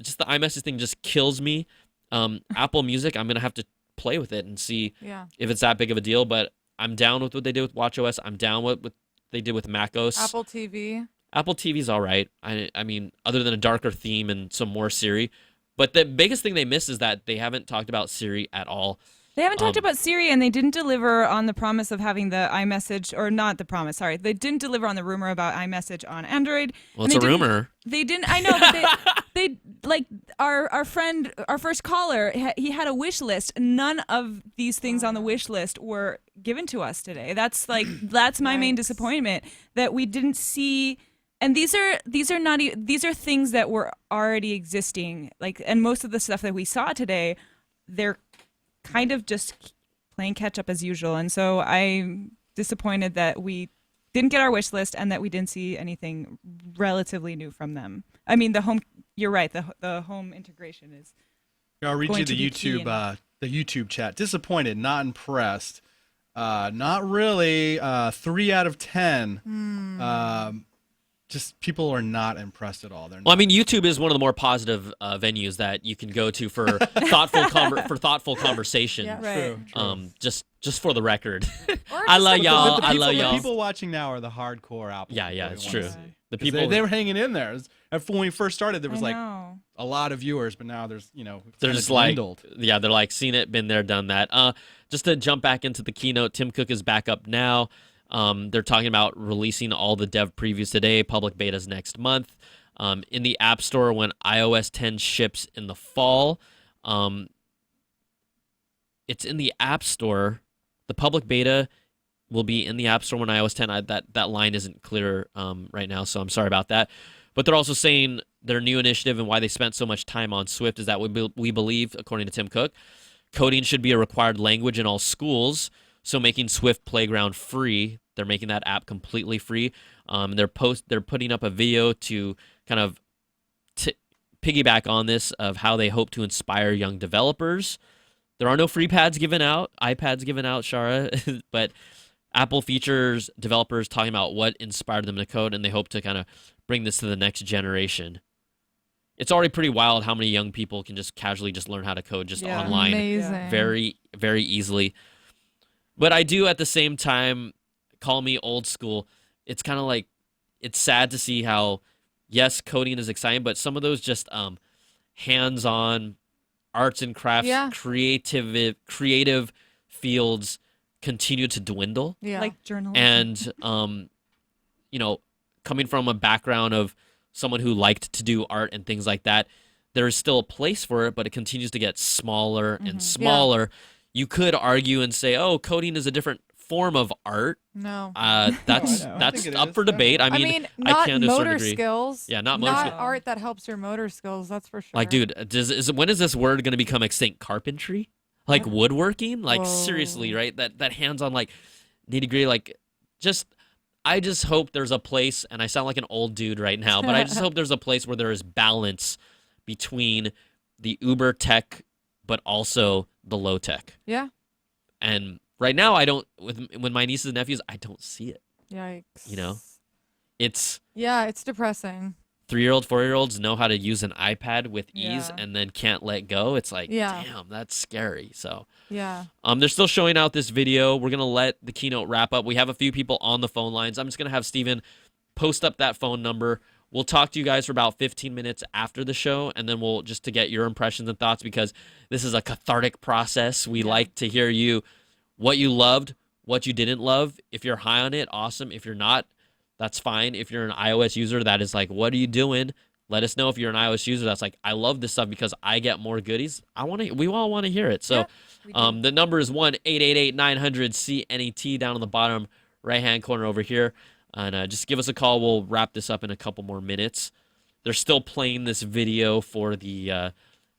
Just the iMessage thing just kills me. Apple Music, I'm gonna have to play with it and see Yeah. if it's that big of a deal. But I'm down with what they did with WatchOS. I'm down with what they did with macOS. Apple TV. Apple TV's all right. I mean, other than a darker theme and some more Siri. But the biggest thing they missed is that they haven't talked about Siri at all. They haven't talked about Siri, and they didn't deliver on the promise of having the iMessage, or not the promise, sorry. They didn't deliver on the rumor about iMessage on Android. Well, and it's they a didn't- rumor. They didn't, I know, but they like our friend, our first caller, he had a wish list. None of these things on the wish list were given to us today. That's my main disappointment, that we didn't see. And these are things that were already existing. Like, and most of the stuff that we saw today, they're kind of just playing catch up as usual. And so I'm disappointed that we didn't get our wish list and that we didn't see anything relatively new from them. I mean, you're right. The home integration is. I'll read going you to be key the YouTube chat. Disappointed, not impressed. Not really. 3 out of 10. Just people are not impressed at all. Well, I mean, YouTube is one of the more positive venues that you can go to for thoughtful conversation. Yeah. Right. True. Just for the record, Or I just love the y'all. people- I love The y'all. people watching now are the hardcore Apple. Yeah, yeah, people it's we wanna true. see. The 'Cause people they were hanging in there. When we first started, there was I like know. a lot of viewers, but now there's they're kinda just like, dwindled. yeah, they're like seen it, been there, done that. Just to jump back into the keynote, Tim Cook is back up now. They're talking about releasing all the dev previews today, public betas next month. In the App Store when iOS 10 ships in the fall. It's in the App Store. The public beta will be in the App Store when iOS 10. That line isn't clear right now, so I'm sorry about that. But they're also saying their new initiative and why they spent so much time on Swift is that we believe, according to Tim Cook, coding should be a required language in all schools. So making Swift Playground free, they're making that app completely free. They're putting up a video to kind of piggyback on this of how they hope to inspire young developers. There are no free iPads given out, Shara, but Apple features developers talking about what inspired them to code, and they hope to kind of bring this to the next generation. It's already pretty wild how many young people can just casually just learn how to code just online. Amazing. Very, very easily. But I do at the same time, call me old school. It's kind of like, it's sad to see how, yes, coding is exciting, but some of those just hands-on arts and crafts, creative fields continue to dwindle. Yeah. Like journalism. And, coming from a background of someone who liked to do art and things like that, there is still a place for it, but it continues to get smaller and smaller. Yeah. You could argue and say, oh, coding is a different form of art. No. That's up for debate. I mean, not I can to a certain motor degree. skills. Yeah, not motor skills. art that helps your motor skills, that's for sure. Like, dude, when is this word going to become extinct? Carpentry? Like woodworking? Like, seriously, right? That hands-on, like, nitty-gritty, like, I just hope there's a place, and I sound like an old dude right now, but I just hope there's a place where there is balance between the uber tech, but also the low tech. Yeah. And right now, I don't, with my nieces and nephews, I don't see it. Yikes. It's depressing. 3-year-old, 4-year-olds know how to use an iPad with ease and then can't let go. It's like, damn, that's scary. So they're still showing out this video. We're going to let the keynote wrap up. We have a few people on the phone lines. I'm just going to have Steven post up that phone number. We'll talk to you guys for about 15 minutes after the show, and then we'll just to get your impressions and thoughts, because this is a cathartic process. We like to hear what you loved, what you didn't love. If you're high on it, awesome. If you're not, that's fine. If you're an iOS user that is like, what are you doing? Let us know. If you're an iOS user that's like, I love this stuff because I get more goodies. We all want to hear it. So the number is 1-888-900-CNET down on the bottom right-hand corner over here. And just give us a call. We'll wrap this up in a couple more minutes. They're still playing this video for the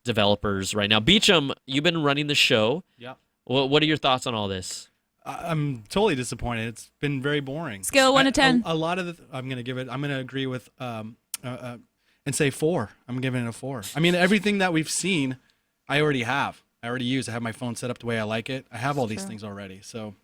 developers right now. Beecham, you've been running the show. Yeah. What are your thoughts on all this? I'm totally disappointed. It's been very boring. Scale 1 to 10. A lot of I'm going to agree with, and say 4. I'm giving it a 4. I mean, everything that we've seen, I already have. I already use. I have my phone set up the way I like it. I have all these things already. So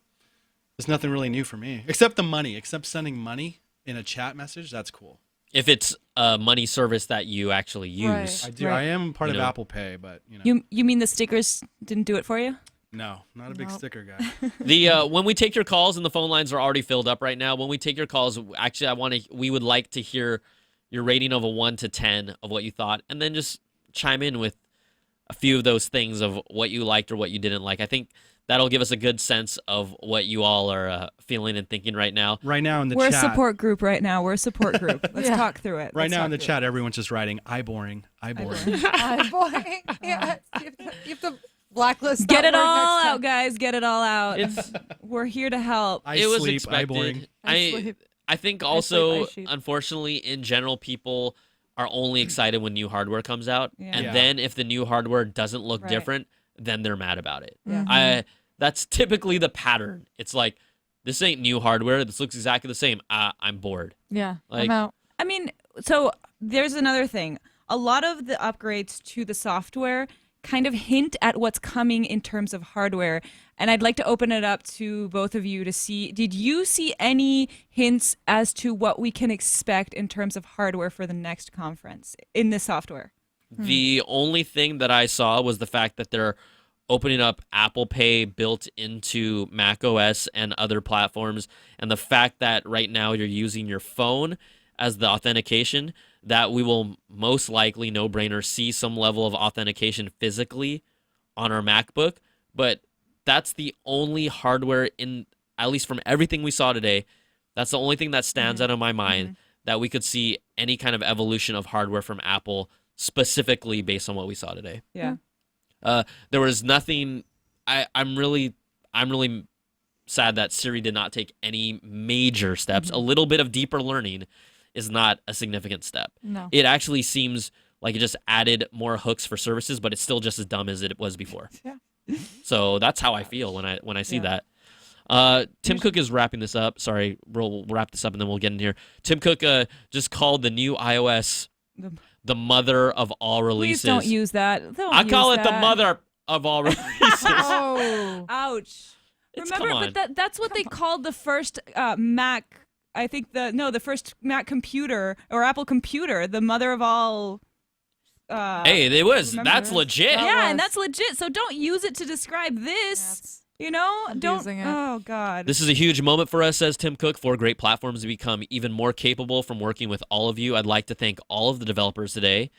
there's nothing really new for me, except the money, except sending money in a chat message. That's cool. If it's a money service that you actually use. Right. I do. Right. I am part of Apple Pay, but You mean the stickers didn't do it for you? No, not a big sticker guy. When we take your calls, and the phone lines are already filled up right now, when we take your calls, actually, we would like to hear your rating of a 1 to 10 of what you thought, and then just chime in with a few of those things of what you liked or what you didn't like. I think that'll give us a good sense of what you all are feeling and thinking right now. Right now in the We're chat. a support group right now. We're a support group. Let's talk through it. Right now in the chat, everyone's just writing, I boring. boring. Yeah. You have to blacklist. Get that it word all next out, time. Get it all out. We're here to help. I it was sleep, expected. I boring. I think also, unfortunately, in general, people are only excited when new hardware comes out. And then if the new hardware doesn't look different, then they're mad about it. That's typically the pattern. It's like, this ain't new hardware. This looks exactly the same. I'm bored. Yeah, like, I'm out. I mean, so there's another thing. A lot of the upgrades to the software kind of hint at what's coming in terms of hardware. And I'd like to open it up to both of you to see, did you see any hints as to what we can expect in terms of hardware for the next conference in this software? The only thing that I saw was the fact that they're opening up Apple Pay built into Mac OS and other platforms, and the fact that right now you're using your phone as the authentication, that we will most likely, no-brainer, see some level of authentication physically on our MacBook. But that's the only hardware, in at least from everything we saw today, that's the only thing that stands out in my mind that we could see any kind of evolution of hardware from Apple specifically based on what we saw today. Yeah. There was nothing. I'm really sad that Siri did not take any major steps. A little bit of deeper learning is not a significant step. No. It actually seems like it just added more hooks for services, but it's still just as dumb as it was before. Yeah. So that's how I feel when I see that. Tim Cook is wrapping this up. Sorry, we'll wrap this up and then we'll get in here. Tim Cook just called the new iOS the mother of all releases. Please don't use that. I call it the mother of all releases. Oh. Ouch. Come on. But that's what they called the first Mac. I think the first Mac computer or Apple computer, the mother of all. Hey, it was. That's legit. Yeah, and that's legit. So don't use it to describe this. You know, don't. Abusing it. Oh God. This is a huge moment for us, says Tim Cook, for great platforms to become even more capable from working with all of you. I'd like to thank all of the developers today.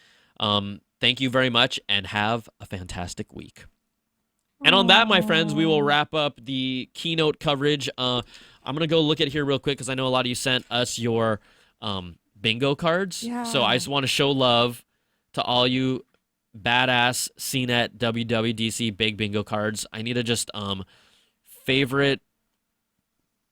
Thank you very much, and have a fantastic week. And on that, my friends, we will wrap up the keynote coverage. I'm going to go look at here real quick because I know a lot of you sent us your bingo cards. Yeah. So I just want to show love to all you badass CNET WWDC big bingo cards. I need to just favorite.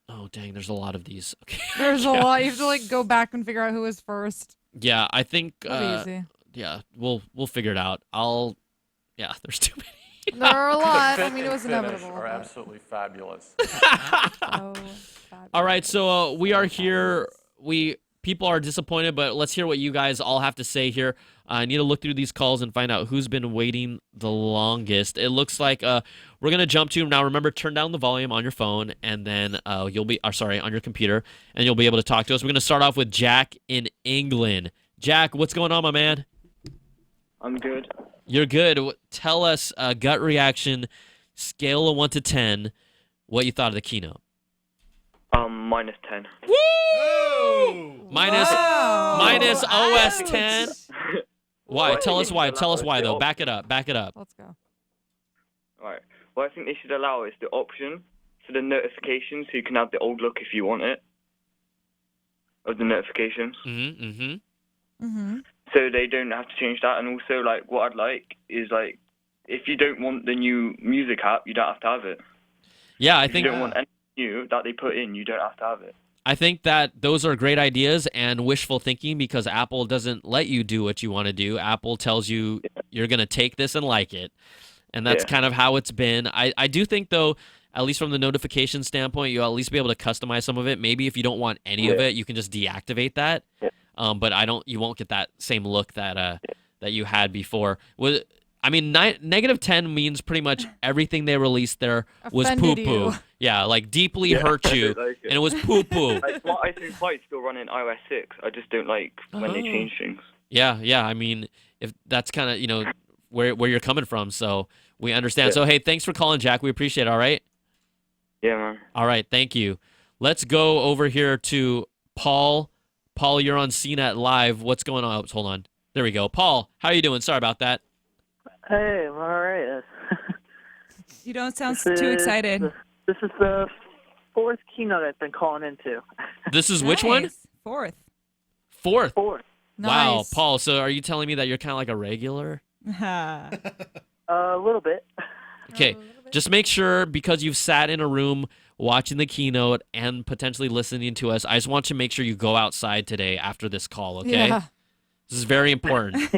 Oh, dang, there's a lot of these. Okay. There's a lot. You have to like go back and figure out who was first. Yeah, I think That'll be easy. yeah, we'll figure it out. Yeah, there's too many. There are a lot. The I mean, it was fit and inevitable. finish are but- absolutely fabulous. So fabulous. All right, so we are here. People are disappointed, but let's hear what you guys all have to say here. I need to look through these calls and find out who's been waiting the longest. It looks like we're gonna jump to now. Remember, turn down the volume on your phone, and then you'll be, on your computer, and you'll be able to talk to us. We're gonna start off with Jack in England. Jack, what's going on, my man? I'm good. You're good. Tell us gut reaction, scale of 1 to 10, what you thought of the keynote. -10. Woo! Minus OS 10. Why? Well, Tell us why. Tell us why, though. the Back it up. Back it up. Let's go. Right. What I think they should allow is the option for the notifications, so you can have the old look if you want it, of the notifications. So they don't have to change that. And also, like, what I'd like is, like, if you don't want the new music app, you don't have to have it. Yeah, I If think you don't want anything new that they put in, you don't have to have it. I think that those are great ideas and wishful thinking because Apple doesn't let you do what you want to do. Apple tells you you're going to take this and like it. And that's kind of how it's been. I do think, though, at least from the notification standpoint, you'll at least be able to customize some of it. Maybe if you don't want any of it, you can just deactivate that. But you won't get that same look that that you had before. I mean, -10 means pretty much everything they released there was Offended poo-poo. you. Yeah, like deeply hurt you, and it was poo-poo. Like, Smart iPhone 5 still running iOS 6. I just don't like when they change things. Yeah. I mean, if that's kind of where you're coming from, so we understand. So hey, thanks for calling, Jack. We appreciate it. All right. Yeah, man. All right, thank you. Let's go over here to Paul. Paul, you're on CNET Live. What's going on? Hold on. There we go. Paul, how are you doing? Sorry about that. Hey, I'm all right. You don't sound too excited. This is the 4th keynote I've been calling into. This is which one? Fourth. Fourth. Wow, Nice. Paul. So are you telling me that you're kind of like a regular? a little bit. Okay, just make sure, because you've sat in a room watching the keynote and potentially listening to us, I just want you to make sure you go outside today after this call, okay? Yeah. This is very important.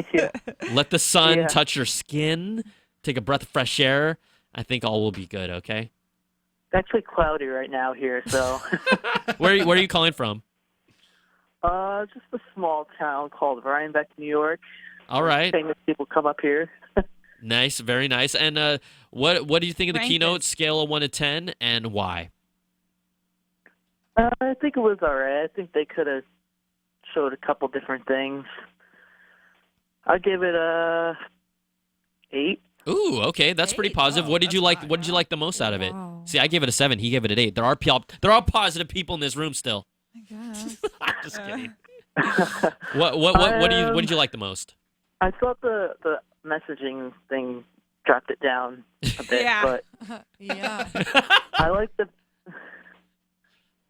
Let the sun touch your skin. Take a breath of fresh air. I think all will be good, okay? It's actually cloudy right now here, so. Where are you calling from? Just a small town called Rhinebeck, New York. All right. Famous people come up here. Nice, very nice. And what do you think of the keynote, scale of 1 to 10, and why? I think it was all right. I think they could have showed a couple different things. I'll give it a 8. Ooh, okay, that's pretty positive. What did you like? What did you like the most out of it? See, I gave it a 7. He gave it an 8. There are positive people in this room still. I guess. I'm just kidding. What did you like the most? I thought the messaging thing dropped it down a bit, but Yeah.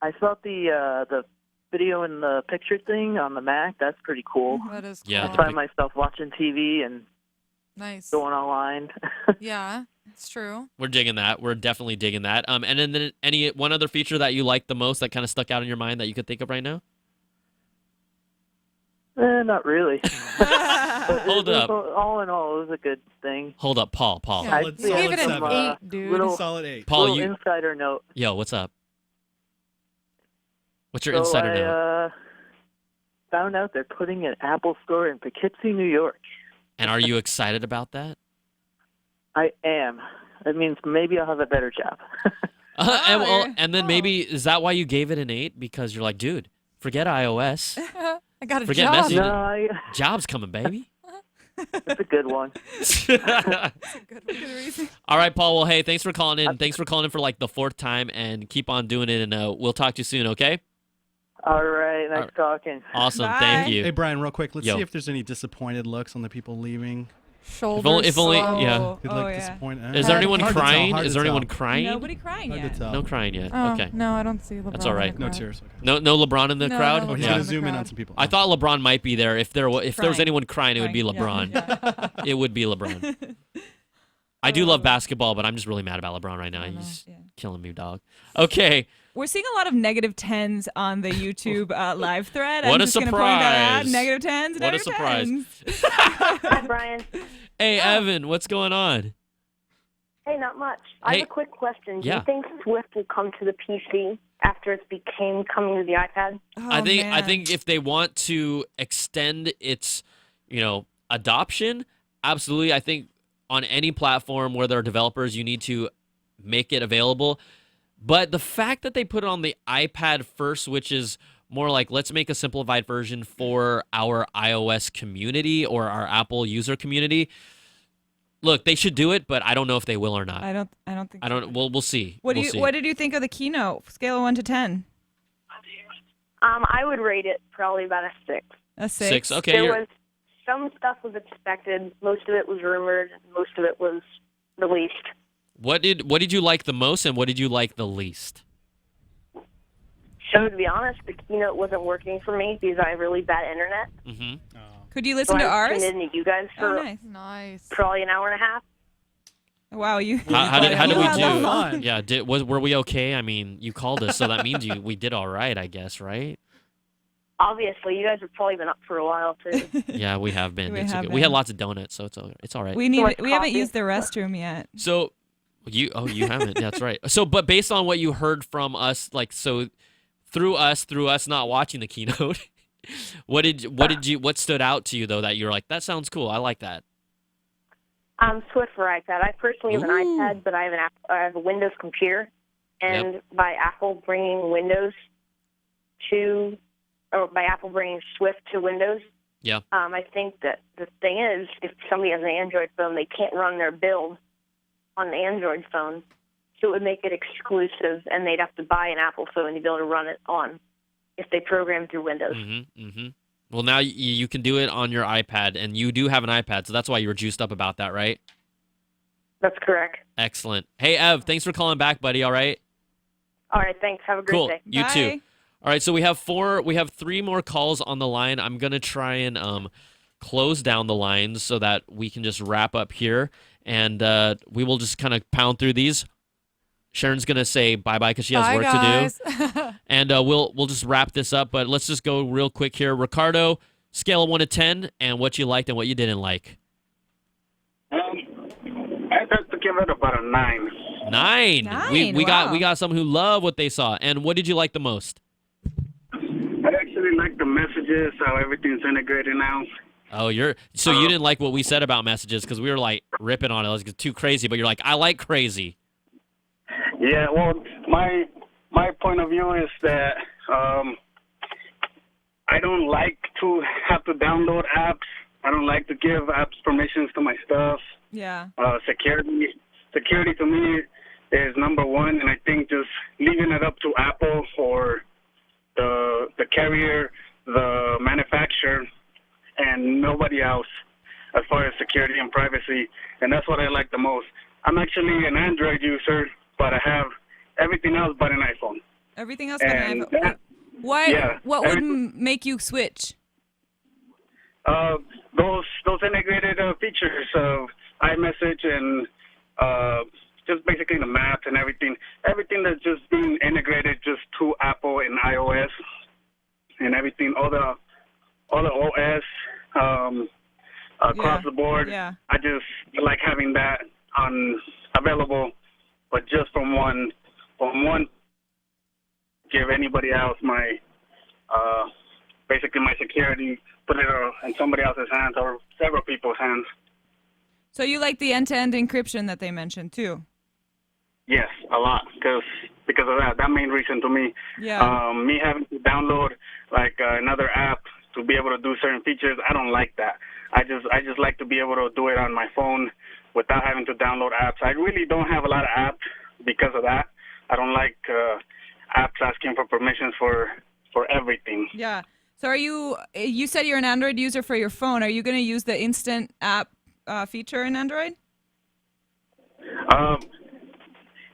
I thought the video and the picture thing on the Mac. That's pretty cool. That is cool. Yeah, I find myself watching TV and Nice. going online. Yeah, it's true. We're digging that. We're definitely digging that. And then any one other feature that you like the most that kind of stuck out in your mind that you could think of right now? Not really. Hold up. All in all, it was a good thing. Hold up, Paul. Paul. Yeah, Solid- you gave it an solid 8, dude. little- Solid 8. Paul, little you. insider note. Yo, what's up? What's your So insider I note? found out they're putting an Apple store in Poughkeepsie, New York. And are you excited about that? I am. That means maybe I'll have a better job. And then maybe is that why you gave it an 8? Because you're like, dude, forget iOS. I got a Forget job. messaging. No, Job's coming, baby. it's a good one. Good reason. All right, Paul. Well, hey, thanks for calling in. Thanks for calling in for like the 4th time, and keep on doing it. And we'll talk to you soon, okay? All right, nice talking. Awesome. Bye. Thank you. Hey, Brian, real quick. Let's Yo. see if there's any disappointed looks on the people leaving. Shoulders. if only- slow. yeah. They Oh, look yeah. disappointed. Is there anyone Hard to tell, crying? hard Is to there tell. anyone crying? Nobody crying Hard yet. to tell. No crying yet. Oh, Okay. No, I don't see LeBron. That's all right. in the No crowd. tears. Okay. No LeBron in the No, crowd? no Oh, he's LeBron gonna in the zoom in crowd. on some people. I thought LeBron might be there. If there was Crying. anyone crying, it would be Crying, yeah. LeBron. It would be LeBron. I do love basketball, but I'm just really mad about LeBron right now. I know. He's killing me, dog. Okay. We're seeing a lot of negative 10s on the YouTube live thread. What I'm a just gonna point that out. surprise. Negative 10s. What a negative surprise. 10s. Hi, Brian. Hey, Evan, what's going on? Hey, not much. I Hey. have a quick question. Do Yeah. you think Swift will come to the PC after it became coming to the iPad? Oh, I man. think if they want to extend its, adoption, absolutely. I think on any platform where there are developers, you need to make it available. But the fact that they put it on the iPad first, which is more like let's make a simplified version for our iOS community or our Apple user community. Look, they should do it, but I don't know if they will or not. I don't think. I don't. We'll see. What We'll see. What did you think of the keynote? Scale of 1 to 10. I would rate it probably about a 6. A 6. 6. Okay. There you're- was some stuff was expected. Most of it was rumored. And most of it was released. What did you like the most, and what did you like the least? So to be honest, the keynote wasn't working for me because I have really bad internet. Mm-hmm. Could you So listen to I ours? tuned into you guys for Oh, Nice. probably an hour and a half. Wow, you. How did we Yeah, do? fun. Yeah, were we okay? I mean, you called us, so that means we did all right, I guess, right? Obviously, you guys have probably been up for a while too. Yeah, we have been. We It's have okay. We had been. lots of donuts, so it's all right. We much haven't coffee. used the restroom yet. So you haven't. Yeah, that's right. So, but based on what you heard from us, like so, through us not watching the keynote, what stood out to you though that you're like that sounds cool? I like that. Swift for iPad. I personally have an Ooh. iPad, but I have a Windows computer, and by Apple bringing Swift to Windows, Yeah. I think that the thing is, if somebody has an Android phone, they can't run their build on the Android phone, so it would make it exclusive, and they'd have to buy an Apple phone to be able to run it on if they program through Windows. Mm-hmm. Well, now you can do it on your iPad, and you do have an iPad, so that's why you were juiced up about that, right? That's correct. Excellent. Hey, Ev, thanks for calling back, buddy. All right. All right, thanks. Have a great Cool. day. You Bye. too. All right, so we have 3 more calls on the line. I'm gonna try and close down the lines so that we can just wrap up here, and we will just kind of pound through these. Sharon's gonna say bye because she has Bye, work guys. to do, and we'll just wrap this up. But let's just go real quick here. Ricardo, scale of 1 to 10, and what you liked and what you didn't like. I have to give it about a 9. 9. We Wow. got some who love what they saw. And what did you like the most? I actually like the messages, how everything's integrated now. Oh, you didn't like what we said about messages because we were like ripping on it. It was too crazy, but you're like, I like crazy. Yeah, well, my point of view is that I don't like to have to download apps. I don't like to give apps permissions to my stuff. Yeah. Security to me is number one, and I think just leaving it up to Apple or the carrier, the manufacturer, and nobody else as far as security and privacy, and that's what I like the most. I'm actually an Android user, but I have everything else but an iPhone. Everything else but an And iPhone. that- Why? yeah, What would everything- make you switch? Those integrated features of iMessage and just basically the maps and everything. Everything that's just being integrated just to Apple and iOS and everything. All the OS across the board. Yeah. I just like having that available, but just from one. Give anybody else my basically my security, put it in somebody else's hands or several people's hands. So you like the end-to-end encryption that they mentioned too? Yes, a lot, because of that main reason to me. Yeah. Me having to download like another app to be able to do certain features, I don't like that. I just like to be able to do it on my phone without having to download apps. I really don't have a lot of apps because of that. I don't like apps asking for permissions for everything. Yeah. So you said you're an Android user for your phone. Are you going to use the instant app feature in Android?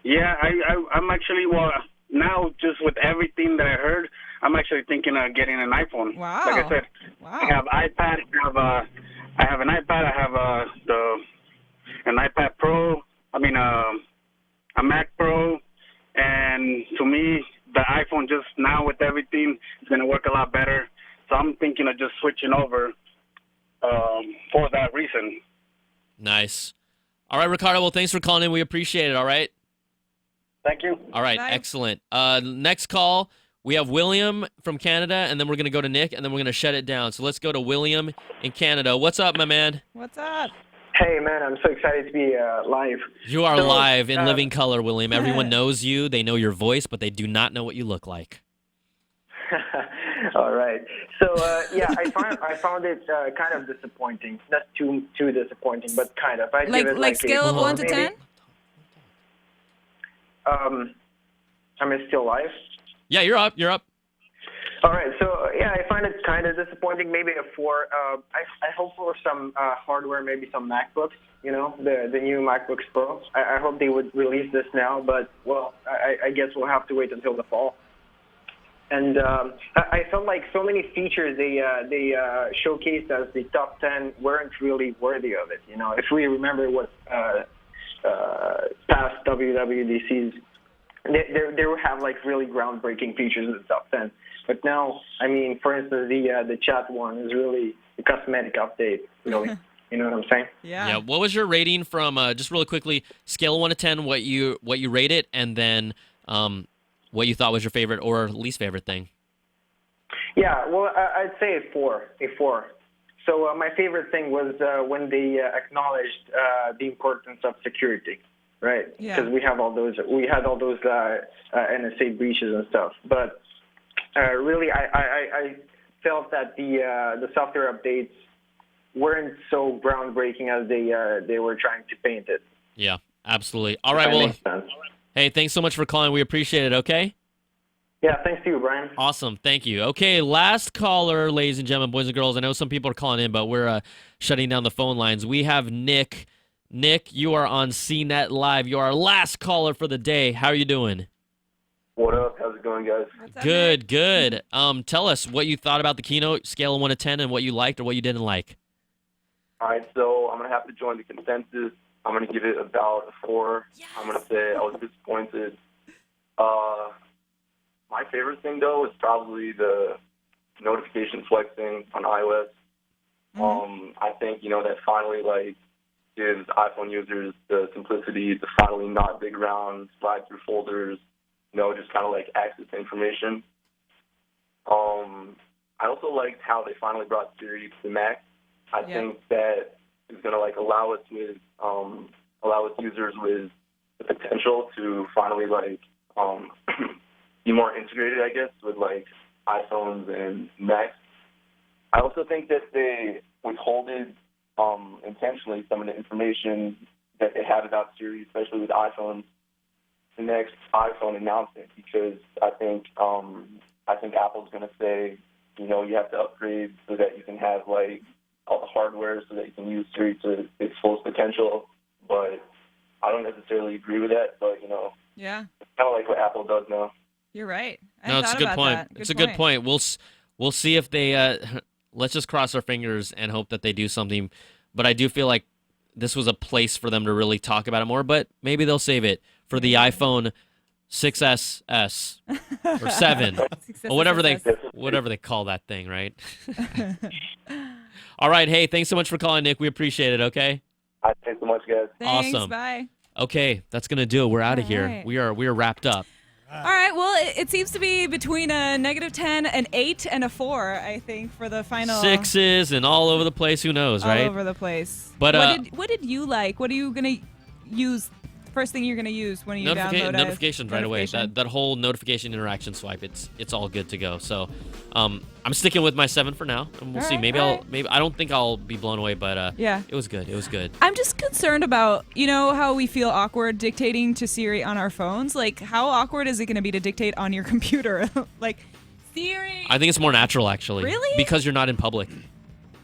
Yeah, I'm actually, now just with everything that I heard, I'm actually thinking of getting an iPhone. Wow. Like I said, I have iPad, I have an iPad, I have an iPad Pro, a Mac Pro, and to me, the iPhone just now with everything is going to work a lot better. So I'm thinking of just switching over for that reason. Nice. All right, Ricardo. Well, thanks for calling in. We appreciate it. All right. Thank you. All right. Bye. Excellent. Next call, we have William from Canada, and then we're going to go to Nick, and then we're going to shut it down. So let's go to William in Canada. What's up, my man? What's up? Hey, man, I'm so excited to be live. You are live in living color, William. Everyone knows you. They know your voice, but they do not know what you look like. All right. So, I found it kind of disappointing. Not too disappointing, but kind of. I'd give it like scale of 1 to 10? Am I still live? Yeah, you're up. You're up. All right. So, I find it kind of disappointing. Maybe a 4. I hope for some hardware, maybe some MacBooks, the new MacBooks Pro. I hope they would release this now, but, well, I guess we'll have to wait until the fall. And I felt like so many features they showcased as the top 10 weren't really worthy of it. If we remember what past WWDCs, they would have like really groundbreaking features in the top 10. But now, for instance, the chat one is really a cosmetic update. Really, you know what I'm saying? Yeah. Yeah. What was your rating from just really quickly, scale of 1 to 10, what you rate it, and then what you thought was your favorite or least favorite thing? Yeah, well, I'd say a 4. So my favorite thing was when they acknowledged the importance of security, right? Yeah. Because we had all those NSA breaches and stuff. But really, I felt that the software updates weren't so groundbreaking as they were trying to paint it. Yeah, absolutely. All right, well, hey, thanks so much for calling. We appreciate it, okay? Yeah, thanks to you, Brian. Awesome. Thank you. Okay, last caller, ladies and gentlemen, boys and girls. I know some people are calling in, but we're shutting down the phone lines. We have Nick. Nick, you are on CNET Live. You are our last caller for the day. How are you doing? What up? How's it going, guys? Good, good. Tell us what you thought about the keynote, scale of 1 to 10, and what you liked or what you didn't like. All right, so I'm going to have to join the consensus. I'm going to give it about a 4. Yes. I'm going to say I was disappointed. My favorite thing, though, is probably the notification flexing on iOS. I think, that finally, gives iPhone users the simplicity to finally not dig around, slide through folders, just kind of, access information. I also liked how they finally brought Siri to the Mac. I think that is going to, allow us users with the potential to finally, be more integrated, I guess, with, iPhones and Macs. I also think that they withholded intentionally some of the information that they had about Siri, especially with iPhones, the next iPhone announcement, because I think Apple's going to say, you have to upgrade so that you can have, all the hardware so that you can use Siri to its fullest potential. But I don't necessarily agree with that, but, Yeah. it's kind of like what Apple does now. You're right. No, it's a good point. It's a good point. We'll see if they let's just cross our fingers and hope that they do something but I do feel like this was a place for them to really talk about it more, but maybe they'll save it for the iPhone 6SS or 7 or whatever they call that thing, right? All right, hey, thanks so much for calling, Nick. We appreciate it, okay? Thanks so much, guys. Thanks, Awesome. Bye. Okay, that's going to do it. We're out of here. right. We are wrapped up. All right. Well, it seems to be between a -10, an 8, and a 4. I think for the final 6s and all over the place. Who knows, right? All over the place. But what did you like? What are you gonna use? First thing you're gonna use when you download notifications right away. That whole notification interaction swipe. It's all good to go. So, I'm sticking with my 7 for now, and we'll see. Maybe I don't think I'll be blown away, but yeah, it was good. It was good. I'm just concerned about, how we feel awkward dictating to Siri on our phones. Like, how awkward is it going to be to dictate on your computer? Like, Siri. I think it's more natural, actually. Really? Because you're not in public.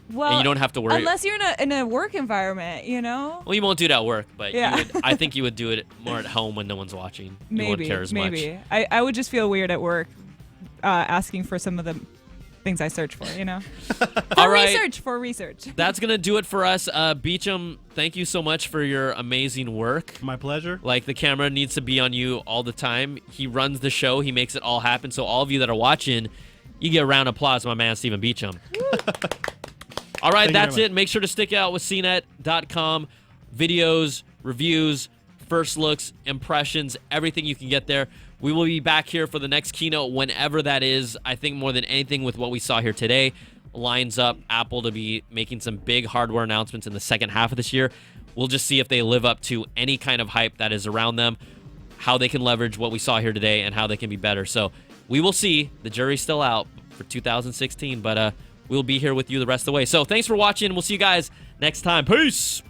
Well, and you don't have to worry. Unless you're in a work environment, Well, you won't do it at work, but yeah. I think you would do it more at home when no one's watching. You won't care as much. Maybe. I would just feel weird at work asking for some of the things I search for, All right. For research. That's going to do it for us. Beecham, thank you so much for your amazing work. My pleasure. Like, the camera needs to be on you all the time. He runs the show. He makes it all happen. So all of you that are watching, you get a round of applause, my man, Stephen Beecham. All right, that's it. Make sure to stick out with CNET.com. Videos, reviews, first looks, impressions, everything you can get there. We will be back here for the next keynote whenever that is. I think more than anything with what we saw here today lines up Apple to be making some big hardware announcements in the second half of this year. We'll just see if they live up to any kind of hype that is around them, how they can leverage what we saw here today, and how they can be better. So we will see. The jury's still out for 2016, but we'll be here with you the rest of the way. So thanks for watching. We'll see you guys next time. Peace.